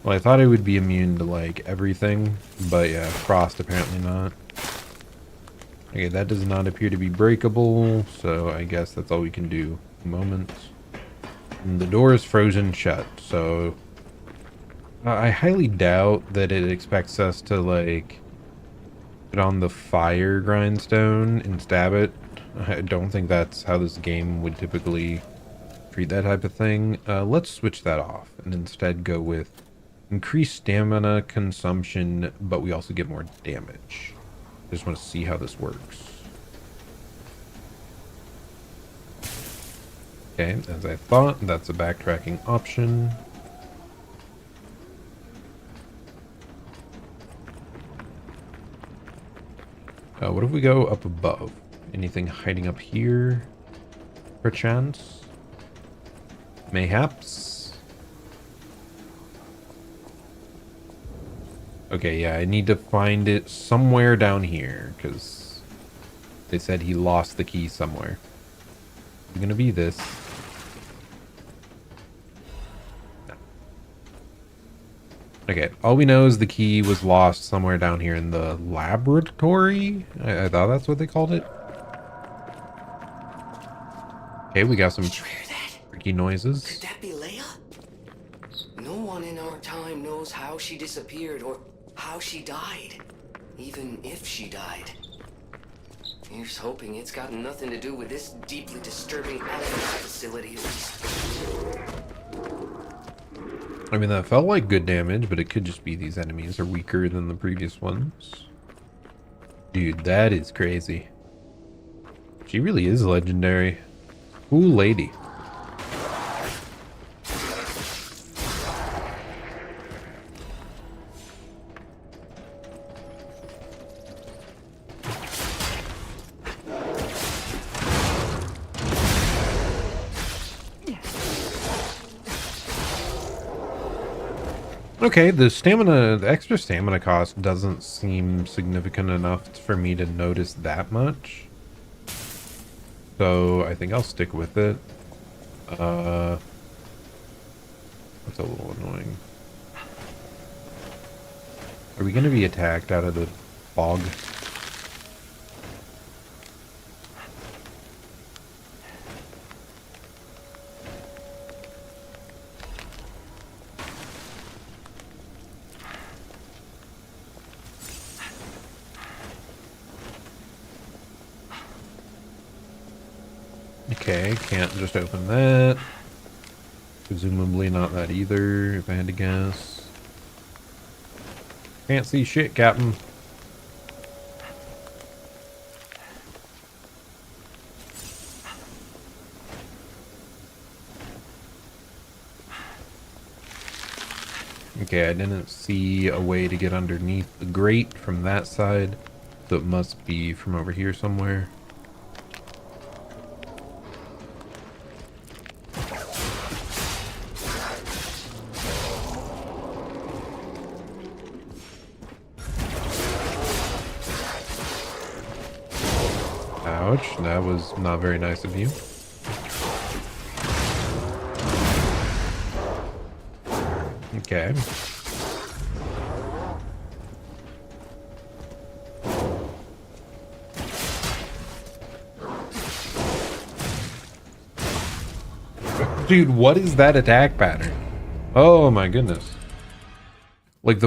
Well, I thought I would be immune to, like, everything, but yeah, Frost apparently not. Okay, that does not appear to be breakable, so I guess that's all we can do at the moment. And the door is frozen shut, so I highly doubt that it expects us to, like, put on the fire grindstone and stab it. I don't think that's how this game would typically treat that type of thing. Let's switch that off and instead go with increased stamina consumption, but we also get more damage. I just want to see how this works. Okay, as I thought, that's a backtracking option. What if we go up above? Anything hiding up here? Perchance? Mayhaps? Okay, yeah, I need to find it somewhere down here, because they said he lost the key somewhere. It's gonna be this. No. Okay, all we know is the key was lost somewhere down here in the laboratory? I thought that's what they called it. Okay, we got some Did you hear that? freaky noises. Could that be Leia? No one in our time knows how she disappeared or how she died. Even if she died. Here's hoping it's got nothing to do with this deeply disturbing access facility. I mean, that felt like good damage, but it could just be these enemies are weaker than the previous ones. Dude, that is crazy. She really is legendary. Cool lady. Okay, the extra stamina cost doesn't seem significant enough for me to notice that much. So I think I'll stick with it. That's a little annoying. Are we going to be attacked out of the fog? Okay, can't just open that. Presumably not that either, if I had to guess. Can't see shit, Captain. Okay, I didn't see a way to get underneath the grate from that side, so it must be from over here somewhere. Ouch, that was not very nice of you. Okay. Dude, what is that attack pattern? Oh my goodness. Like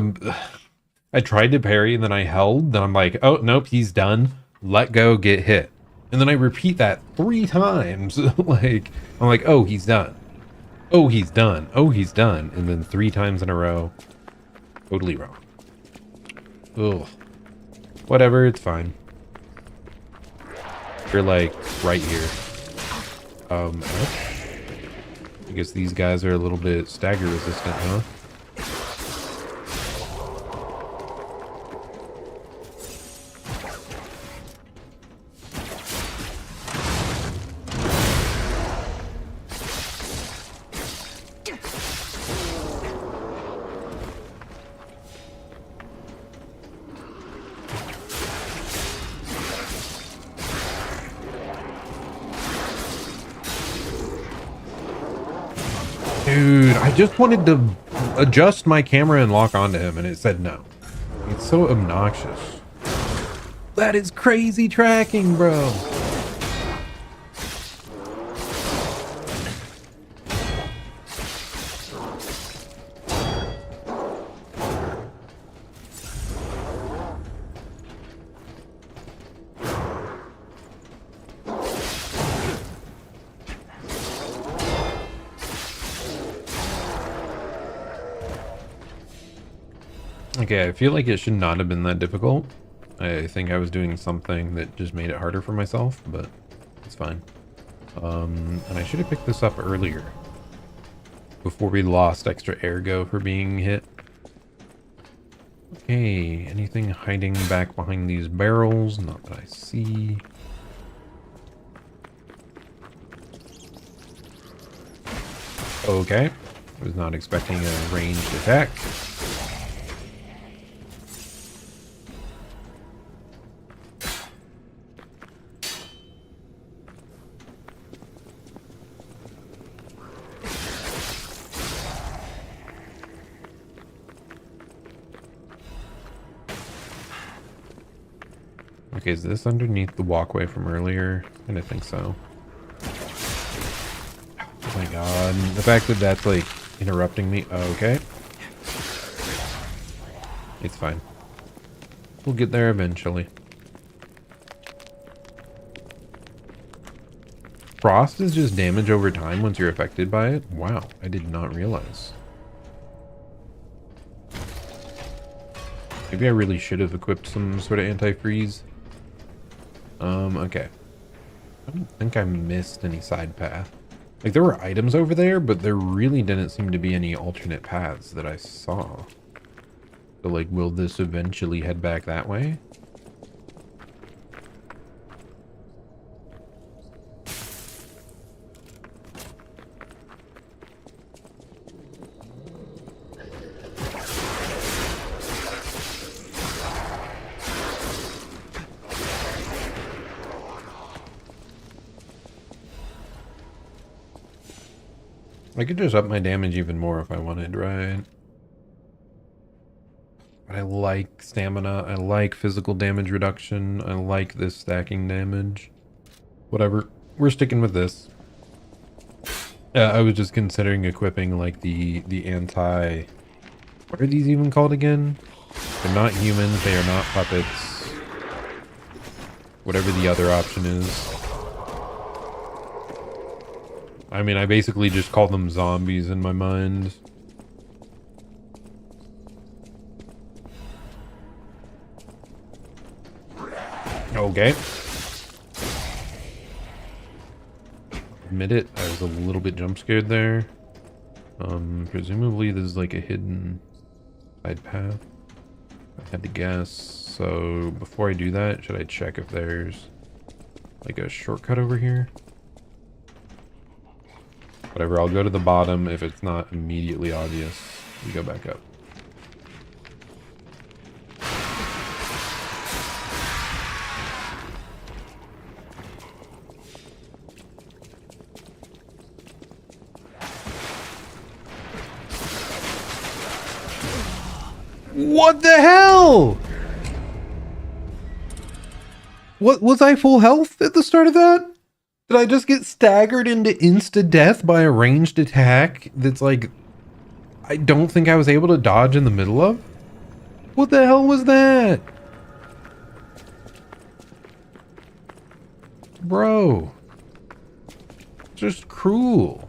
I tried to parry and then I held, then I'm like, oh nope, he's done. Let go, get hit. And then I repeat that 3 times. Like, I'm like, oh, he's done. Oh, he's done. Oh, he's done. And then 3 times in a row. Totally wrong. Ugh. Whatever, it's fine. You're like right here. I guess these guys are a little bit stagger resistant, huh? Dude, I just wanted to adjust my camera and lock onto him, and it said no. It's so obnoxious. That is crazy tracking, bro. Okay, I feel like it should not have been that difficult. I think I was doing something that just made it harder for myself, but it's fine. And I should have picked this up earlier, before we lost extra ergo for being hit. Okay, anything hiding back behind these barrels? Not that I see. Okay, was not expecting a ranged attack. Okay, is this underneath the walkway from earlier? And I think so. Oh my god. The fact that that's like interrupting me. Okay. It's fine. We'll get there eventually. Frost is just damage over time once you're affected by it? Wow, I did not realize. Maybe I really should have equipped some sort of anti-freeze. Okay. I don't think I missed any side path. Like, there were items over there, but there really didn't seem to be any alternate paths that I saw. So, like, will this eventually head back that way? I could just up my damage even more if I wanted, right? But I like stamina, I like physical damage reduction, I like this stacking damage. Whatever, we're sticking with this. I was just considering equipping like the anti... What are these even called again? They're not humans, they are not puppets. Whatever the other option is. I mean, I basically just call them zombies in my mind. Okay. Admit it, I was a little bit jump scared there. Presumably there's like a hidden side path. I had to guess. So before I do that, should I check if there's like a shortcut over here? Whatever, I'll go to the bottom. If it's not immediately obvious, we go back up. What the hell? What was I full health at the start of that? Did I just get staggered into insta-death by a ranged attack that's like... I don't think I was able to dodge in the middle of? What the hell was that? Bro. Just cruel.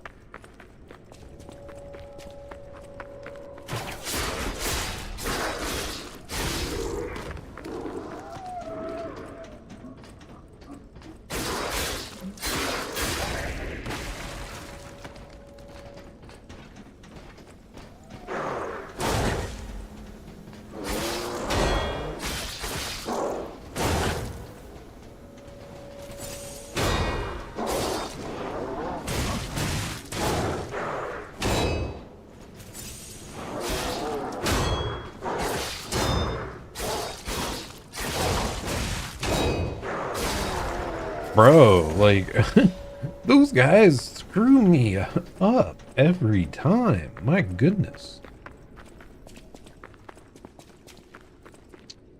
Bro, like, those guys screw me up every time. My goodness.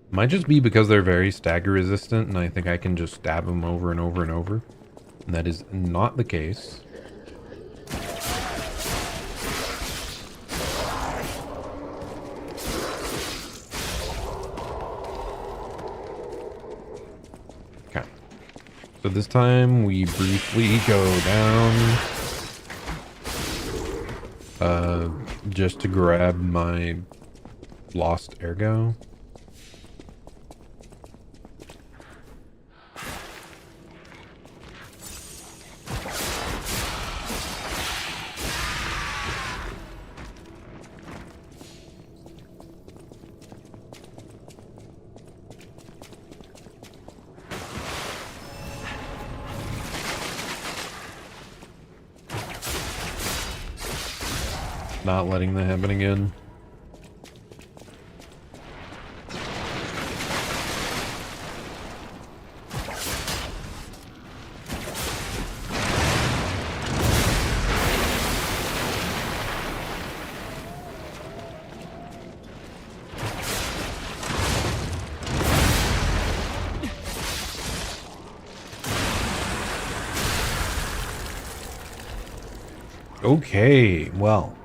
Might just be because they're very stagger resistant and I think I can just stab them over and over and over. And that is not the case. So this time we briefly go down just to grab my lost ergo. Not letting that happen again. Okay, well.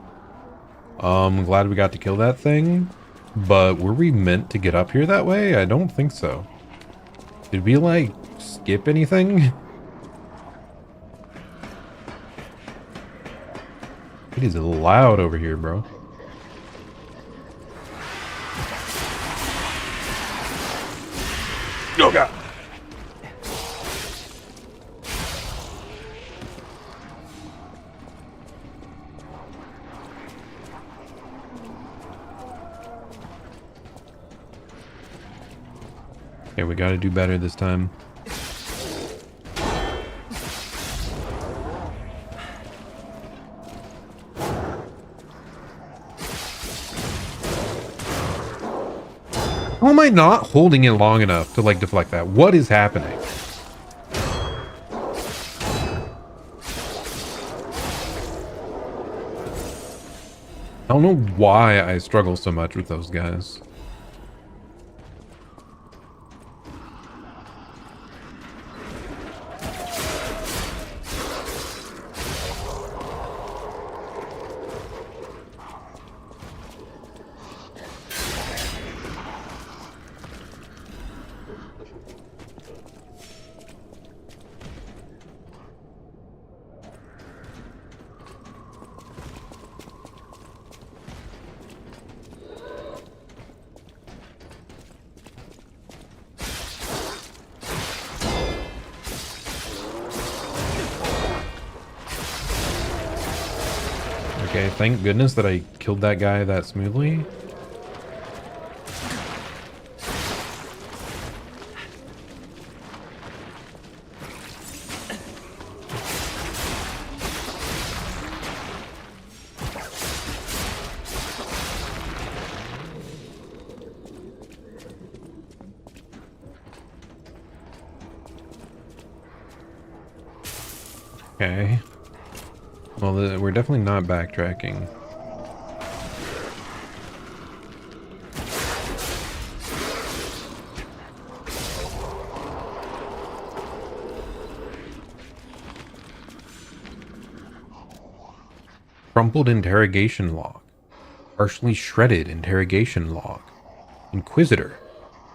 I'm glad we got to kill that thing, but were we meant to get up here that way? I don't think so. Did we, like, skip anything? It is loud over here, bro. Oh, God. Okay, we gotta do better this time. How am I not holding it long enough to, like, deflect that? What is happening? I don't know why I struggle so much with those guys. Okay, thank goodness that I killed that guy that smoothly. Okay. Well, we're definitely not backtracking. Crumpled interrogation log. Partially shredded interrogation log. Inquisitor.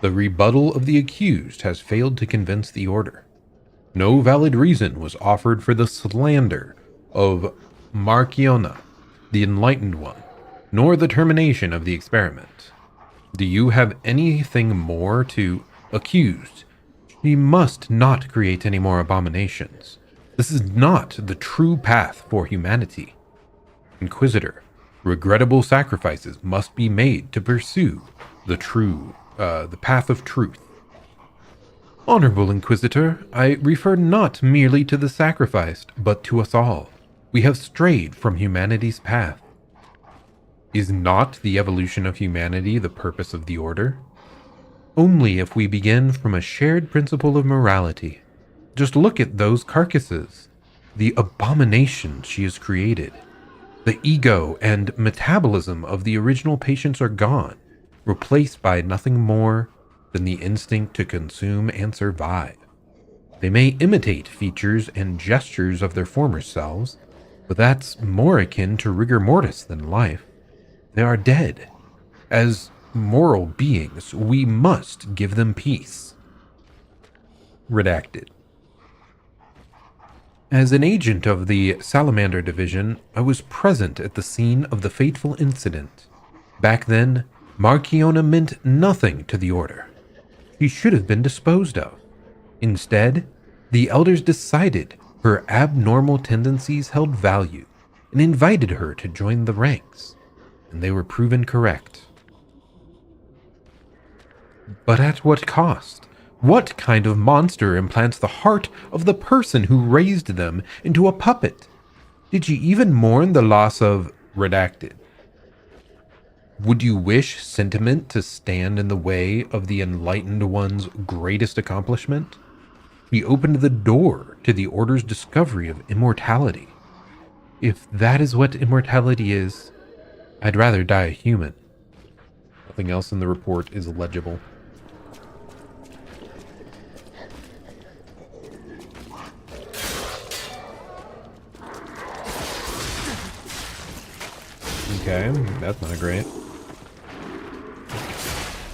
The rebuttal of the accused has failed to convince the order. No valid reason was offered for the slander of Marciona, the Enlightened One, nor the termination of the experiment. Do you have anything more to accused? She must not create any more abominations. This is not the true path for humanity. Inquisitor, regrettable sacrifices must be made to pursue the path of truth. Honorable Inquisitor, I refer not merely to the sacrificed, but to us all. We have strayed from humanity's path. Is not the evolution of humanity the purpose of the Order? Only if we begin from a shared principle of morality. Just look at those carcasses. The abomination she has created. The ego and metabolism of the original patients are gone, replaced by nothing more than the instinct to consume and survive. They may imitate features and gestures of their former selves, but that's more akin to rigor mortis than life. They are dead. As moral beings, we must give them peace. Redacted. As an agent of the Salamander Division, I was present at the scene of the fateful incident. Back then, Marciona meant nothing to the Order. She should have been disposed of. Instead, the elders decided her abnormal tendencies held value and invited her to join the ranks, and they were proven correct. But at what cost? What kind of monster implants the heart of the person who raised them into a puppet? Did she even mourn the loss of redacted? Would you wish sentiment to stand in the way of the Enlightened One's greatest accomplishment? He opened the door to the Order's discovery of immortality. If that is what immortality is, I'd rather die a human. Nothing else in the report is legible. Okay, that's not great.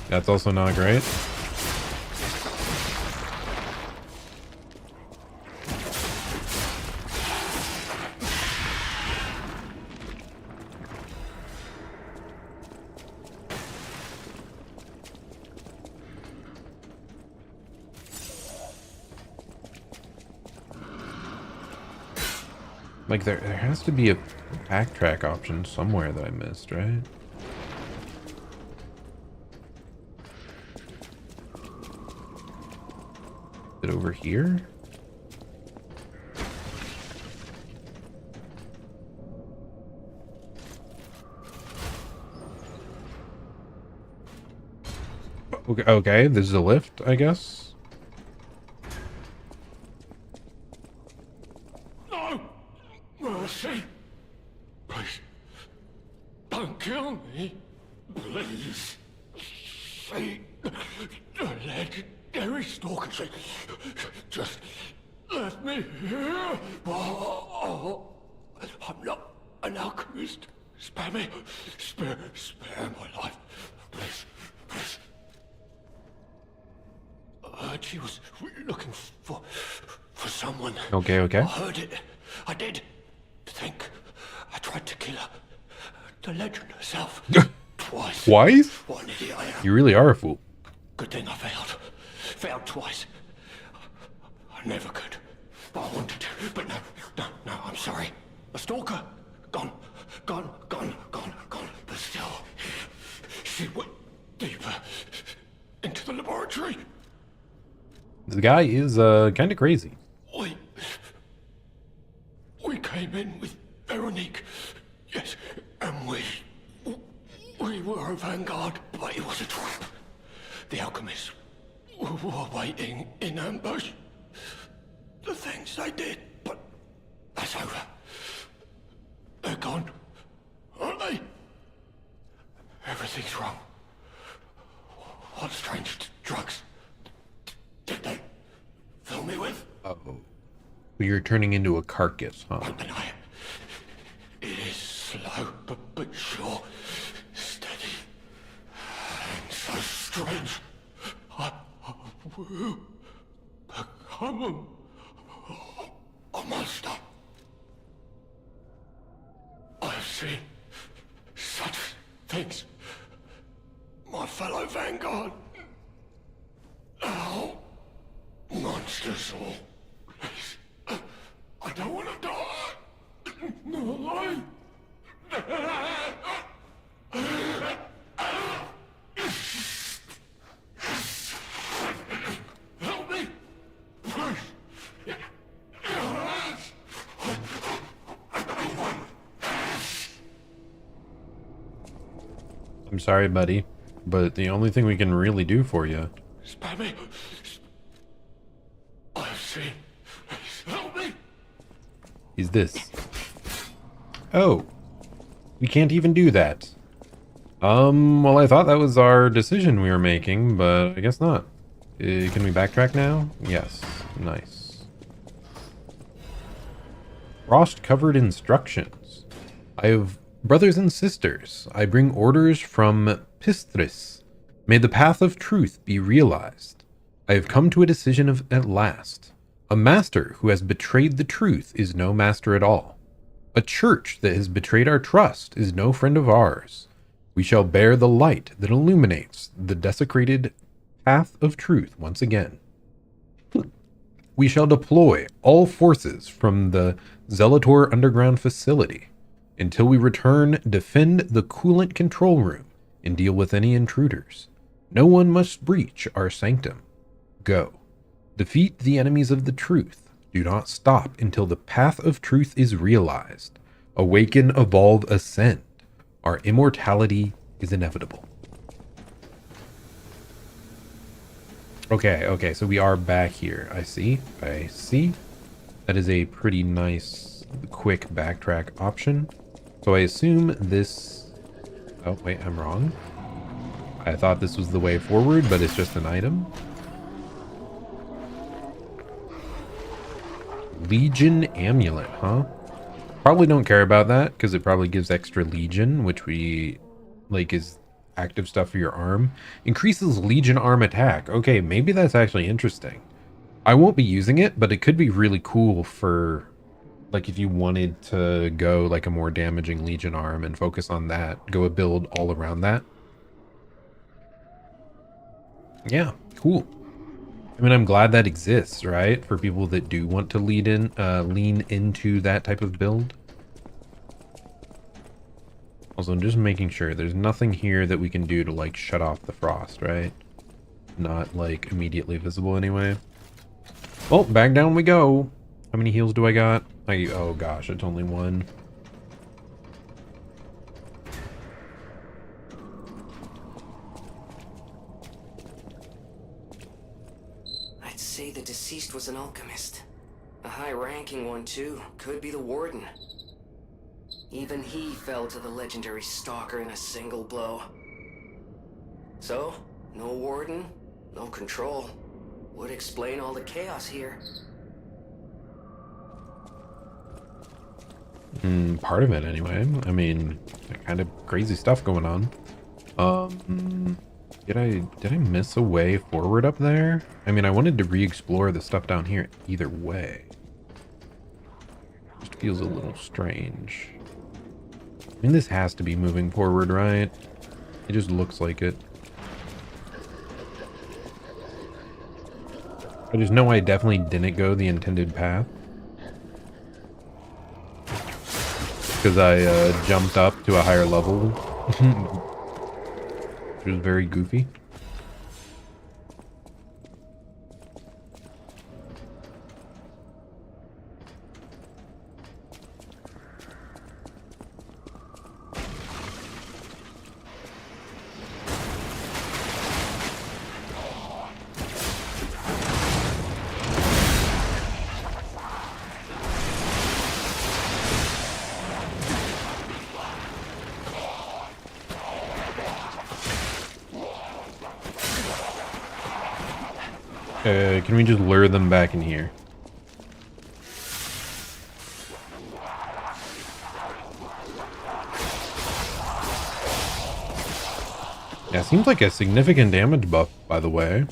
That's also not great. Like, there has to be a backtrack option somewhere that I missed, right? Is it over here? Okay, this is a lift, I guess. No! Mercy! Please, don't kill me. Please. See, the legendary stalker. Just let me here. Oh, I'm not an alchemist. Spare me. Spare my life. Please, please. I heard she was looking for someone. Okay. I heard it. I did. Think. I tried to kill her. The legend herself. Twice. Twice? What an idiot I am. You really are a fool. Good thing I failed. Failed twice. I never could. But I wanted to. But no, I'm sorry. A stalker. Gone. But still, she went deeper into the laboratory. The guy is kind of crazy. We came in with Veronique. Yes, and we were a vanguard, but it was a trap. The alchemists were waiting in ambush. The things they did, but that's over. They're gone, aren't they? Everything's wrong. What strange drugs did they fill me with? Uh-oh. You're turning into a carcass, huh? Don't deny it. It is slow, but sure. Steady. And so strange. I will become a monster. I've seen such things. My fellow vanguard. Now, monsters all. Please. I don't want to die. No alive. Help me. Please. I'm sorry, buddy, but the only thing we can really do for you... Spare me. I've seen. Please help me. is this. Oh. We can't even do that. Well, I thought that was our decision we were making, but I guess not. Can we backtrack now? Yes. Nice. Frost-covered instructions. I have brothers and sisters. I bring orders from Pistris. May the path of truth be realized. I have come to a decision at last. A master who has betrayed the truth is no master at all. A church that has betrayed our trust is no friend of ours. We shall bear the light that illuminates the desecrated path of truth once again. We shall deploy all forces from the Zelator underground facility. Until we return, defend the coolant control room and deal with any intruders. No one must breach our sanctum. Go. Defeat the enemies of the truth. Do not stop until the path of truth is realized. Awaken, evolve, ascend. Our immortality is inevitable. Okay, so we are back here. I see. That is a pretty nice, quick backtrack option. So I assume this... Oh, wait, I'm wrong. I thought this was the way forward, but it's just an item. Legion Amulet, huh? Probably don't care about that, because it probably gives extra Legion, which is active stuff for your arm. Increases Legion arm attack. Okay, maybe that's actually interesting. I won't be using it, but it could be really cool for, like, if you wanted to go, like, a more damaging Legion arm and focus on that. Go a build all around that. Yeah, cool. I mean, I'm glad that exists, right? For people that do want to lean into that type of build. Also, I'm just making sure there's nothing here that we can do to like shut off the frost, right? Not like immediately visible anyway. Well, back down we go. How many heals do I got? Oh gosh, it's only one. I'd say the deceased was an alchemist. A high-ranking one, too. Could be the warden. Even he fell to the legendary stalker in a single blow. So, no warden, no control. Would explain all the chaos here. Part of it anyway. I mean, kind of crazy stuff going on. Did I miss a way forward up there? I mean, I wanted to re-explore the stuff down here either way. Just feels a little strange. I mean, this has to be moving forward, right? It just looks like it. I just know I definitely didn't go the intended path. Because I jumped up to a higher level. Which was very goofy. Can we just lure them back in here? Yeah, seems like a significant damage buff, by the way.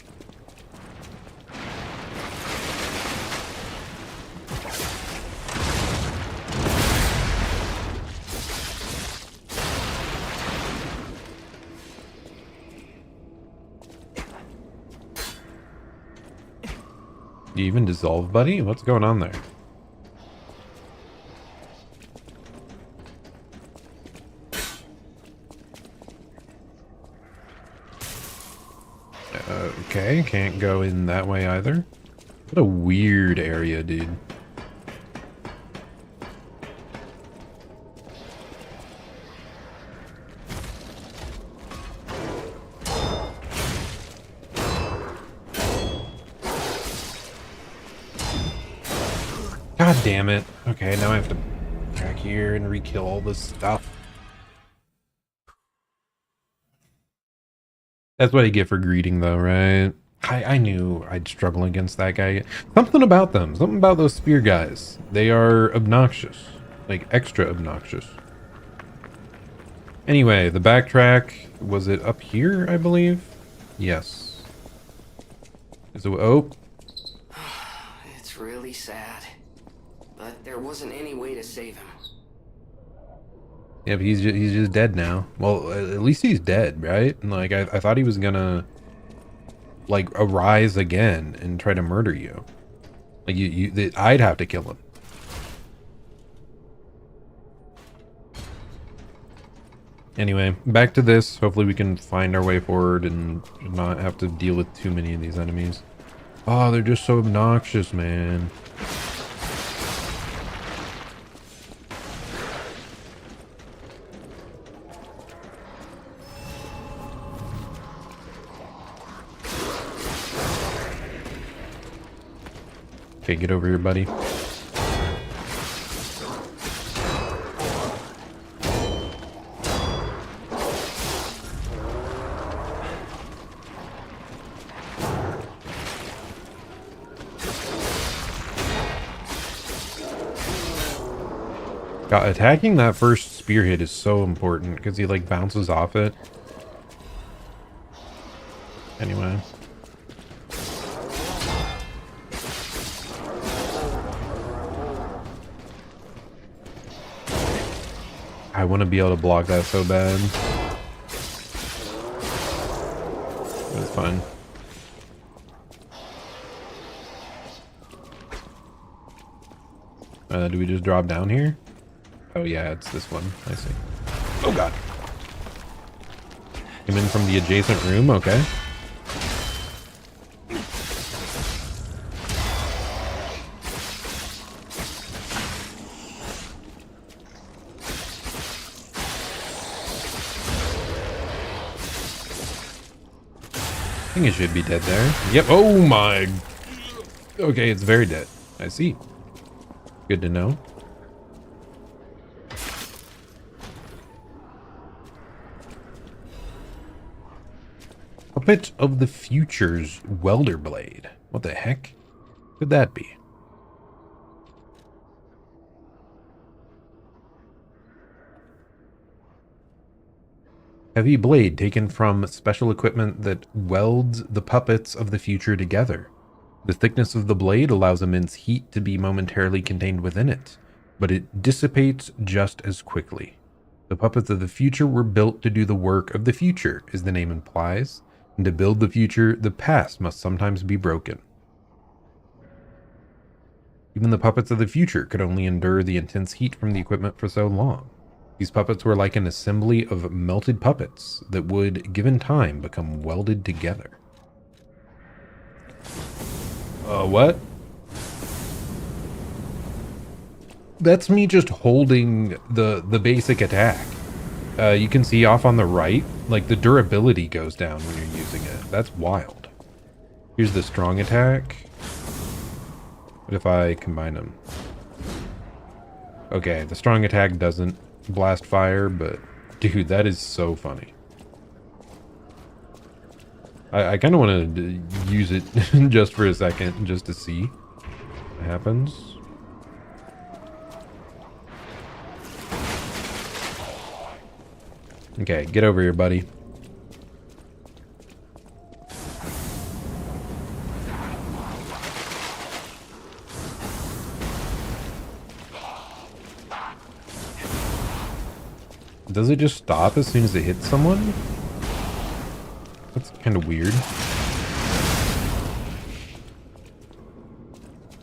Do you even dissolve, buddy? What's going on there? Okay, can't go in that way either. What a weird area, dude. God damn it. Okay, now I have to back here and re-kill all this stuff. That's what I get for greeting, though, right? I knew I'd struggle against that guy. Something about them. Something about those spear guys. They are obnoxious. Like, extra obnoxious. Anyway, the backtrack, was it up here, I believe? Yes. Is it, oh. It's really sad. But there wasn't any way to save him. Yeah, but he's just dead now. Well, at least he's dead, right? And like, I thought he was gonna, like, arise again and try to murder you. Like, I'd have to kill him. Anyway, back to this. Hopefully we can find our way forward and not have to deal with too many of these enemies. Oh, they're just so obnoxious, man. Okay, get over here, buddy. God, attacking that first spear hit is so important because he like bounces off it. Anyway. I want to be able to block that so bad. That's fine. Do we just drop down here? Oh yeah, it's this one. I see. Oh god. Came in from the adjacent room, okay. I think it should be dead there. Yep. Oh my. Okay, it's very dead. I see. Good to know. Puppet of the Future's welder blade. What the heck could that be? Heavy blade taken from special equipment that welds the puppets of the future together. The thickness of the blade allows immense heat to be momentarily contained within it, but it dissipates just as quickly. The puppets of the future were built to do the work of the future, as the name implies, and to build the future, the past must sometimes be broken. Even the puppets of the future could only endure the intense heat from the equipment for so long. These puppets were like an assembly of melted puppets that would, given time, become welded together. What? That's me just holding the basic attack. You can see off on the right, like the durability goes down when you're using it. That's wild. Here's the strong attack. What if I combine them? Okay, the strong attack doesn't blast fire, but dude, that is so funny. I kind of want to use it just for a second, just to see what happens. Okay, get over here, buddy. Does it just stop as soon as it hits someone? That's kind of weird.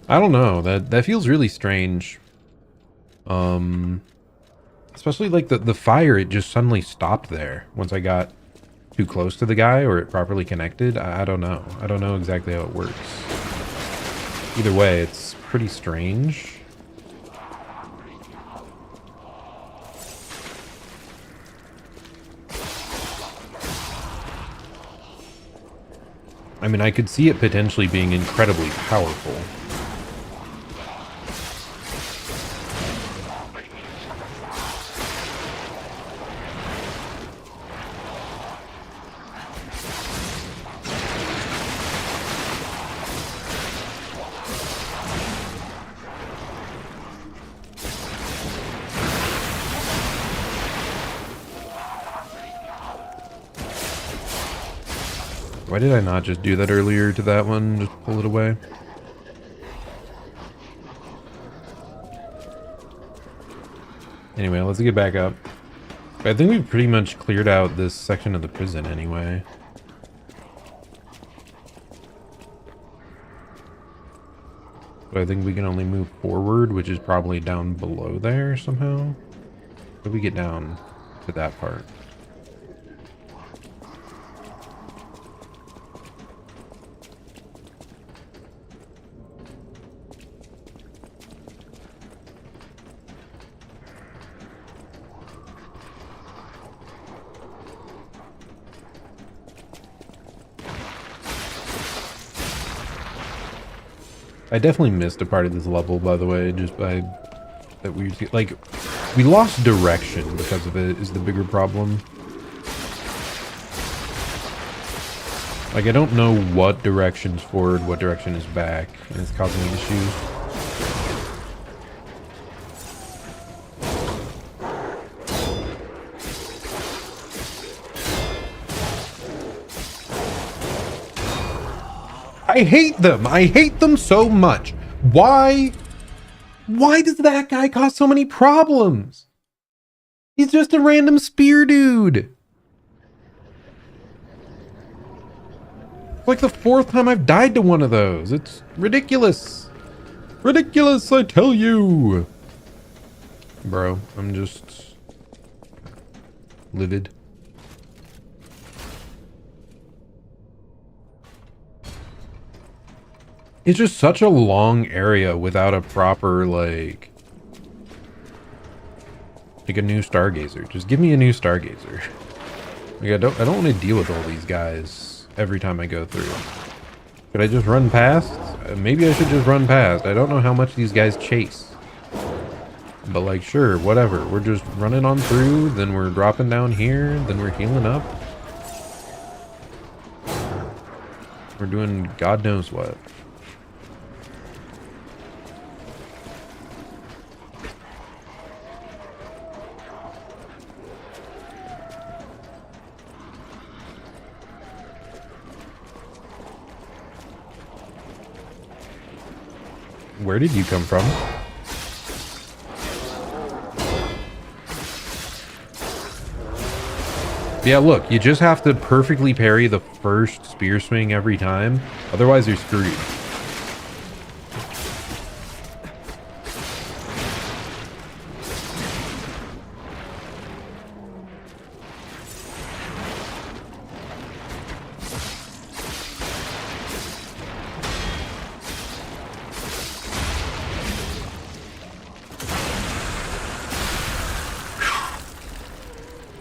I don't know. That feels really strange. Especially like the fire, it just suddenly stopped there once I got too close to the guy or it properly connected. I don't know. I don't know exactly how it works. Either way, it's pretty strange. I mean, I could see it potentially being incredibly powerful. Why did I not just do that earlier to that one? Just pull it away. Anyway, let's get back up. I think we've pretty much cleared out this section of the prison anyway. So I think we can only move forward, which is probably down below there somehow. How do we get down to that part? I definitely missed a part of this level, by the way, just by that weird, like, we lost direction because of it is the bigger problem. Like, I don't know what direction's forward, what direction is back, and it's causing me issues. I hate them. I hate them so much. Why does that guy cause so many problems? He's just a random spear dude. It's like the 4th time I've died to one of those. It's ridiculous. Ridiculous, I tell you! Bro, I'm just livid. It's just such a long area without a proper, like a new Stargazer. Just give me a new Stargazer. Like, I don't want to deal with all these guys every time I go through. Could I just run past? Maybe I should just run past. I don't know how much these guys chase. But like, sure, whatever. We're just running on through, then we're dropping down here, then we're healing up. We're doing God knows what. Where did you come from? Yeah, look, you just have to perfectly parry the first spear swing every time. Otherwise, you're screwed.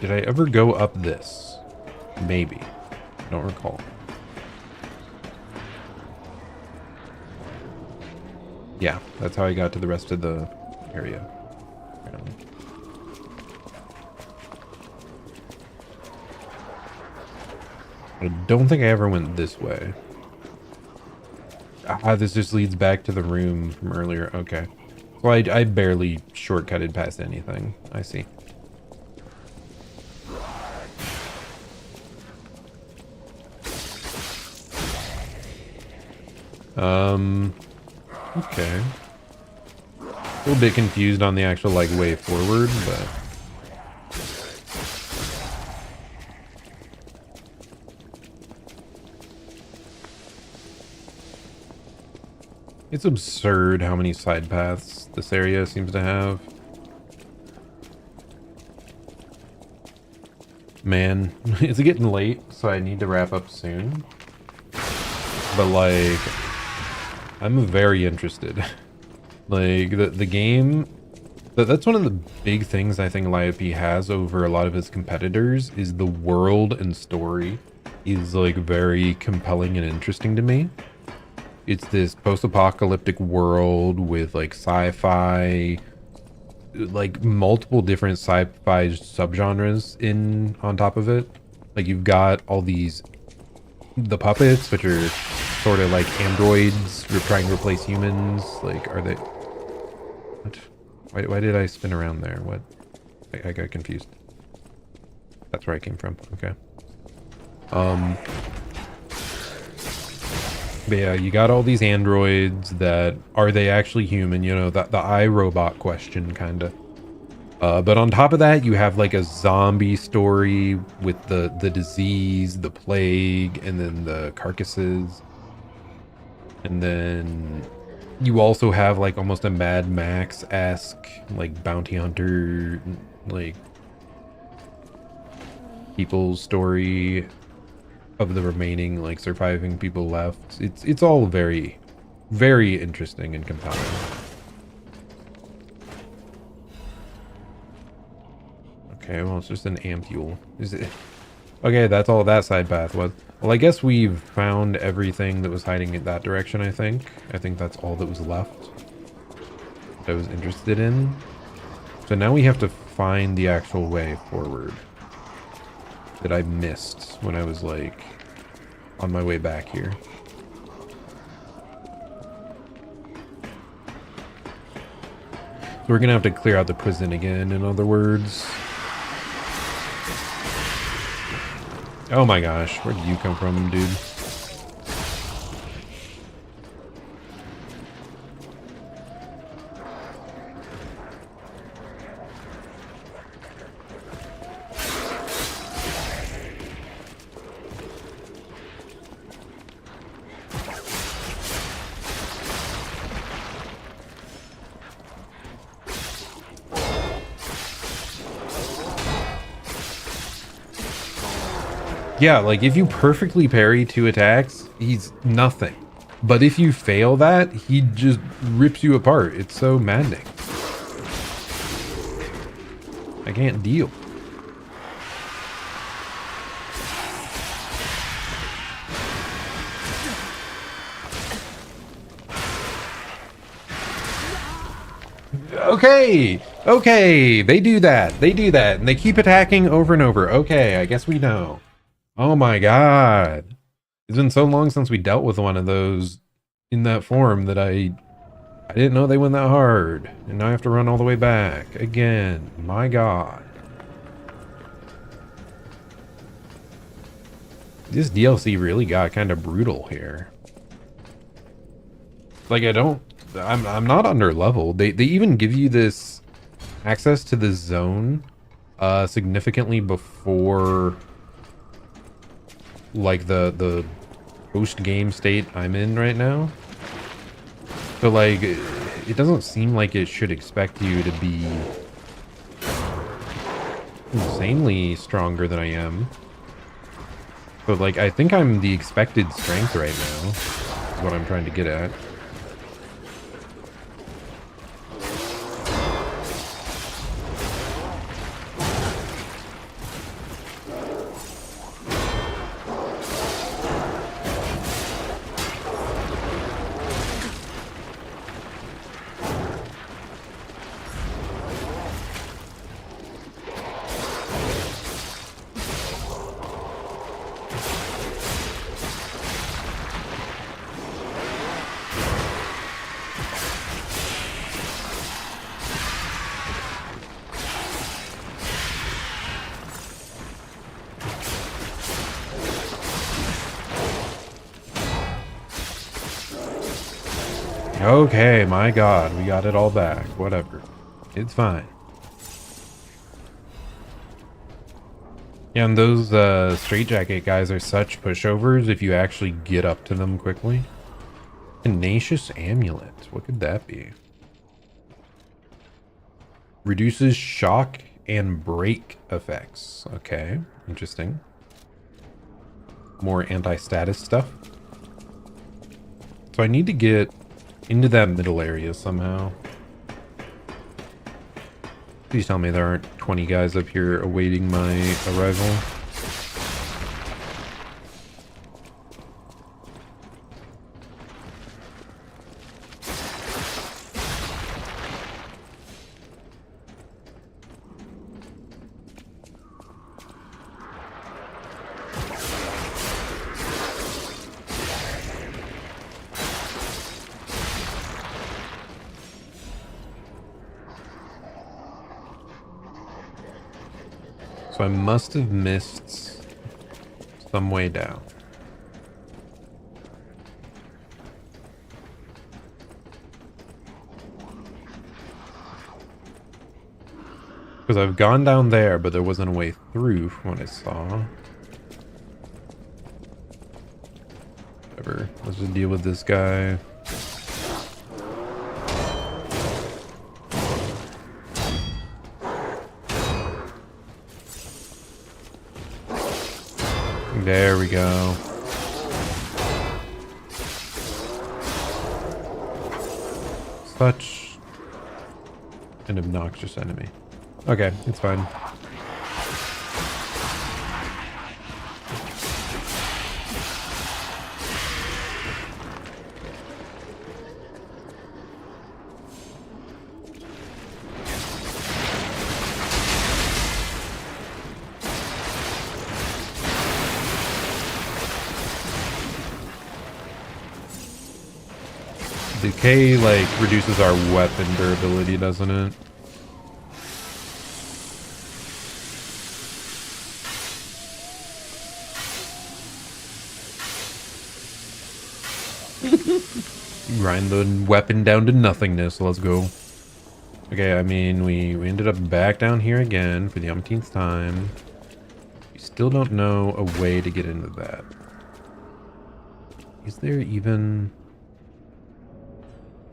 Did I ever go up this? Maybe. Don't recall. Yeah, that's how I got to the rest of the area. Apparently. I don't think I ever went this way. Ah, this just leads back to the room from earlier. Okay. Well, I barely shortcutted past anything. I see. Okay. A little bit confused on the actual, like, way forward, but... It's absurd how many side paths this area seems to have. Man, it's getting late, so I need to wrap up soon. But, like... I'm very interested. Like, the game... That's one of the big things I think Liope has over a lot of its competitors, is the world and story is, like, very compelling and interesting to me. It's this post-apocalyptic world with, like, sci-fi... like, multiple different sci-fi subgenres on top of it. Like, you've got all these... the puppets, which are sort of like androids trying to replace humans. Like, are they... What? Why did I spin around there? What? I got confused. That's where I came from. Okay. But yeah, you got all these androids that... Are they actually human? You know, the iRobot question, kind of. But on top of that, you have like a zombie story with the disease, the plague, and then the carcasses. And then you also have like almost a Mad Max-esque like bounty hunter, like people's story of the remaining like surviving people left. It's all very, very interesting and compelling. Okay, well, it's just an ampule. Is it? Okay, that's all that side path was. Well, I guess we've found everything that was hiding in that direction, I think. I think that's all that was left that I was interested in. So now we have to find the actual way forward that I missed when I was, like, on my way back here. So we're gonna have to clear out the prison again, in other words. Oh my gosh, where did you come from, dude? Yeah, like if you perfectly parry 2 attacks, he's nothing. But if you fail that, he just rips you apart. It's so maddening. I can't deal. Okay, okay, they do that, and they keep attacking over and over. Okay, I guess we know. Oh my god. It's been so long since we dealt with one of those in that form that I didn't know they went that hard. And now I have to run all the way back again. My god. This DLC really got kind of brutal here. Like I'm not under level. They even give you this access to the zone significantly before like the post game state I'm in right now. So like it doesn't seem like it should expect you to be insanely stronger than I am. But like I think I'm the expected strength right now is what I'm trying to get at. Okay, my god, we got it all back. Whatever. It's fine. Yeah, and those straitjacket guys are such pushovers if you actually get up to them quickly. Tenacious amulet. What could that be? Reduces shock and break effects. Okay, interesting. More anti-status stuff. So I need to get into that middle area somehow. Please tell me there aren't 20 guys up here awaiting my arrival. So I must have missed some way down. Because I've gone down there, but there wasn't a way through from what I saw. Whatever. Let's just deal with this guy. There we go. Such an obnoxious enemy. Okay, it's fine. Decay, like, reduces our weapon durability, doesn't it? Grind the weapon down to nothingness. Let's go. Okay, I mean, we ended up back down here again for the umpteenth time. We still don't know a way to get into that. Is there even...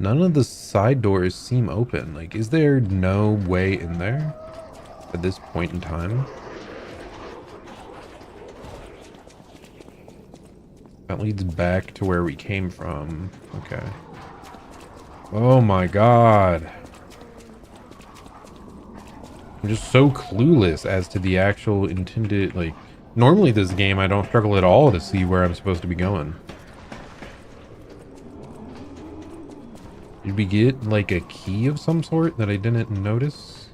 None of the side doors seem open. Like, is there no way in there at this point in time? That leads back to where we came from. Okay. Oh my god. I'm just so clueless as to the actual intended, like, normally this game I don't struggle at all to see where I'm supposed to be going. Did we get like a key of some sort that I didn't notice?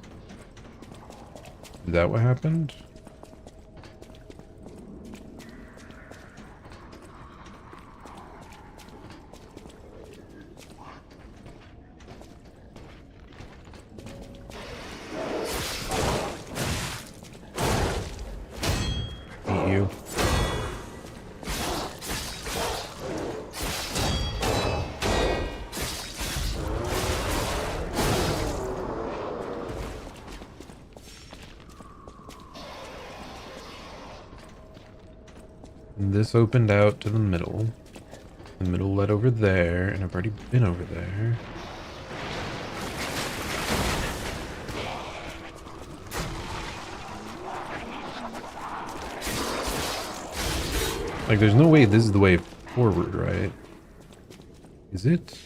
Is that what happened? Hate you. This opened out to the middle. The middle led over there, and I've already been over there. Like, there's no way this is the way forward, right? Is it?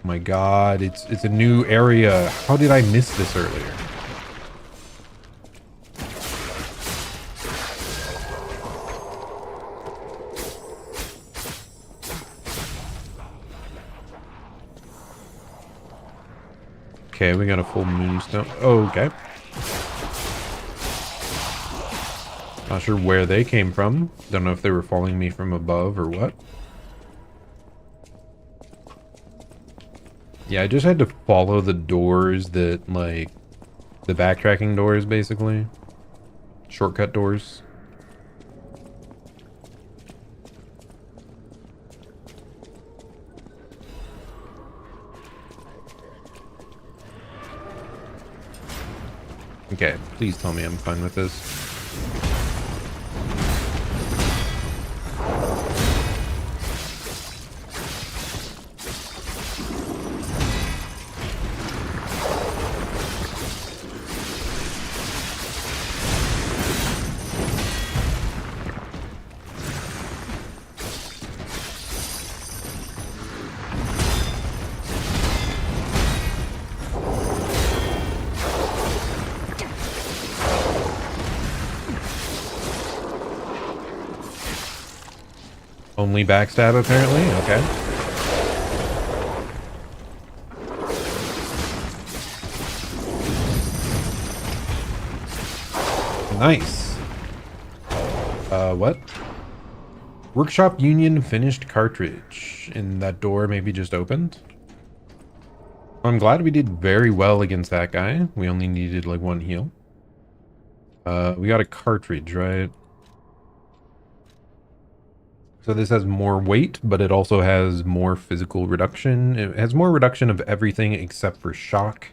Oh my god, it's a new area. How did I miss this earlier? Okay, we got a full moonstone. Oh, okay. Not sure where they came from. Don't know if they were following me from above or what. Yeah, I just had to follow the doors that, like, the backtracking doors, basically. Shortcut doors. Okay, please tell me I'm fine with this. Only backstab, apparently? Okay. Nice. What? Workshop Union finished cartridge. And that door maybe just opened? I'm glad we did very well against that guy. We only needed, like, one heal. We got a cartridge, right? So this has more weight, but it also has more physical reduction. It has more reduction of everything except for shock.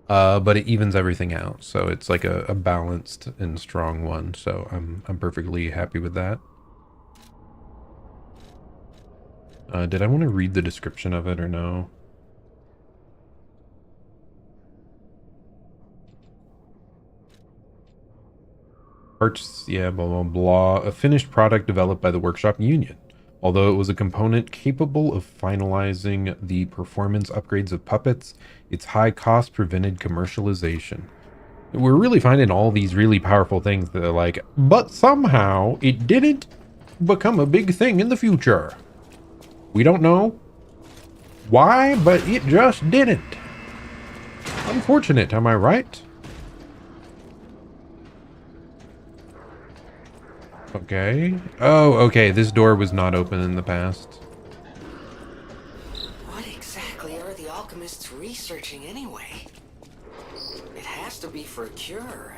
But it evens everything out. So it's like a balanced and strong one. So I'm perfectly happy with that. Did I want to read the description of it or no? Parts, yeah, blah, blah, blah. A finished product developed by the Workshop Union. Although it was a component capable of finalizing the performance upgrades of puppets, its high cost prevented commercialization. We're really finding all these really powerful things that are like, but somehow it didn't become a big thing in the future. We don't know why, but it just didn't. Unfortunate, am I right? Okay. Oh, okay. This door was not open in the past. What exactly are the alchemists researching anyway? It has to be for a cure.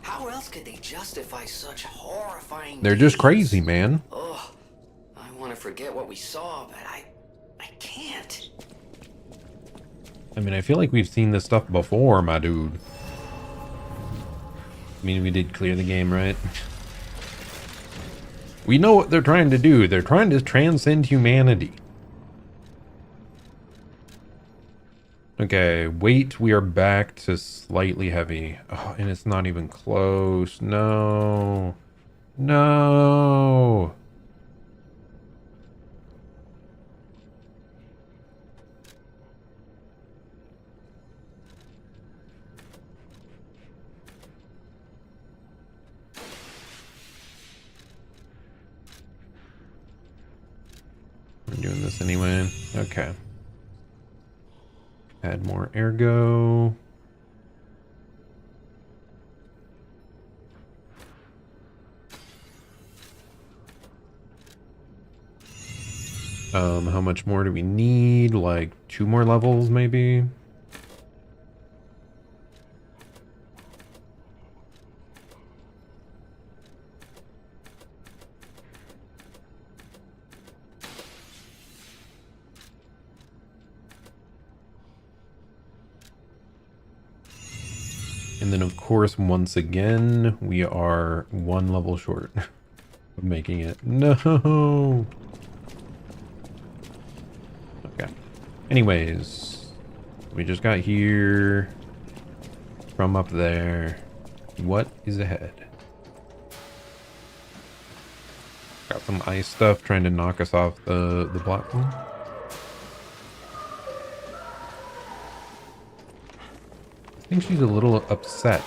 How else could they justify such horrifying They're just deeds? crazy, man. Oh, I want to forget what we saw, but I can't. I mean, I feel like we've seen this stuff before, my dude. I mean, we did clear the game, right? We know what they're trying to do. They're trying to transcend humanity. Okay, weight, we are back to slightly heavy. Oh, and it's not even close. No. No. I'm doing this anyway. Okay. Add more ergo. How much more do we need? Like 2 more levels, maybe? And then, of course, once again, we are 1 level short of making it. No! Okay. Anyways, we just got here from up there. What is ahead? Got some ice stuff trying to knock us off the platform. I think she's a little upset.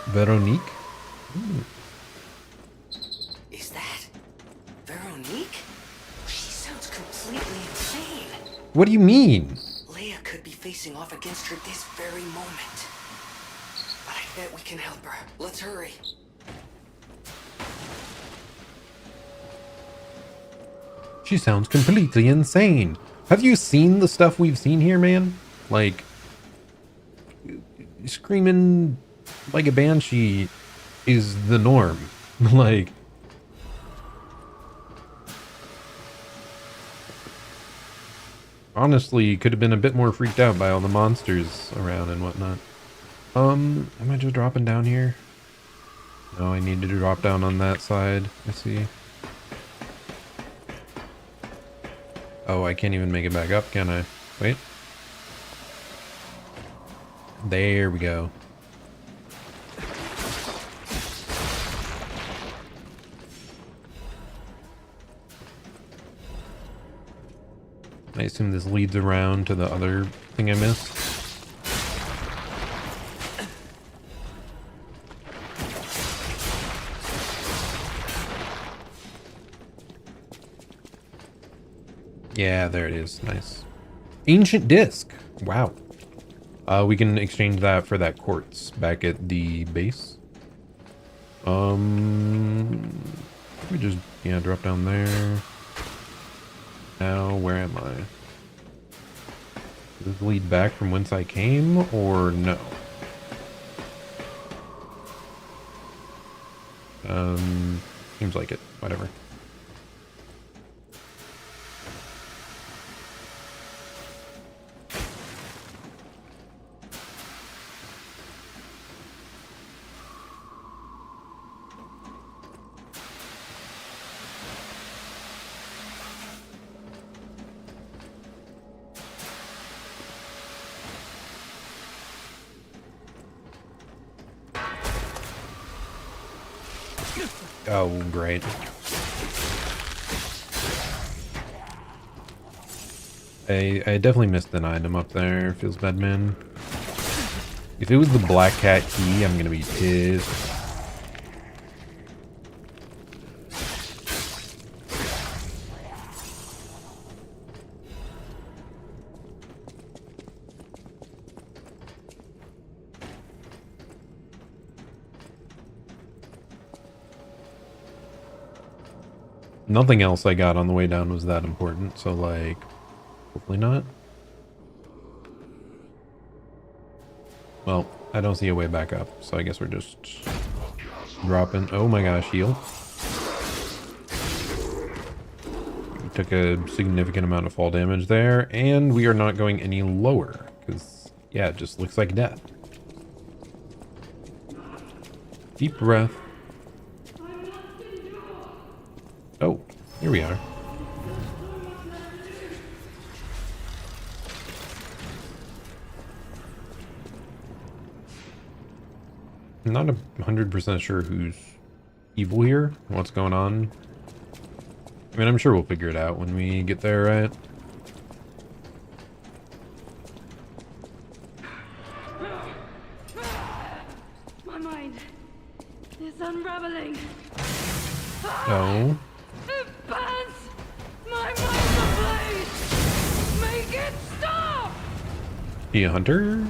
Veronique? Ooh. Is that Veronique? She sounds completely insane. What do you mean? Leia could be facing off against her this very moment. But I bet we can help her. Let's hurry. She sounds completely insane. Have you seen the stuff we've seen here, man? Like, screaming like a banshee is the norm. Like, honestly, could have been a bit more freaked out by all the monsters around and whatnot. Am I just dropping down here? No, I need to drop down on that side. I see. Oh, I can't even make it back up, can I? Wait. There we go. I assume this leads around to the other thing I missed. Yeah, there it is. Nice. Ancient disc. Wow. We can exchange that for that quartz back at the base. We just, yeah, drop down there. Now, where am I? Does this lead back from whence I came, or no? Seems like it. Whatever. Oh, great. I definitely missed an item up there. Feels bad, man. If it was the black cat key, I'm gonna be pissed. Nothing else I got on the way down was that important, so like, hopefully not. Well, I don't see a way back up, so I guess we're just dropping. Oh my gosh, heal. We took a significant amount of fall damage there, and we are not going any lower, because, yeah, it just looks like death. Deep breath. Oh, Here we are. I'm not 100% sure who's evil here, what's going on. I mean, I'm sure we'll figure it out when we get there, right? My mind is unraveling. Oh. It burns! My mind's ablaze! Make it stop! He a hunter?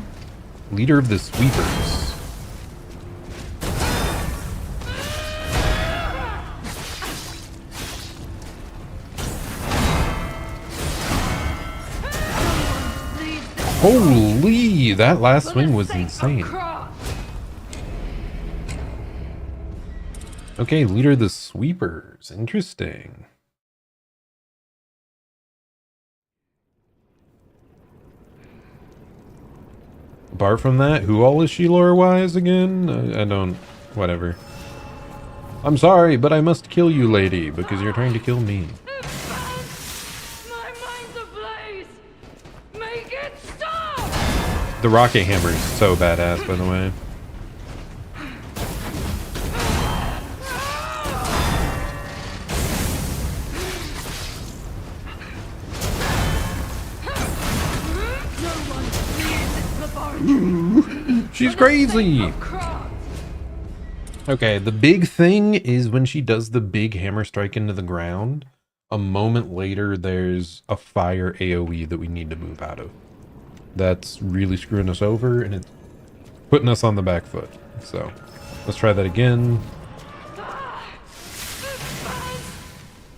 Leader of the Sweepers. Holy, that last swing was insane. Okay, leader of the Sweepers. Interesting. Apart from that, who all is she lore-wise again? I don't... whatever. I'm sorry, but I must kill you, lady, because you're trying to kill me. My mind's ablaze! Make it stop! The rocket hammer is so badass, by the way. She's crazy! Okay, the big thing is when she does the big hammer strike into the ground, a moment later there's a fire AoE that we need to move out of. That's really screwing us over, and it's putting us on the back foot. So, let's try that again.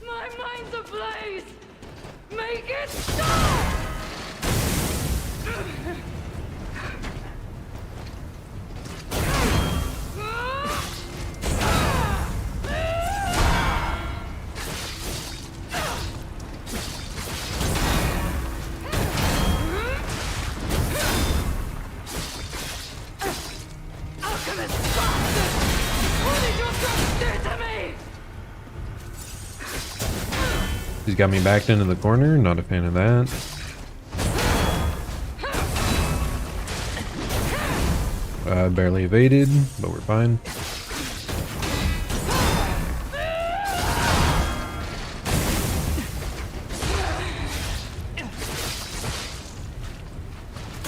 My mind's ablaze! Make it stop! He's got me backed into the corner. Not a fan of that. Barely evaded, but we're fine.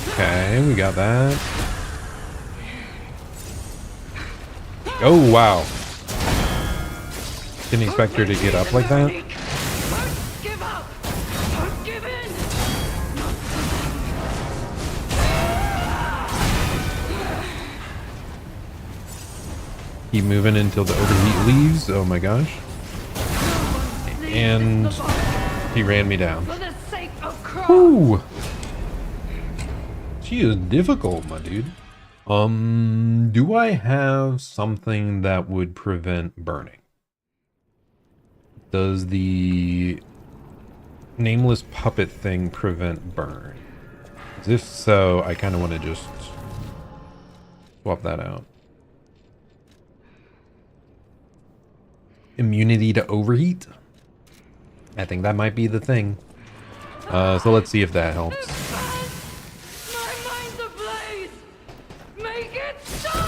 Okay, we got that. Oh, wow. Didn't expect her to get up like that. Give up! Don't give in! Keep moving until the overheat leaves. Oh my gosh. And he ran me down. For the sake of Cross! Ooh. She is difficult, my dude. Do I have something that would prevent burning? Does the nameless puppet thing prevent burn? If so, I kind of want to just swap that out. Immunity to overheat? I think that might be the thing. So let's see if that helps. My mind's ablaze! Make it stop!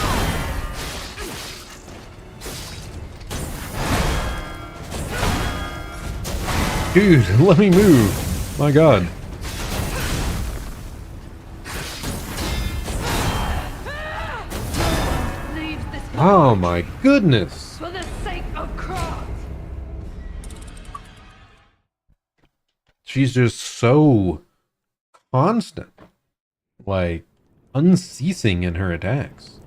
Dude, let me move. My god. Leaves this Oh my goodness. for the sake of Cross! She's just so constant. Like, unceasing in her attacks.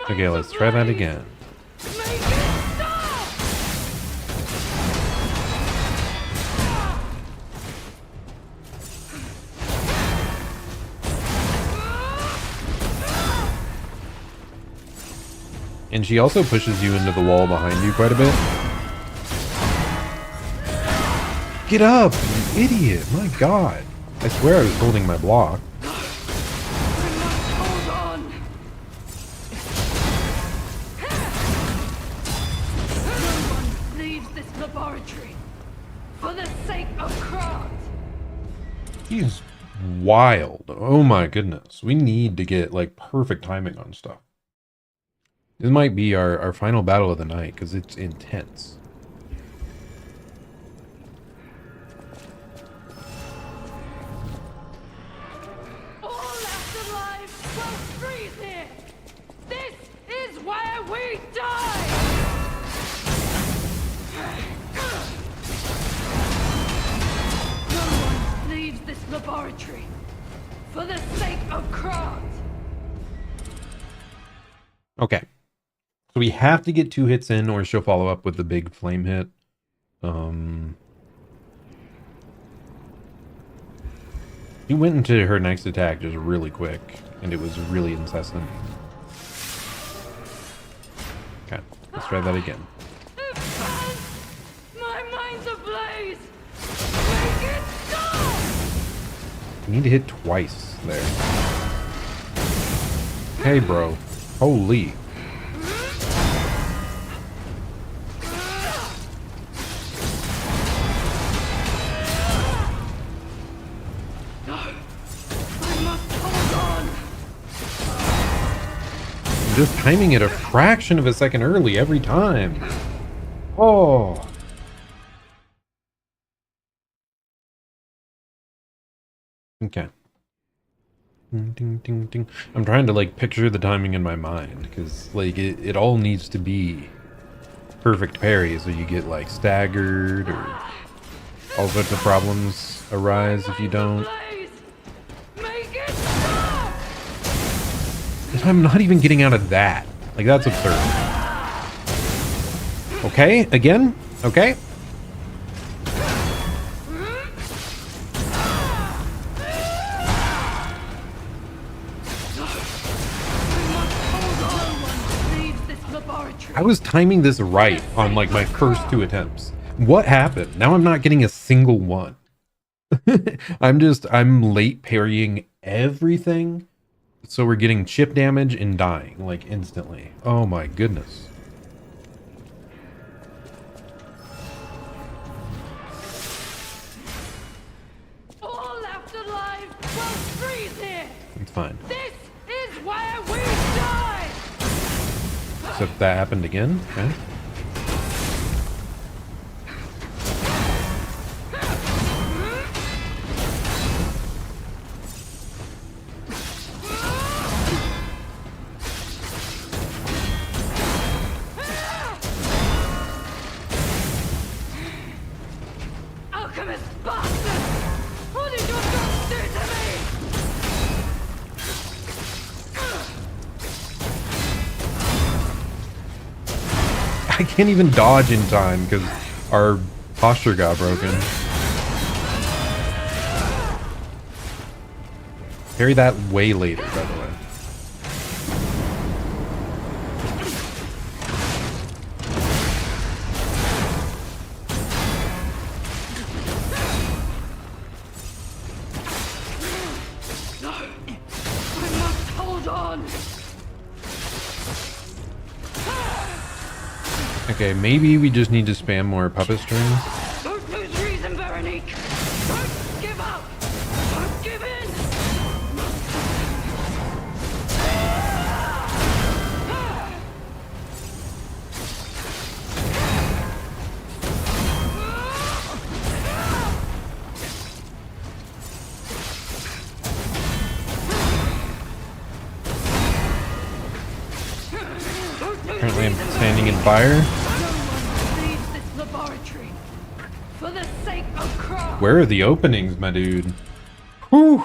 Okay, let's try that again. Make it stop! And she also pushes you into the wall behind you quite a bit. Get up, you idiot. My god. I swear I was holding my block. We must hold on. No one leaves this laboratory for the sake of craft. He's wild. Oh my goodness. We need to get like perfect timing on stuff. This might be our final battle of the night because it's intense. All left alive will freeze here. This is where we die. No one leaves this laboratory for the sake of craft. Okay. So we have to get 2 hits in or she'll follow up with the big flame hit. She went into her next attack just really quick, and it was really incessant. Okay, let's try that again. My mind's ablaze. Make it stop. You need to hit twice there. Hey, bro. Holy. Just timing it a fraction of a second early every time. Oh. Okay. Ding, ding, ding, ding. I'm trying to like picture the timing in my mind because like it all needs to be perfect parry so you get like staggered or all sorts of problems arise if you don't. I'm not even getting out of that. Like, that's absurd. Okay, again? Okay. I was timing this right on, like, my first 2 attempts. What happened? Now I'm not getting a single one. I'm late parrying everything. So we're getting chip damage and dying, like, instantly. Oh my goodness. All left alive will freeze here. It's fine. This is where we die. Except that happened again. Okay. I can't even dodge in time because our posture got broken. Parry that way later, by the way. I must hold on. Okay, maybe we just need to spam more puppet strings. Don't lose reason, Veronique. Don't give up. Don't give in. Apparently I'm standing in fire. Where are the openings, my dude? Whew!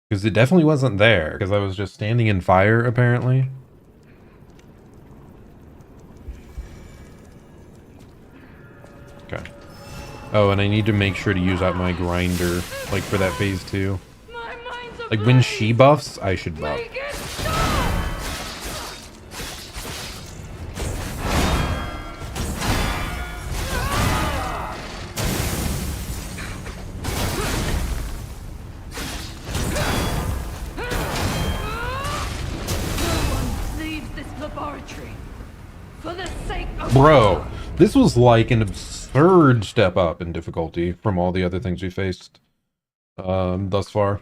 Because it definitely wasn't there, because I was just standing in fire, apparently. Okay. Oh, and I need to make sure to use out my grinder, like for that phase 2. Like when she buffs, I should buff. Bro, this was like an absurd step up in difficulty from all the other things we faced thus far.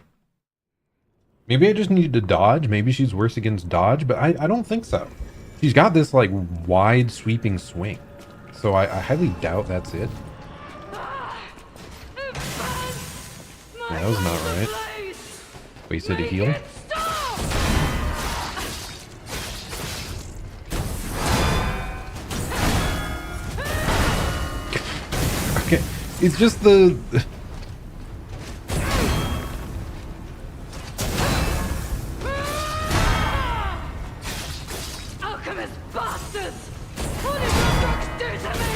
Maybe I just needed to dodge. Maybe she's worse against dodge, but I don't think so. She's got this like wide sweeping swing. So I highly doubt that's it. Yeah, that was not right. Wasted a heal. Okay, it's just the... Alchemist bastards! What did your dogs do to me?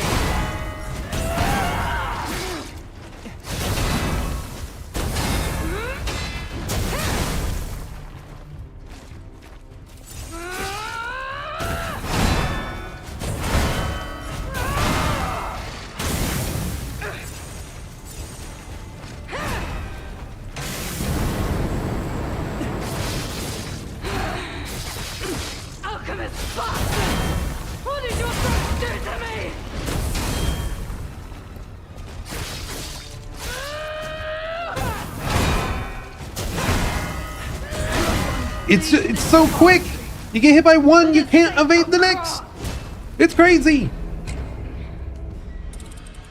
Alchemist bastards! What did your dogs do to me? It's so quick! You get hit by one, you can't evade the next! It's crazy!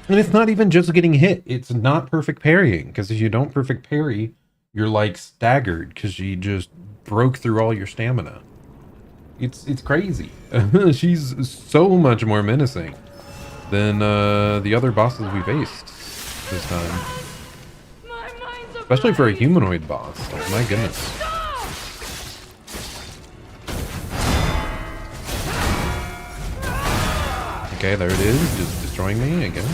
And it's not even just getting hit, it's not perfect parrying, because if you don't perfect parry, you're like staggered, because she just broke through all your stamina. It's crazy. She's so much more menacing than the other bosses we faced this time. My mind's Especially for a ablaze. humanoid boss. Oh my goodness. Okay, there it is. Just destroying me again.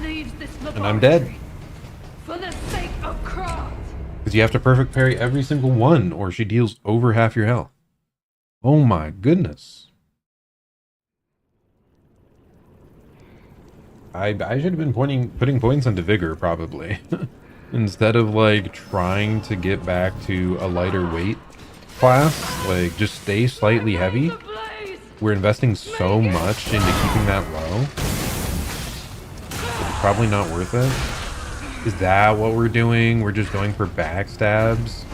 Leaves this And I'm dead. laboratory for the sake of craft. Because you have to perfect parry every single one, or she deals over half your health. Oh my goodness. I should have been putting points into vigor, probably. Instead of, like, trying to get back to a lighter weight class. Like, just stay slightly heavy. Ablaze. We're investing so much into keeping that low. It's probably not worth it. Is that what we're doing? We're just going for backstabs?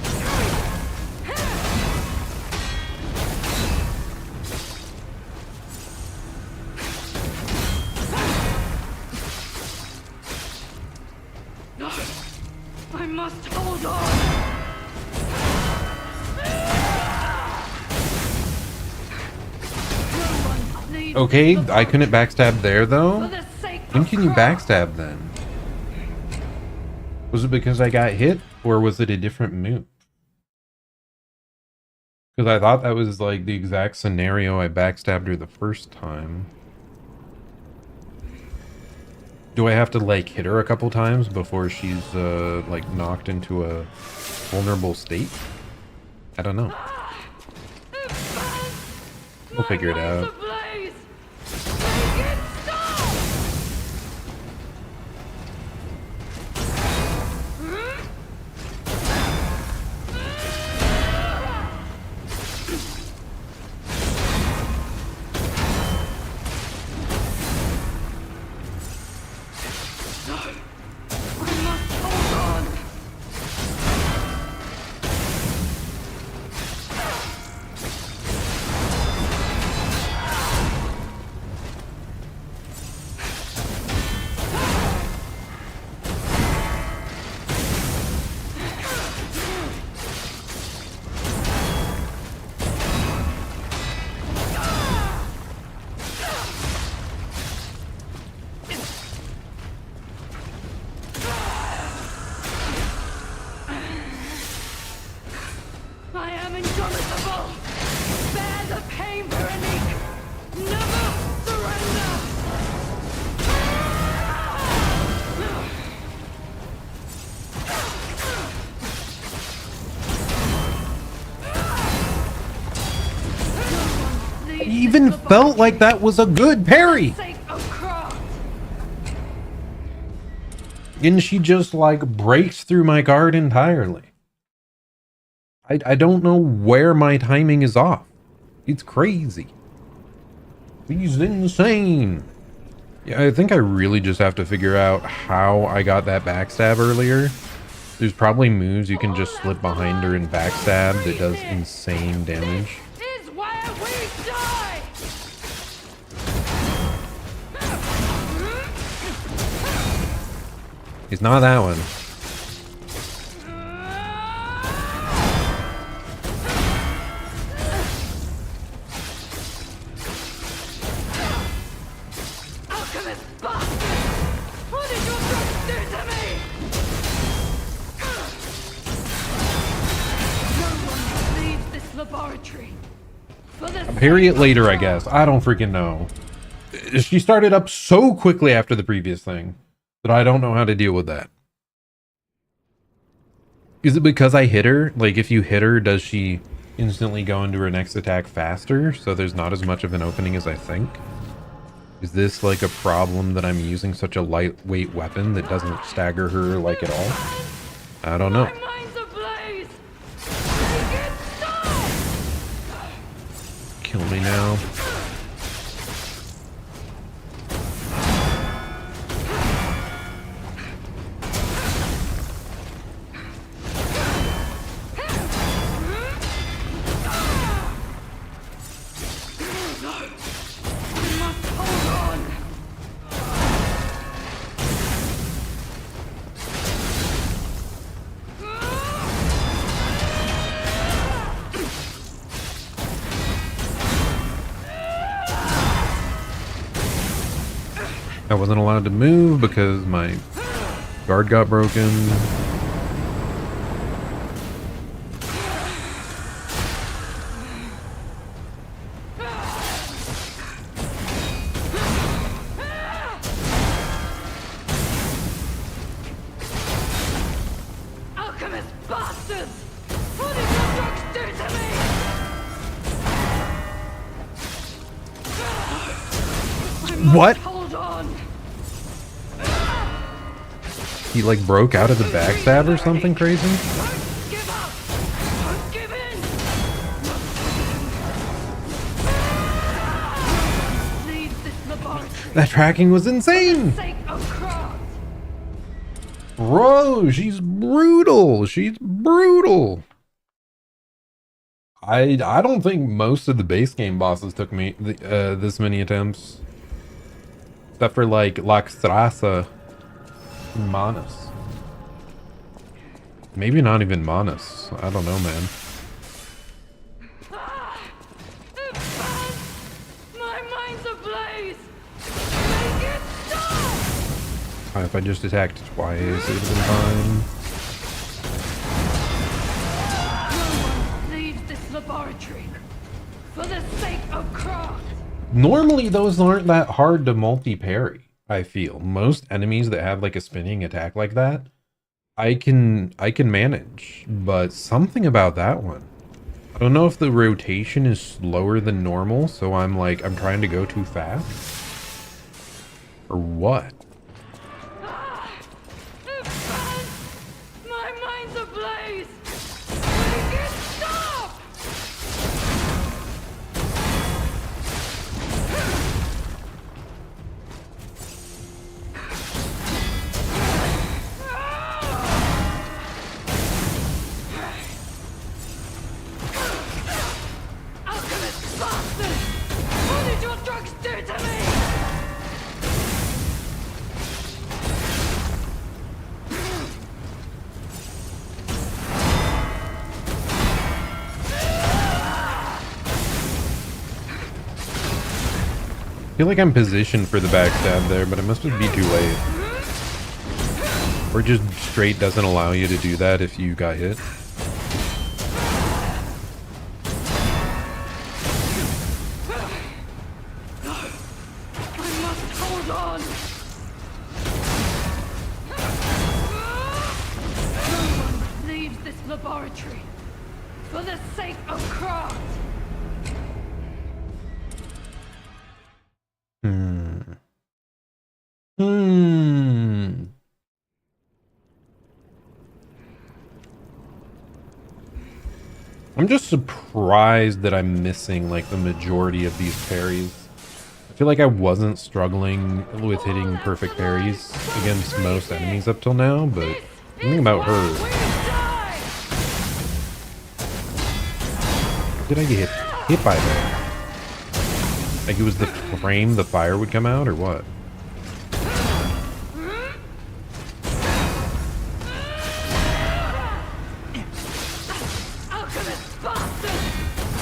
I must hold on. No one leaves Okay, the I couldn't backstab there, for though. the sake When of can you craft. backstab, then? Was it because I got hit, or was it a different move? Because I thought that was, like, the exact scenario I backstabbed her the first time. Do I have to, like, hit her a couple times before she's, like, knocked into a vulnerable state? I don't know. We'll figure it out. Ablaze. Make it stop. I must hold on. I am indomitable. Bear the pain, Veronique. Never surrender. I even felt like that was a good parry! Sake of craft. And she just like breaks through my guard entirely. I don't know where my timing is off. It's crazy. He's insane. Yeah, I think I really just have to figure out how I got that backstab earlier. There's probably moves you can just slip behind her and backstab that does insane damage. This is where we die! It's not that one. Alchemist bastard! What did your drugs do to me? No one leaves this laboratory. For the I'll parry it later, I guess. I don't freaking know. She started up so quickly after the previous thing that I don't know how to deal with that. Is it because I hit her? Like, if you hit her, does she instantly go into her next attack faster? So there's not as much of an opening as I think? Is this like a problem that I'm using such a lightweight weapon that doesn't stagger her like at all? I don't know. My mind's ablaze! Make it stop! Kill me now. We must hold on! I wasn't allowed to move because my guard got broken. Alchemist bastards! What did your drugs do to me? I must What? hold on! He like broke out of the backstab or something crazy? Don't give up! Don't give in! Leave this laboratory. That tracking was insane! Sake of craft! Bro, she's brutal. She's brutal. I don't think most of the base game bosses took me this many attempts. Except for like La Strasse and Manus. Maybe not even Manus. I don't know, man. My mind's ablaze! Make it stop! If I just attacked twice, it would have been fine. No one leaves this laboratory for the sake of craft. Normally, those aren't that hard to multi-parry, I feel. Most enemies that have like a spinning attack like that, I can manage. But something about that one. I don't know if the rotation is slower than normal, so I'm trying to go too fast. Or what? My mind's ablaze! Make it stop! Alchemist bastard! What did your drugs do to me? I feel like I'm positioned for the backstab there, but it must just be too late. Or just straight doesn't allow you to do that if you got hit. I must hold on! No one leaves this laboratory for the sake of craft! I'm just surprised that I'm missing like the majority of these parries. I feel like I wasn't struggling with hitting perfect parries against most enemies up till now, but something about her. How did I get hit by that? Like it was the frame the fire would come out or what? Alchemist bastard!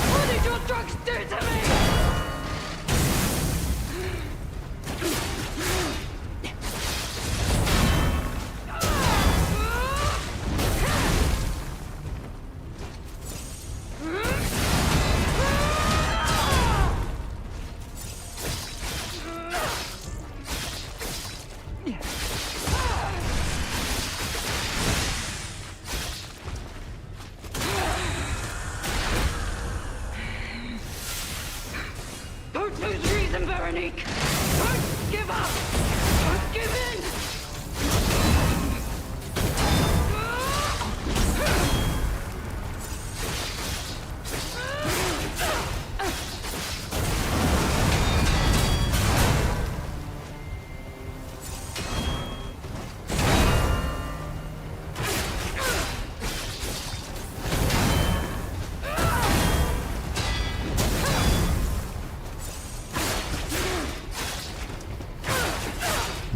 What did your drugs do to me? Don't lose reason, Veronique! Don't give up! Don't give in!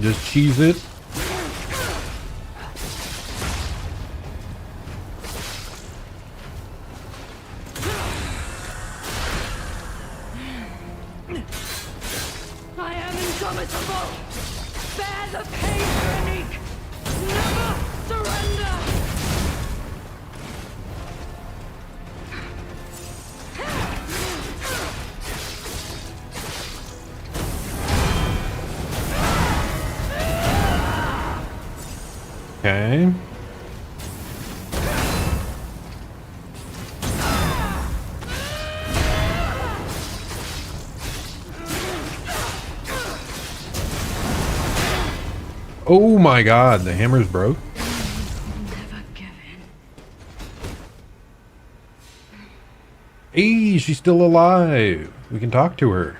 Just cheese it. I am indomitable! Bear the pain, Veronique! Never surrender! Okay. Oh my god, the hammer's broke. Never give in. Hey, she's still alive. We can talk to her.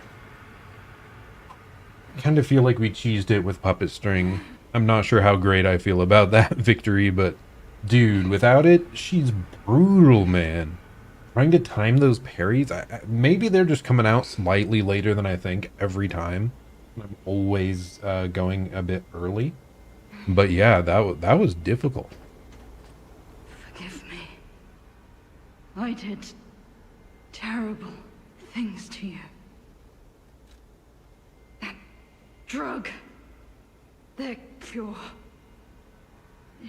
I kind of feel like we cheesed it with puppet string. I'm not sure how great I feel about that victory, but dude, without it, she's brutal, man. Trying to time those parries, maybe they're just coming out slightly later than I think every time. I'm always going a bit early. But yeah, that was difficult. Forgive me. I did terrible things to you. That drug, their cure,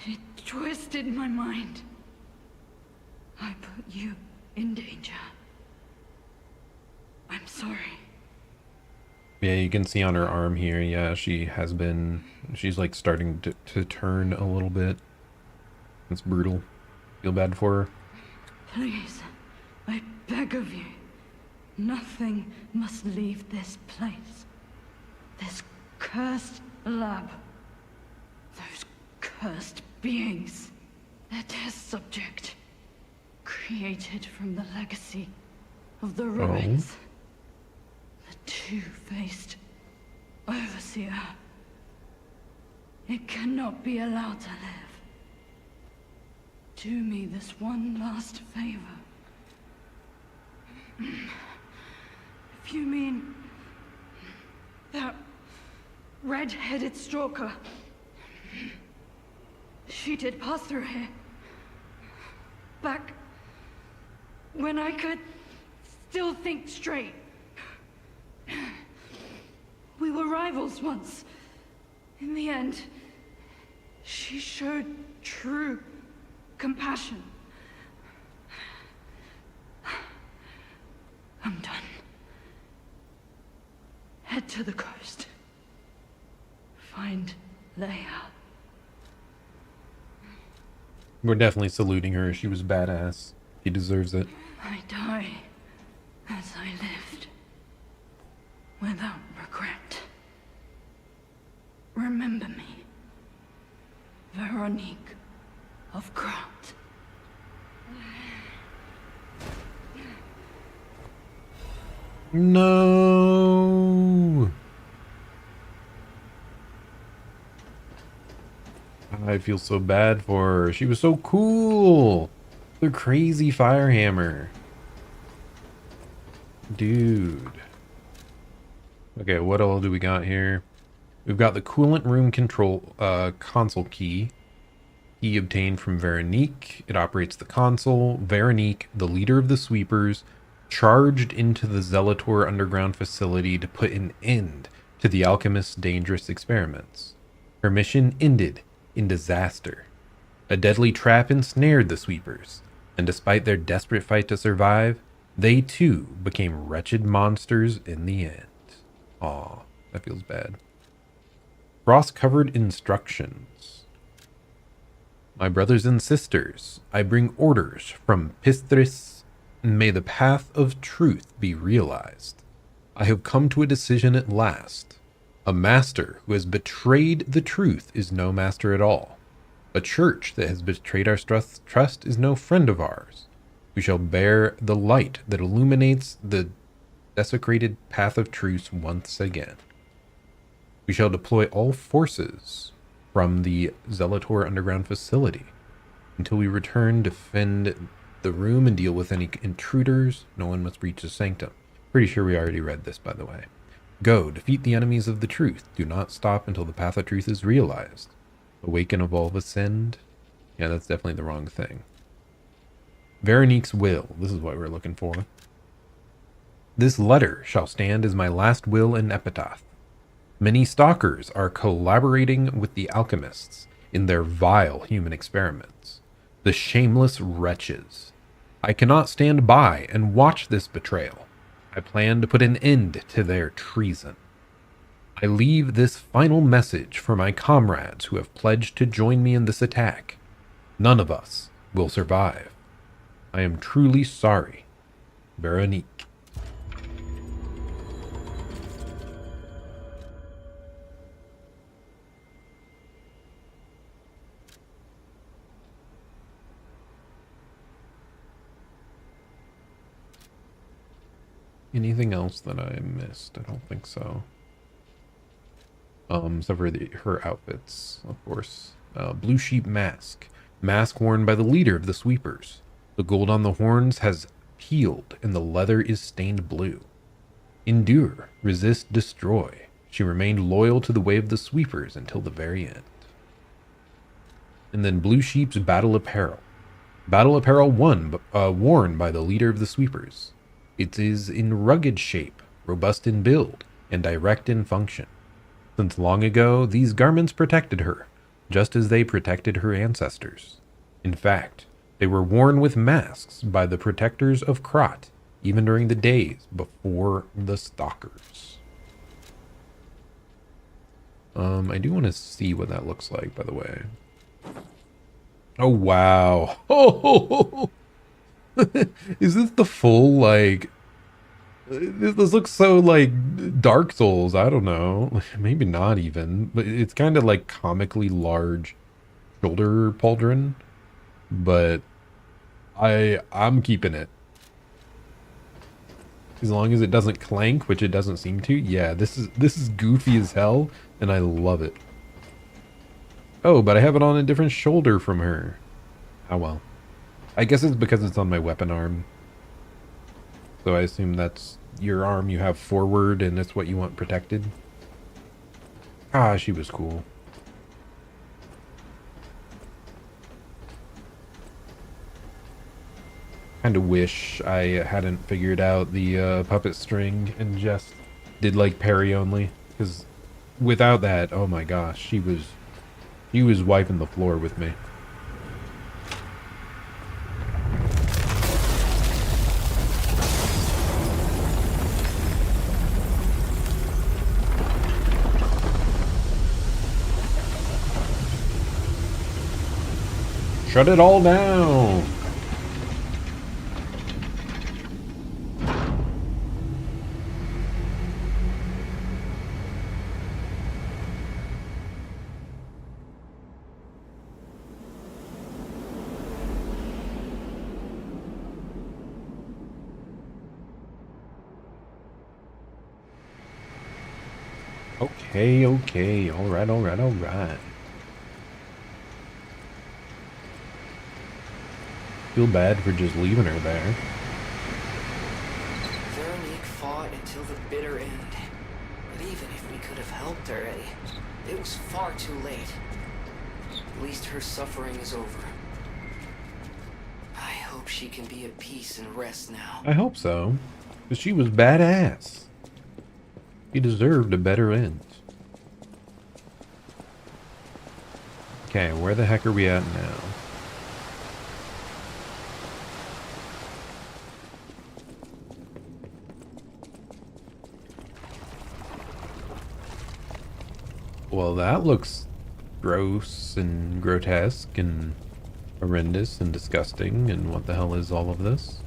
it twisted my mind. I put you in danger. I'm sorry. Yeah, you can see on her arm here, yeah, she's like starting to turn a little bit. It's brutal. Feel bad for her. Please, I beg of you, nothing must leave this place. This cursed lab. Those cursed beings. Their test subject. Created from the legacy of the ruins. The two-faced Overseer. It cannot be allowed to live. Do me this one last favor. If you mean that red-headed stalker, she did pass through here. Back when I could still think straight. We were rivals once. In the end, she showed true compassion. I'm done. Head to the coast. Find Leia. We're definitely saluting her. She was badass. She deserves it. I die as I lived, without regret. Remember me, Veronique of Grant. No. I feel so bad for her. She was so cool. The crazy fire hammer. Dude. Okay, what all do we got here? We've got the coolant room control console key. He obtained from Veronique. It operates the console. Veronique, the leader of the sweepers, charged into the Zelator underground facility to put an end to the alchemist's dangerous experiments. Her mission ended in disaster. A deadly trap ensnared the sweepers, and despite their desperate fight to survive, they too became wretched monsters in the end. Aw, that feels bad. Frost-covered instructions. My brothers and sisters, I bring orders from Pistris. May the path of truth be realized. I have come to a decision at last. A master who has betrayed the truth is no master at all. A church that has betrayed our trust is no friend of ours. We shall bear the light that illuminates the desecrated path of truth once again. We shall deploy all forces from the Zelator underground facility until we return, defend the room, and deal with any intruders. No one must breach the sanctum. Pretty sure we already read this, by the way. Go, defeat the enemies of the truth. Do not stop until the path of truth is realized. Awaken, evolve, ascend. Yeah, that's definitely the wrong thing. Veronique's will. This is what we're looking for. This letter shall stand as my last will and epitaph. Many stalkers are collaborating with the alchemists in their vile human experiments. The shameless wretches. I cannot stand by and watch this betrayal. I plan to put an end to their treason. I leave this final message for my comrades who have pledged to join me in this attack. None of us will survive. I am truly sorry. Veronique. Anything else that I missed? I don't think so. Except for her outfits, of course. Blue sheep mask. Mask worn by the leader of the sweepers. The gold on the horns has peeled and the leather is stained blue. Endure, resist, destroy. She remained loyal to the way of the sweepers until the very end. And then blue sheep's battle apparel. Battle apparel worn by the leader of the sweepers. It is in rugged shape, robust in build, and direct in function. Since long ago, these garments protected her, just as they protected her ancestors. In fact, they were worn with masks by the protectors of Krat, even during the days before the Stalkers. I do want to see what that looks like, by the way. Oh, wow. Oh, is this the full, like... This looks so, like, Dark Souls. I don't know. Maybe not even. But it's kind of, like, comically large shoulder pauldron. But I'm keeping it. As long as it doesn't clank, which it doesn't seem to. Yeah, this is goofy as hell, and I love it. Oh, but I have it on a different shoulder from her. Oh well. I guess it's because it's on my weapon arm. So I assume that's your arm you have forward and it's what you want protected. Ah, she was cool. Kind of wish I hadn't figured out the puppet string and just did like parry only. Because without that, oh my gosh, she was wiping the floor with me. Shut it all down! Okay, okay. Alright, alright, alright. Feel bad for just leaving her there. Veronique fought until the bitter end. But even if we could have helped her, it was far too late. At least her suffering is over. I hope she can be at peace and rest now. I hope so. Because she was badass. She deserved a better end. Okay, where the heck are we at now? Well, that looks gross and grotesque and horrendous and disgusting. And what the hell is all of this?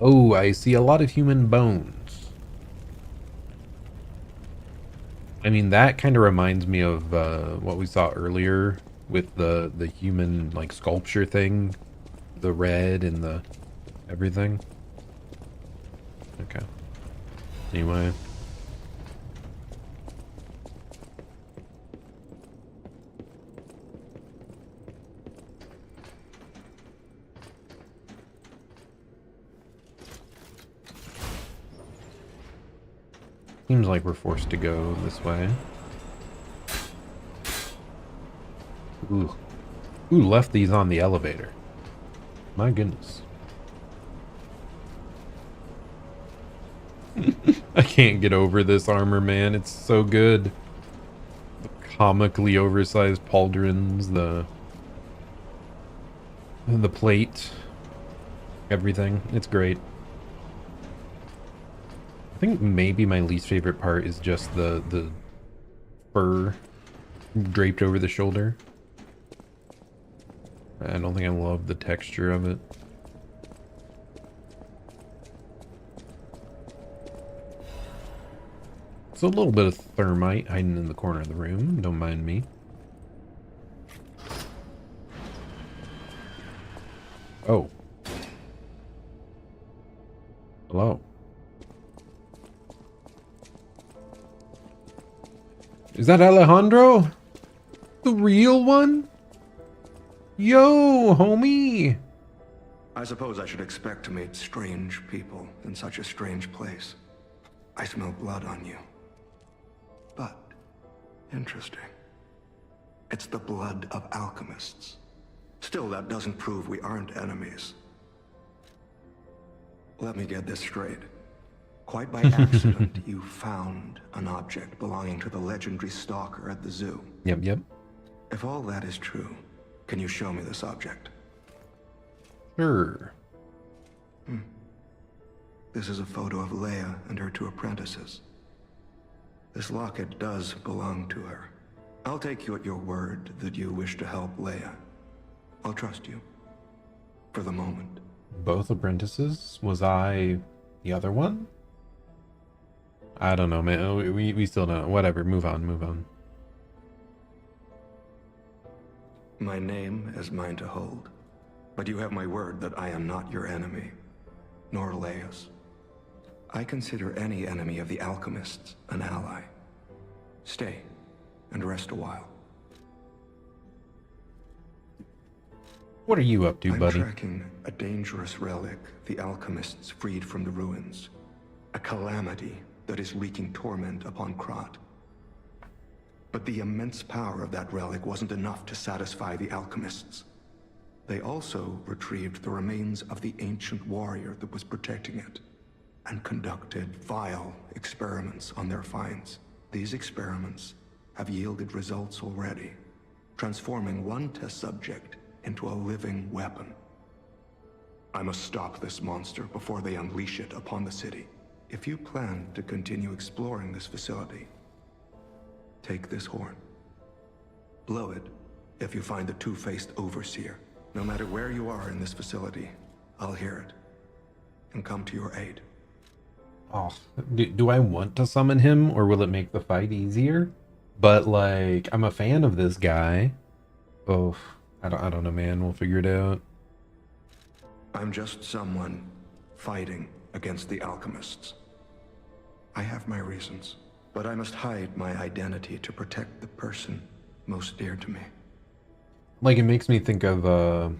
Oh, I see a lot of human bones. I mean, that kind of reminds me of what we saw earlier with the human, like, sculpture thing. The red and the everything. Okay. Anyway. Seems like we're forced to go this way. Ooh. Ooh, left these on the elevator. My goodness. I can't get over this armor, man. It's so good. The comically oversized pauldrons, the plate, everything. It's great. I think maybe my least favorite part is just the fur draped over the shoulder. I don't think I love the texture of it. So a little bit of thermite hiding in the corner of the room. Don't mind me. Oh. Hello. Is that Alejandro? The real one? Yo, homie! I suppose I should expect to meet strange people in such a strange place. I smell blood on you. But, interesting. It's the blood of alchemists. Still, that doesn't prove we aren't enemies. Let me get this straight. Quite by accident, you found an object belonging to the legendary stalker at the zoo. Yep. If all that is true, can you show me this object? Sure. This is a photo of Leia and her 2 apprentices. This locket does belong to her. I'll take you at your word that you wish to help Leia. I'll trust you. For the moment. Both apprentices? Was I the other one? I don't know, man. We still don't know. Whatever. Move on. My name is mine to hold. But you have my word that I am not your enemy. Nor Leia's. I consider any enemy of the alchemists an ally. Stay and rest a while. What are you up to, buddy? I'm tracking a dangerous relic the alchemists freed from the ruins. A calamity that is wreaking torment upon Krat. But the immense power of that relic wasn't enough to satisfy the alchemists. They also retrieved the remains of the ancient warrior that was protecting it, and conducted vile experiments on their finds. These experiments have yielded results already, transforming one test subject into a living weapon. I must stop this monster before they unleash it upon the city. If you plan to continue exploring this facility, take this horn. Blow it if you find the two-faced overseer. No matter where you are in this facility, I'll hear it and come to your aid. Oh, do I want to summon him, or will it make the fight easier? But, like, I'm a fan of this guy. Oh, I don't know, man. We'll figure it out. I'm just someone fighting against the alchemists. I have my reasons, but I must hide my identity to protect the person most dear to me. Like, it makes me think of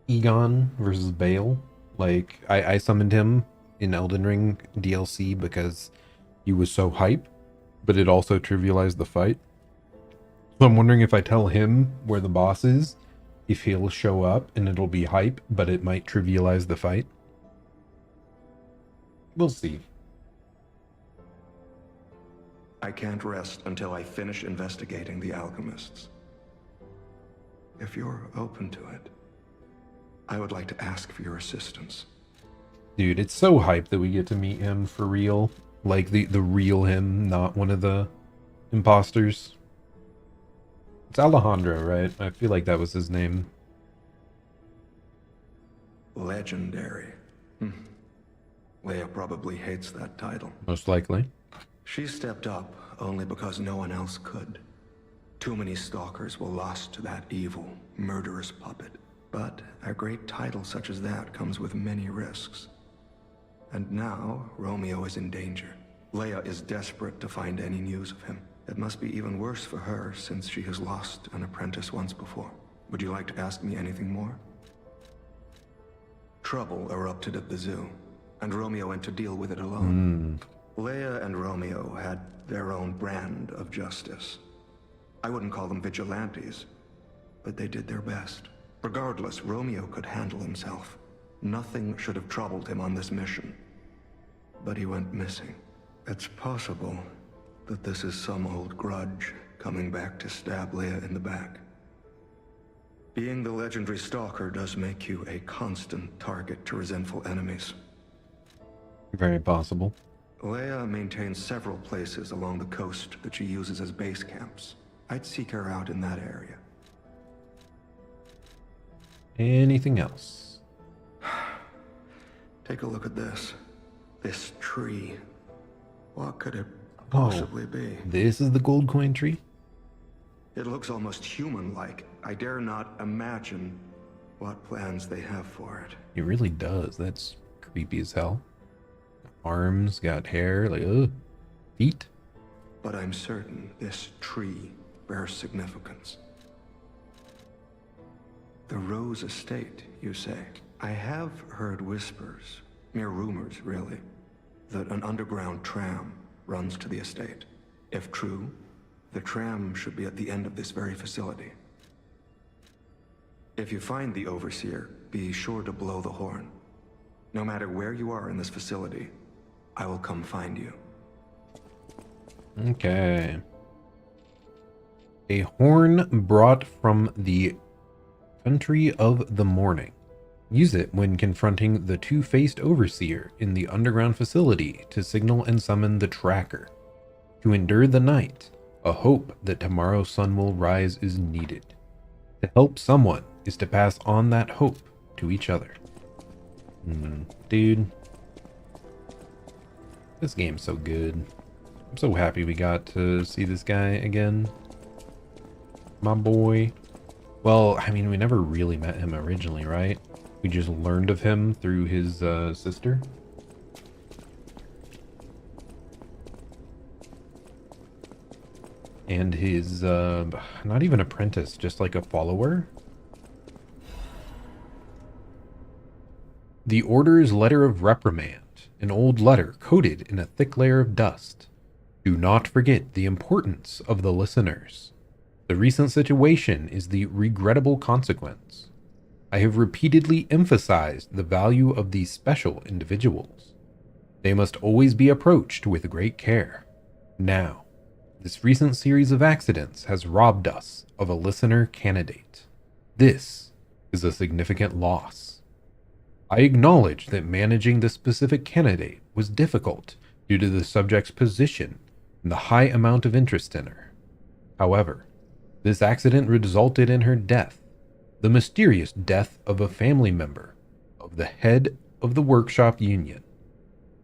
Egon versus Bale. Like, I summoned him in Elden Ring DLC because he was so hype, but it also trivialized the fight. So I'm wondering if I tell him where the boss is, if he'll show up and it'll be hype, but it might trivialize the fight. We'll see. I can't rest until I finish investigating the alchemists. If you're open to it, I would like to ask for your assistance. Dude, it's so hype that we get to meet him for real. Like, the real him, not one of the imposters. It's Alejandro, right? I feel like that was his name. Legendary. Leia probably hates that title. Most likely. She stepped up only because no one else could. Too many stalkers were lost to that evil, murderous puppet. But a great title such as that comes with many risks. And now, Romeo is in danger. Leia is desperate to find any news of him. It must be even worse for her since she has lost an apprentice once before. Would you like to ask me anything more? Trouble erupted at the zoo, and Romeo went to deal with it alone. Leia and Romeo had their own brand of justice. I wouldn't call them vigilantes, but they did their best. Regardless, Romeo could handle himself. Nothing should have troubled him on this mission. But he went missing. It's possible that this is some old grudge coming back to stab Leia in the back. Being the legendary stalker does make you a constant target to resentful enemies. Very possible. Leia maintains several places along the coast that she uses as base camps. I'd seek her out in that area. Anything else? Take a look at this. This tree. What could it possibly be? This is the gold coin tree? It looks almost human-like. I dare not imagine what plans they have for it. It really does. That's creepy as hell. Arms, got hair, like, feet. But I'm certain this tree bears significance. The Rose Estate, you say? I have heard whispers, mere rumors really, that an underground tram runs to the estate. If true, the tram should be at the end of this very facility. If you find the Overseer, be sure to blow the horn. No matter where you are in this facility, I will come find you. Okay. A horn brought from the country of the morning. Use it when confronting the two-faced Overseer in the underground facility to signal and summon the Tracker. To endure the night, a hope that tomorrow's sun will rise is needed. To help someone is to pass on that hope to each other. Dude. This game's so good. I'm so happy we got to see this guy again. My boy. Well, I mean, we never really met him originally, right? We just learned of him through his sister. And his, not even apprentice, just like a follower. The Order's letter of reprimand, an old letter coated in a thick layer of dust. Do not forget the importance of the listeners. The recent situation is the regrettable consequence. I have repeatedly emphasized the value of these special individuals. They must always be approached with great care. Now, this recent series of accidents has robbed us of a listener candidate. This is a significant loss. I acknowledge that managing this specific candidate was difficult due to the subject's position and the high amount of interest in her. However, this accident resulted in her death, the mysterious death of a family member of the head of the workshop union.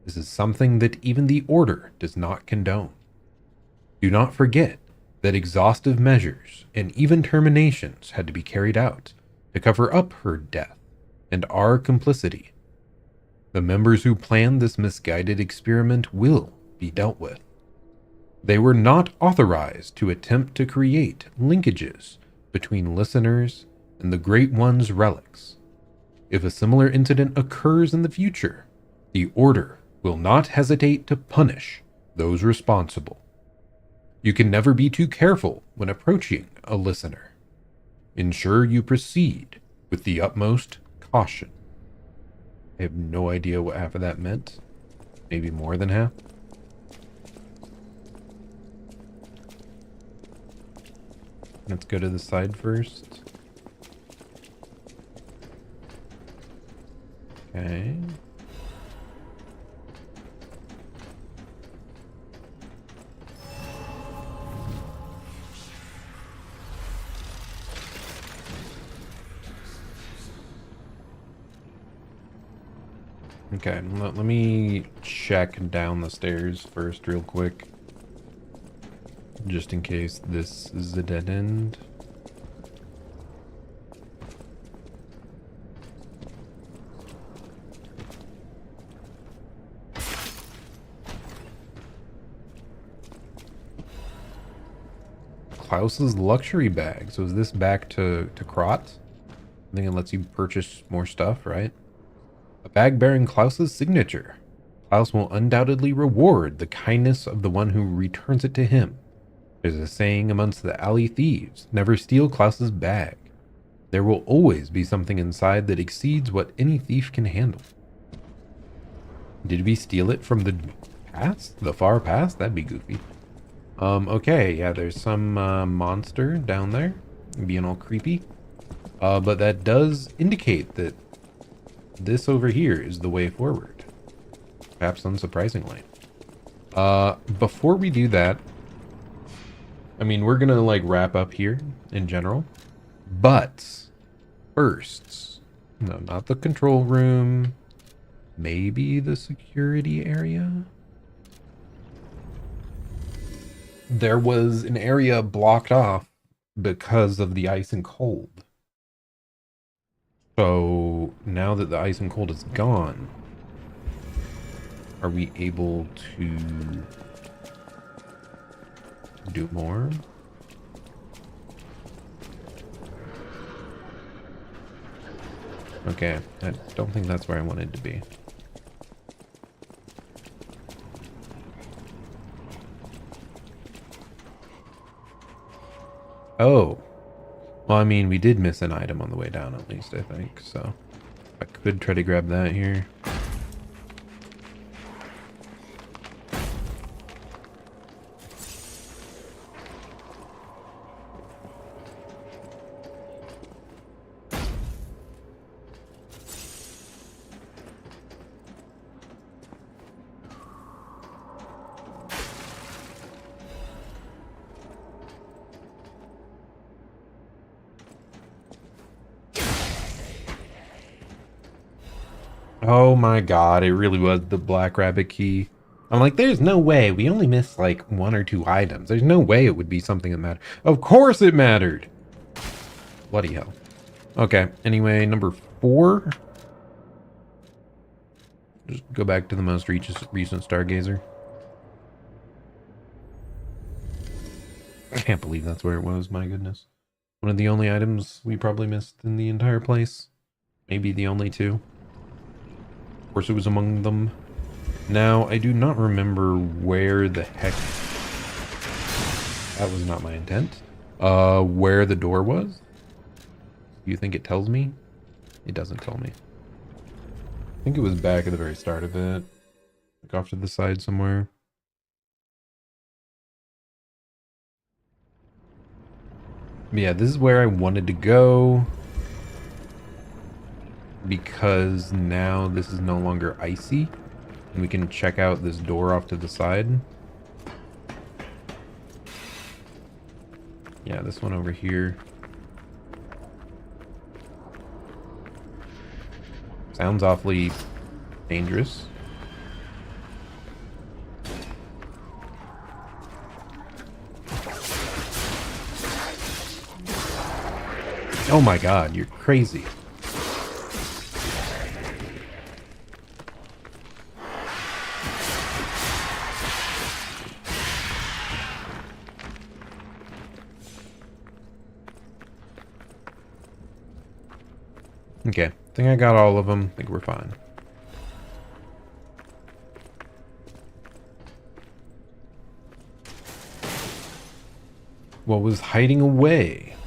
This is something that even the Order does not condone. Do not forget that exhaustive measures and even terminations had to be carried out to cover up her death and our complicity. The members who planned this misguided experiment will be dealt with. They were not authorized to attempt to create linkages between listeners and the Great One's relics. If a similar incident occurs in the future, the Order will not hesitate to punish those responsible. You can never be too careful when approaching a listener. Ensure you proceed with the utmost caution. I have no idea what half of that meant. Maybe more than half. Let's go to the side first. Okay. Okay, let me check down the stairs first real quick. Just in case this is a dead end. Klaus's luxury bag. So is this back to Krot? I think it lets you purchase more stuff, right? A bag bearing Klaus's signature. Klaus will undoubtedly reward the kindness of the one who returns it to him. There's a saying amongst the alley thieves, never steal Klaus's bag. There will always be something inside that exceeds what any thief can handle. Did we steal it from the past? The far past? That'd be goofy. Okay, yeah, there's some monster down there being all creepy. But that does indicate that this over here is the way forward. Perhaps unsurprisingly. Before we do that, I mean, we're gonna like wrap up here in general. But first, no, not the control room. Maybe the security area. There was an area blocked off because of the ice and cold. So now that the ice and cold is gone, are we able to do more? Okay, I don't think that's where I wanted to be. Oh. Well, I mean, we did miss an item on the way down at least, I think, so I could try to grab that here. Oh my god, it really was the Black Rabbit key. I'm like, there's no way. We only missed like 1 or 2 items. There's no way it would be something that mattered. Of course it mattered! Bloody hell. Okay, anyway, number 4. Just go back to the most recent Stargazer. I can't believe that's where it was, my goodness. One of the only items we probably missed in the entire place. Maybe the only 2. Of course, it was among them. Now, I do not remember where the heck... That was not my intent. Where the door was? Do you think it tells me? It doesn't tell me. I think it was back at the very start of it. Like off to the side somewhere. But yeah, this is where I wanted to go. Because now this is no longer icy. And we can check out this door off to the side. Yeah, this one over here. Sounds awfully dangerous. Oh my god, you're crazy. Okay, I think I got all of them. I think we're fine. What was hiding away?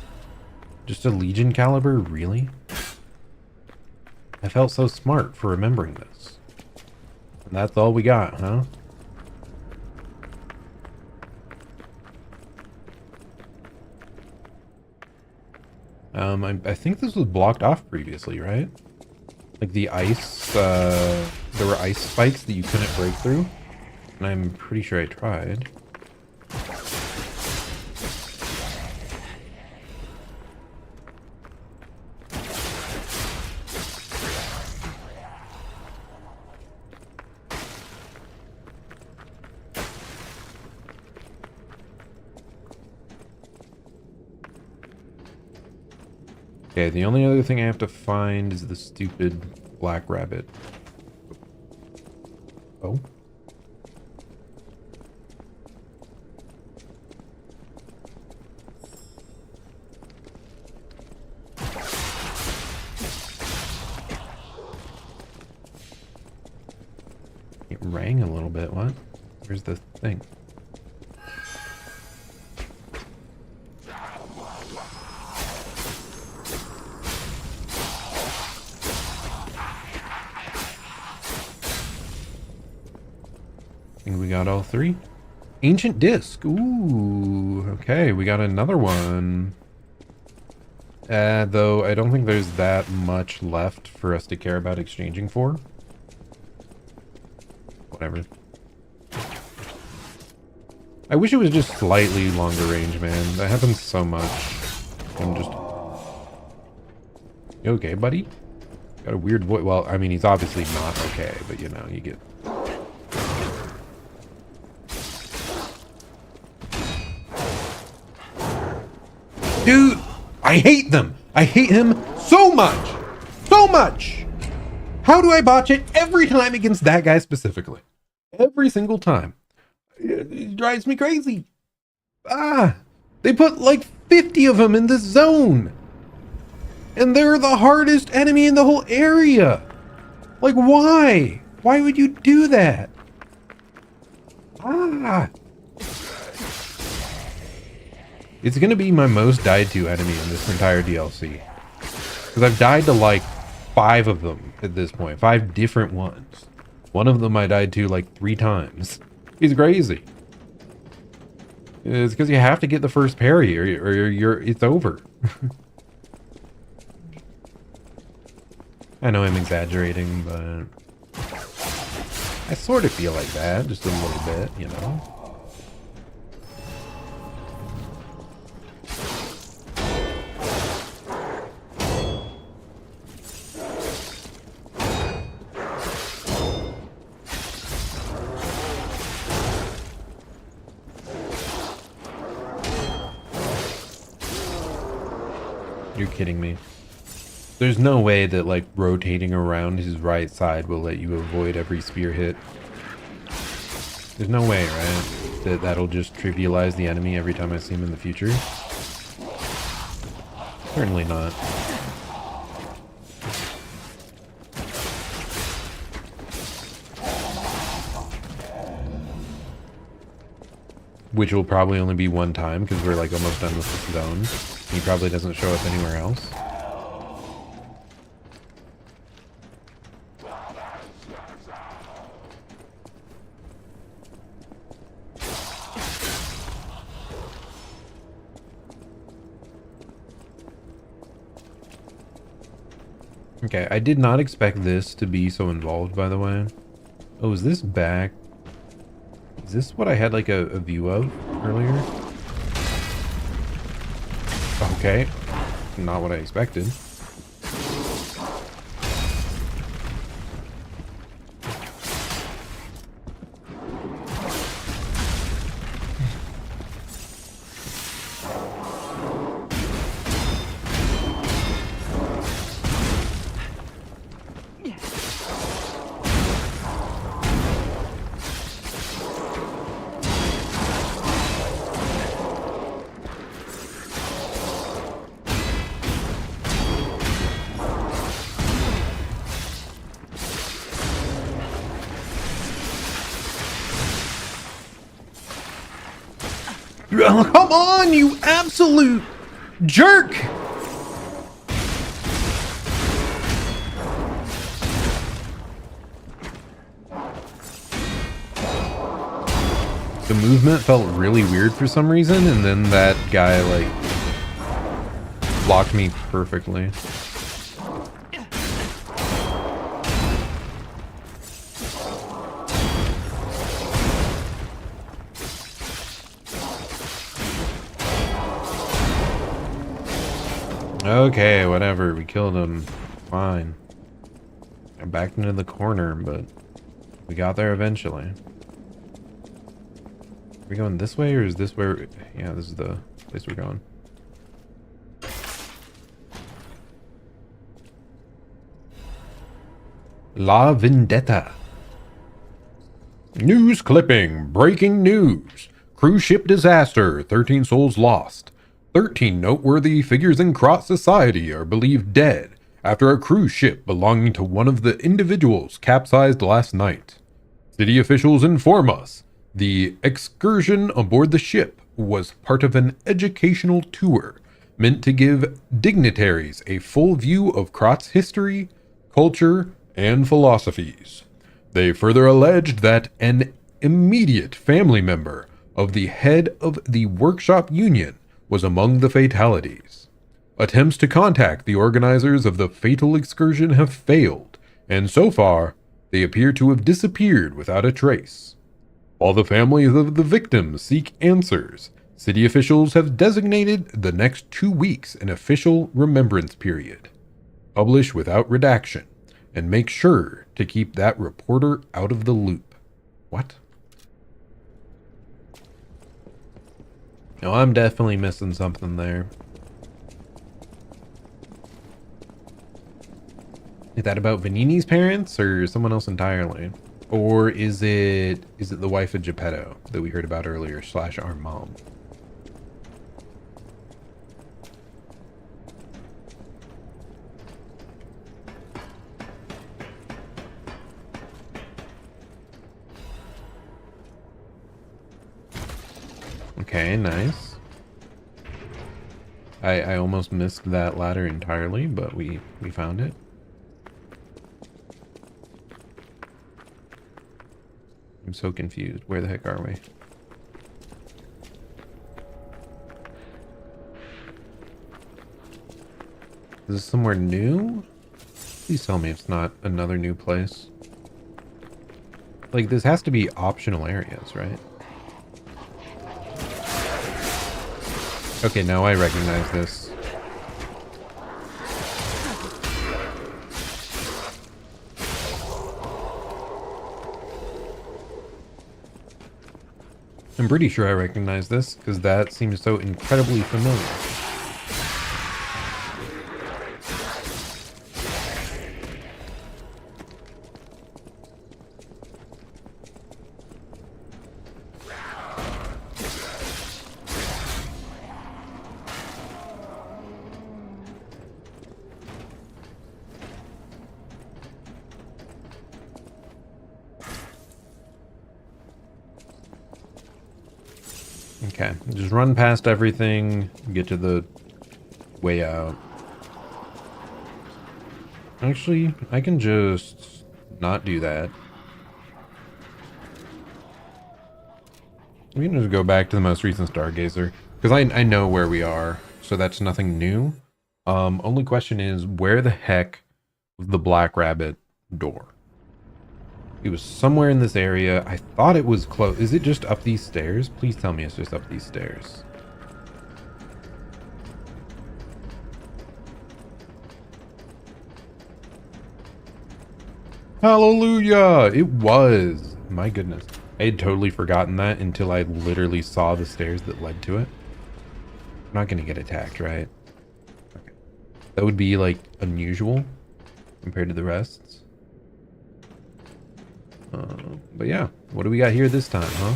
Just a Legion caliber? Really? I felt so smart for remembering this. And that's all we got, huh? I think this was blocked off previously, right? Like the ice, there were ice spikes that you couldn't break through. And I'm pretty sure I tried. Okay, the only other thing I have to find is the stupid black rabbit. Oh. It rang a little bit, what? Where's the thing? We got all three. Ancient disc. Ooh, okay, we got another one. Though I don't think there's that much left for us to care about exchanging for. Whatever. I wish it was just slightly longer range, man. That happens so much. I'm just... You okay, buddy? Got a weird voice. Well, I mean, he's obviously not okay, but you know, you get... Dude, I hate them. I hate him so much. So much. How do I botch it every time against that guy specifically? Every single time. It drives me crazy. Ah, they put like 50 of them in this zone. And they're the hardest enemy in the whole area. Like, why? Why would you do that? Ah. It's going to be my most died to enemy in this entire DLC. Because I've died to like 5 of them at this point. 5 different ones. One of them I died to like 3 times. He's crazy. It's because you have to get the first parry or it's over. I know I'm exaggerating, but I sort of feel like that, just a little bit, you know? You're kidding me. There's no way that, like, rotating around his right side will let you avoid every spear hit. There's no way, right? That'll just trivialize the enemy every time I see him in the future? Certainly not. Which will probably only be one time, because we're, like, almost done with this zone. He probably doesn't show up anywhere else. Okay, I did not expect this to be so involved, by the way. Oh, is this back? Is this what I had, like, a view of earlier? Okay. Not what I expected. Oh, come on, you absolute jerk! The movement felt really weird for some reason, and then that guy, like, blocked me perfectly. Okay, whatever. We killed him. Fine. I backed into the corner, but we got there eventually. Are we going this way, or is this where... Yeah, this is the place we're going. La Vendetta. News clipping. Breaking news. Cruise ship disaster. 13 souls lost. 13 noteworthy figures in Krot society are believed dead after a cruise ship belonging to one of the individuals capsized last night. City officials inform us the excursion aboard the ship was part of an educational tour meant to give dignitaries a full view of Krot's history, culture, and philosophies. They further alleged that an immediate family member of the head of the workshop union was among the fatalities. Attempts to contact the organizers of the fatal excursion have failed, and so far, they appear to have disappeared without a trace. While the families of the victims seek answers, city officials have designated the next 2 weeks an official remembrance period. Publish without redaction, and make sure to keep that reporter out of the loop. What? No, I'm definitely missing something there. Is that about Vanini's parents or someone else entirely? Or is it the wife of Geppetto that we heard about earlier, / our mom? Okay, nice. I almost missed that ladder entirely, but we found it. I'm so confused. Where the heck are we? Is this somewhere new? Please tell me it's not another new place. Like, this has to be optional areas, right? Okay, now I recognize this. I'm pretty sure I recognize this, because that seems so incredibly familiar. Okay, just run past everything, get to the way out. Actually, I can just not do that. We can just go back to the most recent Stargazer, because I know where we are, so that's nothing new. Only question is, where the heck was the Black Rabbit door? It was somewhere in this area. I thought it was close. Is it just up these stairs? Please tell me it's just up these stairs. Hallelujah! It was. My goodness. I had totally forgotten that until I literally saw the stairs that led to it. I'm not going to get attacked, right? Okay. That would be, like, unusual compared to the rest. But yeah, what do we got here this time, huh?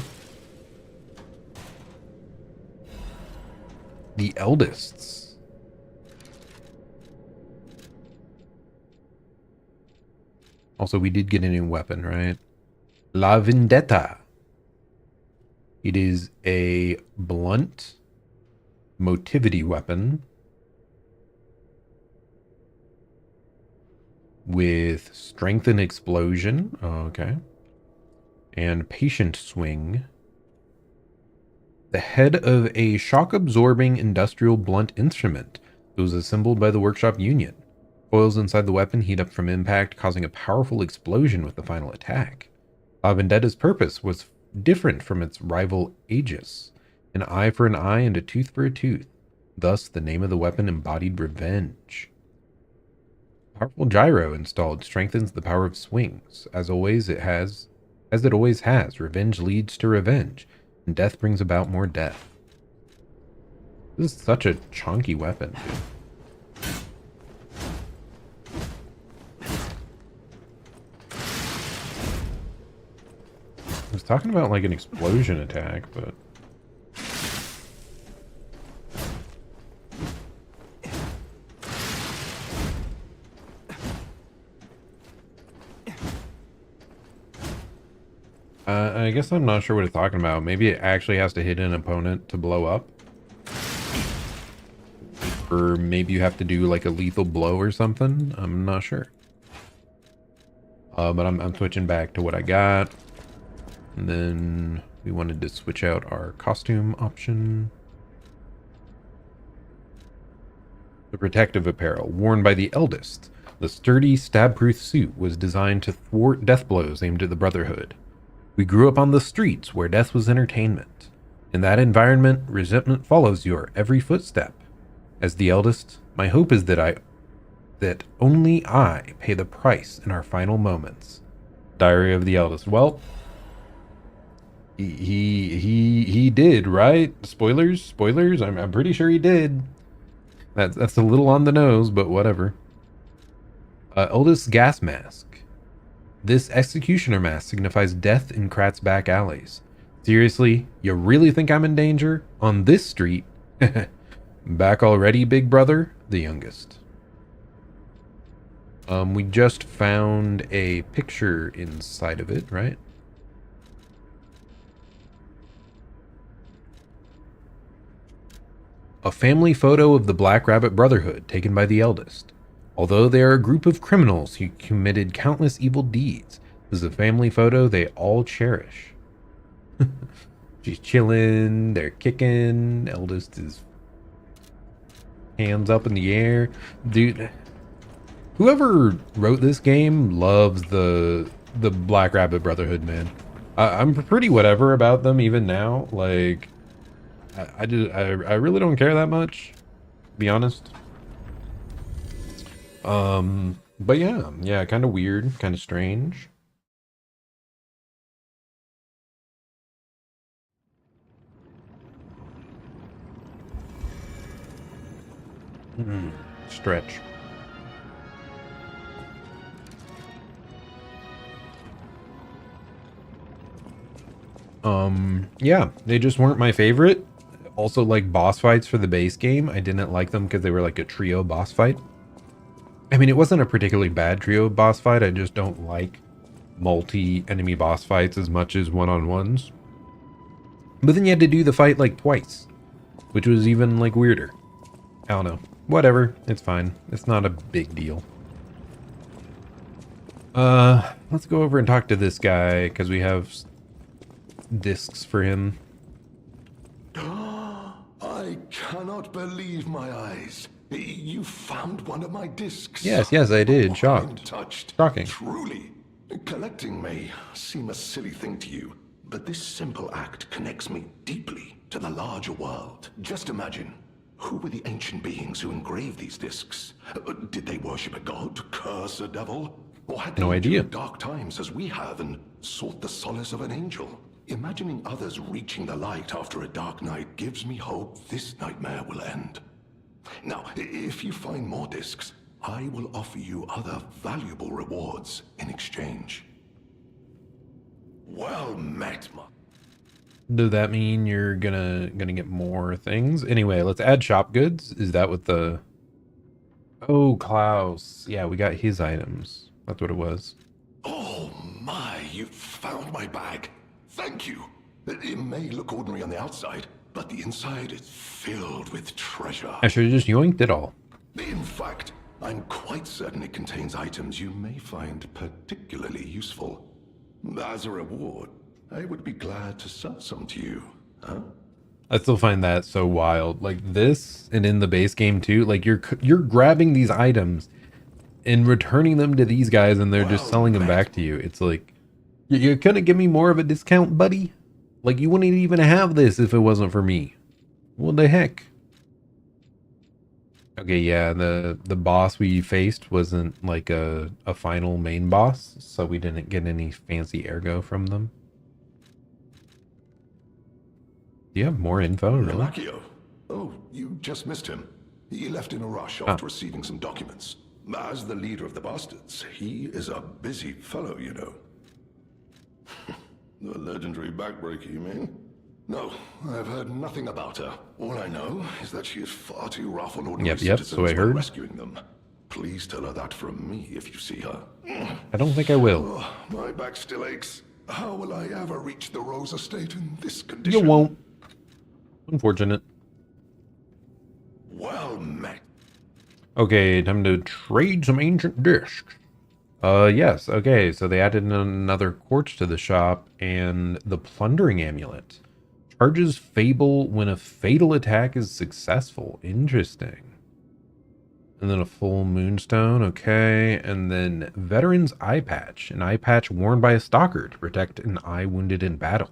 The Eldists. Also, we did get a new weapon, right? La Vendetta. It is a blunt motivity weapon with strength and explosion. Okay. And patient swing. The head of a shock-absorbing industrial blunt instrument. It was assembled by the Workshop Union. Coils inside the weapon heat up from impact, causing a powerful explosion with the final attack. Vendetta's purpose was different from its rival Aegis. An eye for an eye and a tooth for a tooth. Thus, the name of the weapon embodied revenge. Powerful gyro installed strengthens the power of swings. As it always has, revenge leads to revenge, and death brings about more death. This is such a chunky weapon, dude. I was talking about like an explosion attack, but I guess I'm not sure what it's talking about. Maybe it actually has to hit an opponent to blow up. Or maybe you have to do like a lethal blow or something. I'm not sure. But I'm switching back to what I got. And then we wanted to switch out our costume option. The protective apparel, worn by the eldest. The sturdy, stab-proof suit was designed to thwart death blows aimed at the Brotherhood. We grew up on the streets where death was entertainment. In that environment, resentment follows your every footstep. As the eldest, my hope is that only I pay the price in our final moments. Diary of the Eldest. Well, he did, right? Spoilers. I'm pretty sure he did. That's a little on the nose, but whatever. Eldest gas mask. This executioner mask signifies death in Krat's back alleys. Seriously, you really think I'm in danger? On this street? Back already, big brother? The youngest. We just found a picture inside of it, right? A family photo of the Black Rabbit Brotherhood taken by the eldest. Although they are a group of criminals who committed countless evil deeds, this is a family photo they all cherish. She's chilling, they're kicking, eldest is hands up in the air. Dude, whoever wrote this game loves the Black Rabbit Brotherhood, man. I'm pretty whatever about them even now. Like, I really don't care that much, to be honest. But yeah, kind of weird, kind of strange. Stretch. Yeah, they just weren't my favorite. Also, like boss fights for the base game, I didn't like them because they were like a trio boss fight. I mean, it wasn't a particularly bad trio boss fight. I just don't like multi-enemy boss fights as much as one-on-ones. But then you had to do the fight like twice, which was even like weirder. I don't know. Whatever. It's fine. It's not a big deal. Let's go over and talk to this guy because we have discs for him. I cannot believe my eyes. You found one of my discs. Yes, I did. I'm Shocked. touched. Shocking. Truly. Collecting may seem a silly thing to you, but this simple act connects me deeply to the larger world. Just imagine, who were the ancient beings who engraved these discs? Did they worship a god, curse a devil? Or had they No idea. endured dark times as we have and sought the solace of an angel? Imagining others reaching the light after a dark night gives me hope this nightmare will end. Now, if you find more discs, I will offer you other valuable rewards in exchange. Well met, Does that mean you're gonna get more things? Anyway, let's add shop goods. Is that what the... Oh, Klaus. Yeah, we got his items. That's what it was. Oh my, you found my bag. Thank you. It may look ordinary on the outside, but the inside is filled with treasure. I should have just yoinked it all. In fact, I'm quite certain it contains items you may find particularly useful. As a reward, I would be glad to sell some to you, huh? I still find that so wild. Like this, and in the base game too, like you're grabbing these items and returning them to these guys, and they're just selling them back to you. It's like, you're gonna give me more of a discount, buddy? Like, you wouldn't even have this if it wasn't for me. What the heck? Okay, yeah, the boss we faced wasn't like a final main boss, so we didn't get any fancy ergo from them. Do you have more info, really? Maracchio. Oh, you just missed him. He left in a rush after receiving some documents. As the leader of the bastards, he is a busy fellow, you know. The legendary backbreaker, you mean? No, I've heard nothing about her. All I know is that she is far too rough on ordinary citizens so I when heard. rescuing them. Please tell her that from me if you see her. I don't think I will. Oh, my back still aches. How will I ever reach the Rose Estate in this condition? You won't. Unfortunate. Well met. Okay, time to trade some ancient discs. Yes, okay, so they added another quartz to the shop, and the plundering amulet. Charges Fable when a fatal attack is successful. Interesting. And then a full moonstone, okay. And then Veteran's Eye Patch. An eye patch worn by a stalker to protect an eye wounded in battle.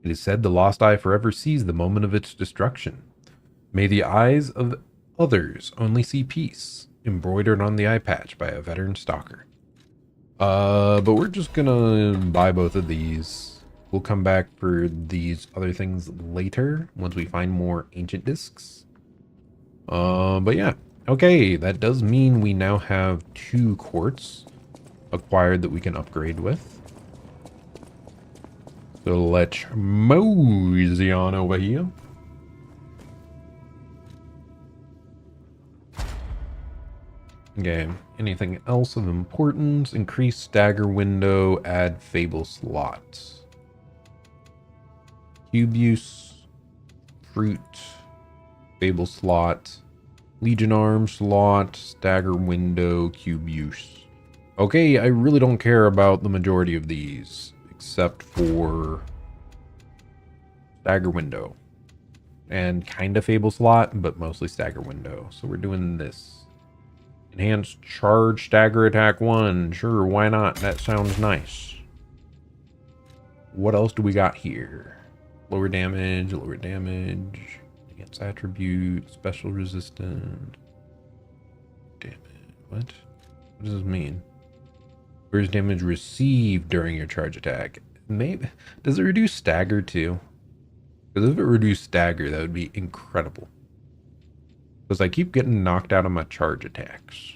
It is said the lost eye forever sees the moment of its destruction. May the eyes of others only see peace. Embroidered on the eye patch by a veteran stalker. But we're just gonna buy both of these. We'll come back for these other things later once we find more ancient discs. But yeah. Okay, that does mean we now have 2 quartz acquired that we can upgrade with. So let's mosey on over here. Okay, anything else of importance? Increase stagger window, add fable slots. Cube use, fruit, fable slot, legion arm slot, stagger window, cube use. Okay, I really don't care about the majority of these, except for stagger window. And kind of fable slot, but mostly stagger window. So we're doing this. Enhanced charge stagger attack 1. Sure, why not? That sounds nice. What else do we got here? Lower damage, enhanced attribute, special resistant. Damage. What does this mean? Where's damage received during your charge attack? Maybe. Does it reduce stagger too? Because if it reduced stagger, that would be incredible. Because I keep getting knocked out of my charge attacks.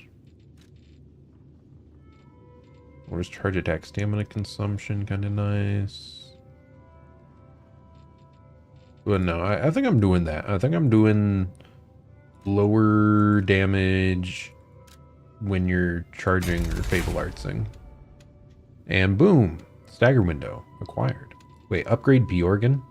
Where's charge attack? Stamina consumption, kind of nice. But no, I think I'm doing that. I think I'm doing lower damage when you're charging or fatal artsing. And boom, stagger window acquired. Wait, upgrade B organ?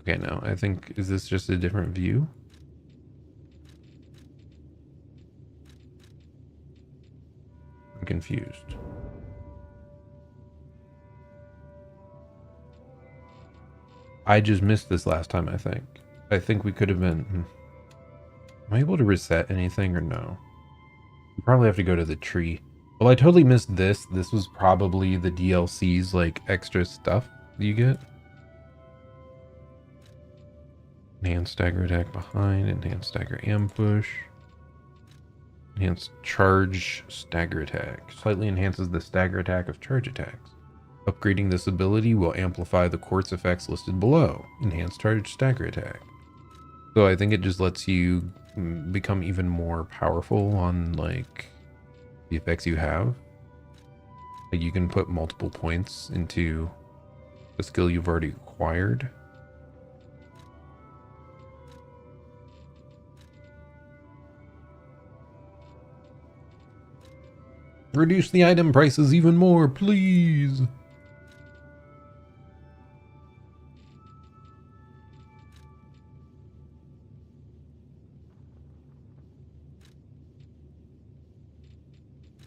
Okay, no, I think, is this just a different view? I'm confused. I just missed this last time, I think. I think we could have been... Am I able to reset anything or no? We probably have to go to the tree. Well, I totally missed this. This was probably the DLC's, like, extra stuff you get. Enhanced stagger attack behind, enhanced stagger ambush, enhanced charge stagger attack. Slightly enhances the stagger attack of charge attacks. Upgrading this ability will amplify the quartz effects listed below. Enhanced charge stagger attack. So I think it just lets you become even more powerful on like the effects you have. Like you can put multiple points into the skill you've already acquired. Reduce the item prices even more, please.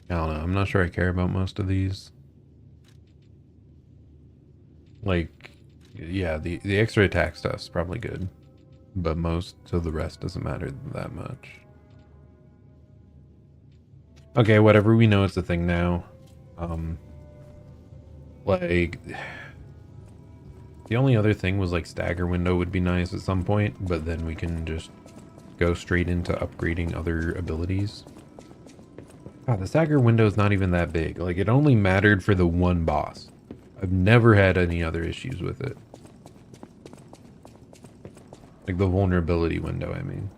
I don't know. I'm not sure I care about most of these. Like, yeah, the extra attack stuff's probably good, but most of the rest doesn't matter that much. Okay, whatever. We know it's a thing now. Like, the only other thing was like stagger window would be nice at some point, but then we can just go straight into upgrading other abilities. God, the stagger window is not even that big. Like, it only mattered for the one boss. I've never had any other issues with it. Like the vulnerability window, I mean.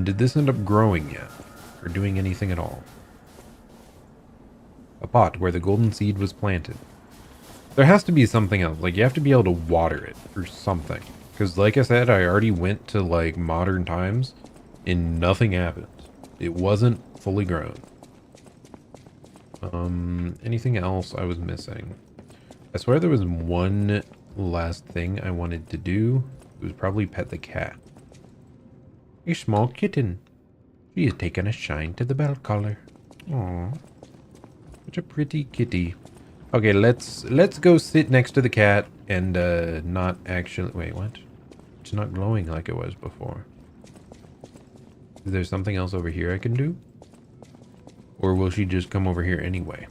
Did this end up growing yet? Or doing anything at all? A pot where the golden seed was planted. There has to be something else. Like, you have to be able to water it or something. Because, like I said, I already went to, like, modern times and nothing happened. It wasn't fully grown. Anything else I was missing? I swear there was one last thing I wanted to do. It was probably pet the cat. A small kitten. She has taken a shine to the bell collar. Aww. Such a pretty kitty. Okay, let's go sit next to the cat and not actually... Wait, what? It's not glowing like it was before. Is there something else over here I can do? Or will she just come over here anyway?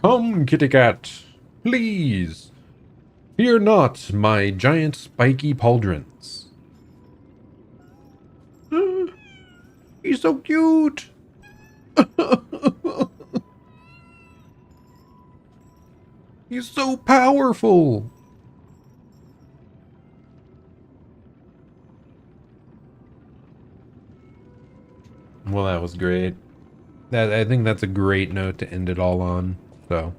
Come, kitty cat. Please. Fear not my giant spiky pauldrons. He's so cute. He's so powerful. Well, that was great. I think that's a great note to end it all on. So,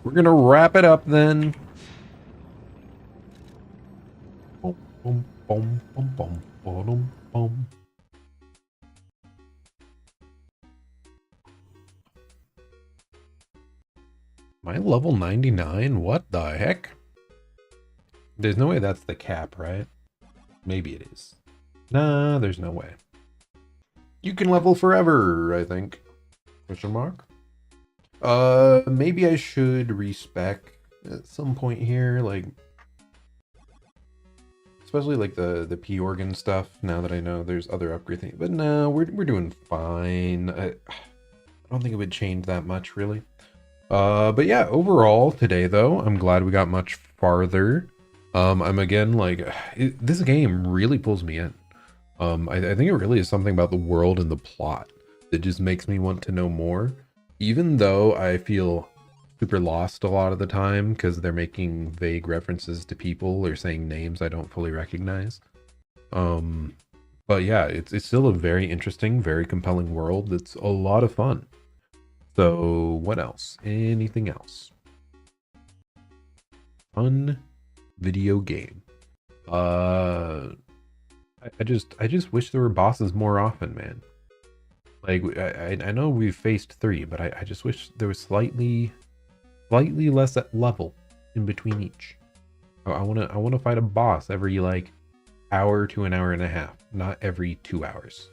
we're gonna wrap it up then. Boom, boom, boom, boom, boom, boom, boom. Am I level 99? What the heck? There's no way that's the cap, right? Maybe it is. Nah, there's no way. You can level forever, I think. Question mark? Maybe I should respec at some point here, like... Especially like the P organ stuff, now that I know there's other upgrade things. But no, we're doing fine. I don't think it would change that much, really. But yeah, overall today though, I'm glad we got much farther. I'm again like, this game really pulls me in. I think it really is something about the world and the plot that just makes me want to know more, even though I feel super lost a lot of the time because they're making vague references to people or saying names I don't fully recognize. But yeah, it's still a very interesting, very compelling world that's a lot of fun. So what else? Anything else? Fun video game. I just wish there were bosses more often, man. Like I know we've faced 3, but I just wish there was slightly less at level in between each. I wanna fight a boss every like hour to an hour and a half, not every 2 hours.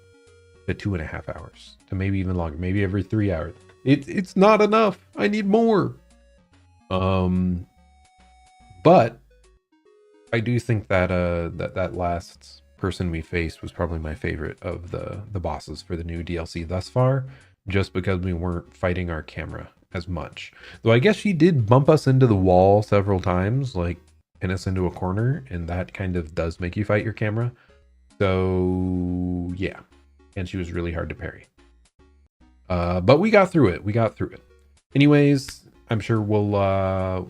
To 2.5 hours, to maybe even longer, maybe every 3 hours. It's not enough. I need more. But I do think that that last person we faced was probably my favorite of the bosses for the new DLC thus far, just because we weren't fighting our camera as much. Though I guess she did bump us into the wall several times, like pin us into a corner, and that kind of does make you fight your camera. So yeah, and she was really hard to parry. But we got through it. Anyways, I'm sure we'll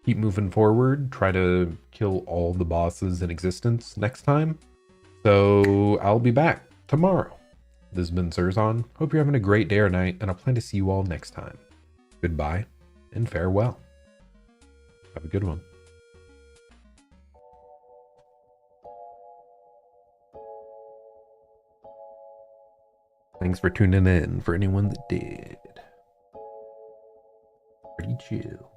keep moving forward, try to kill all the bosses in existence next time. So I'll be back tomorrow This has been Zerzon. Hope you're having a great day or night, and I'll plan to see you all next time. Goodbye and farewell. Have a good one. Thanks for tuning in for anyone that did. Pretty chill.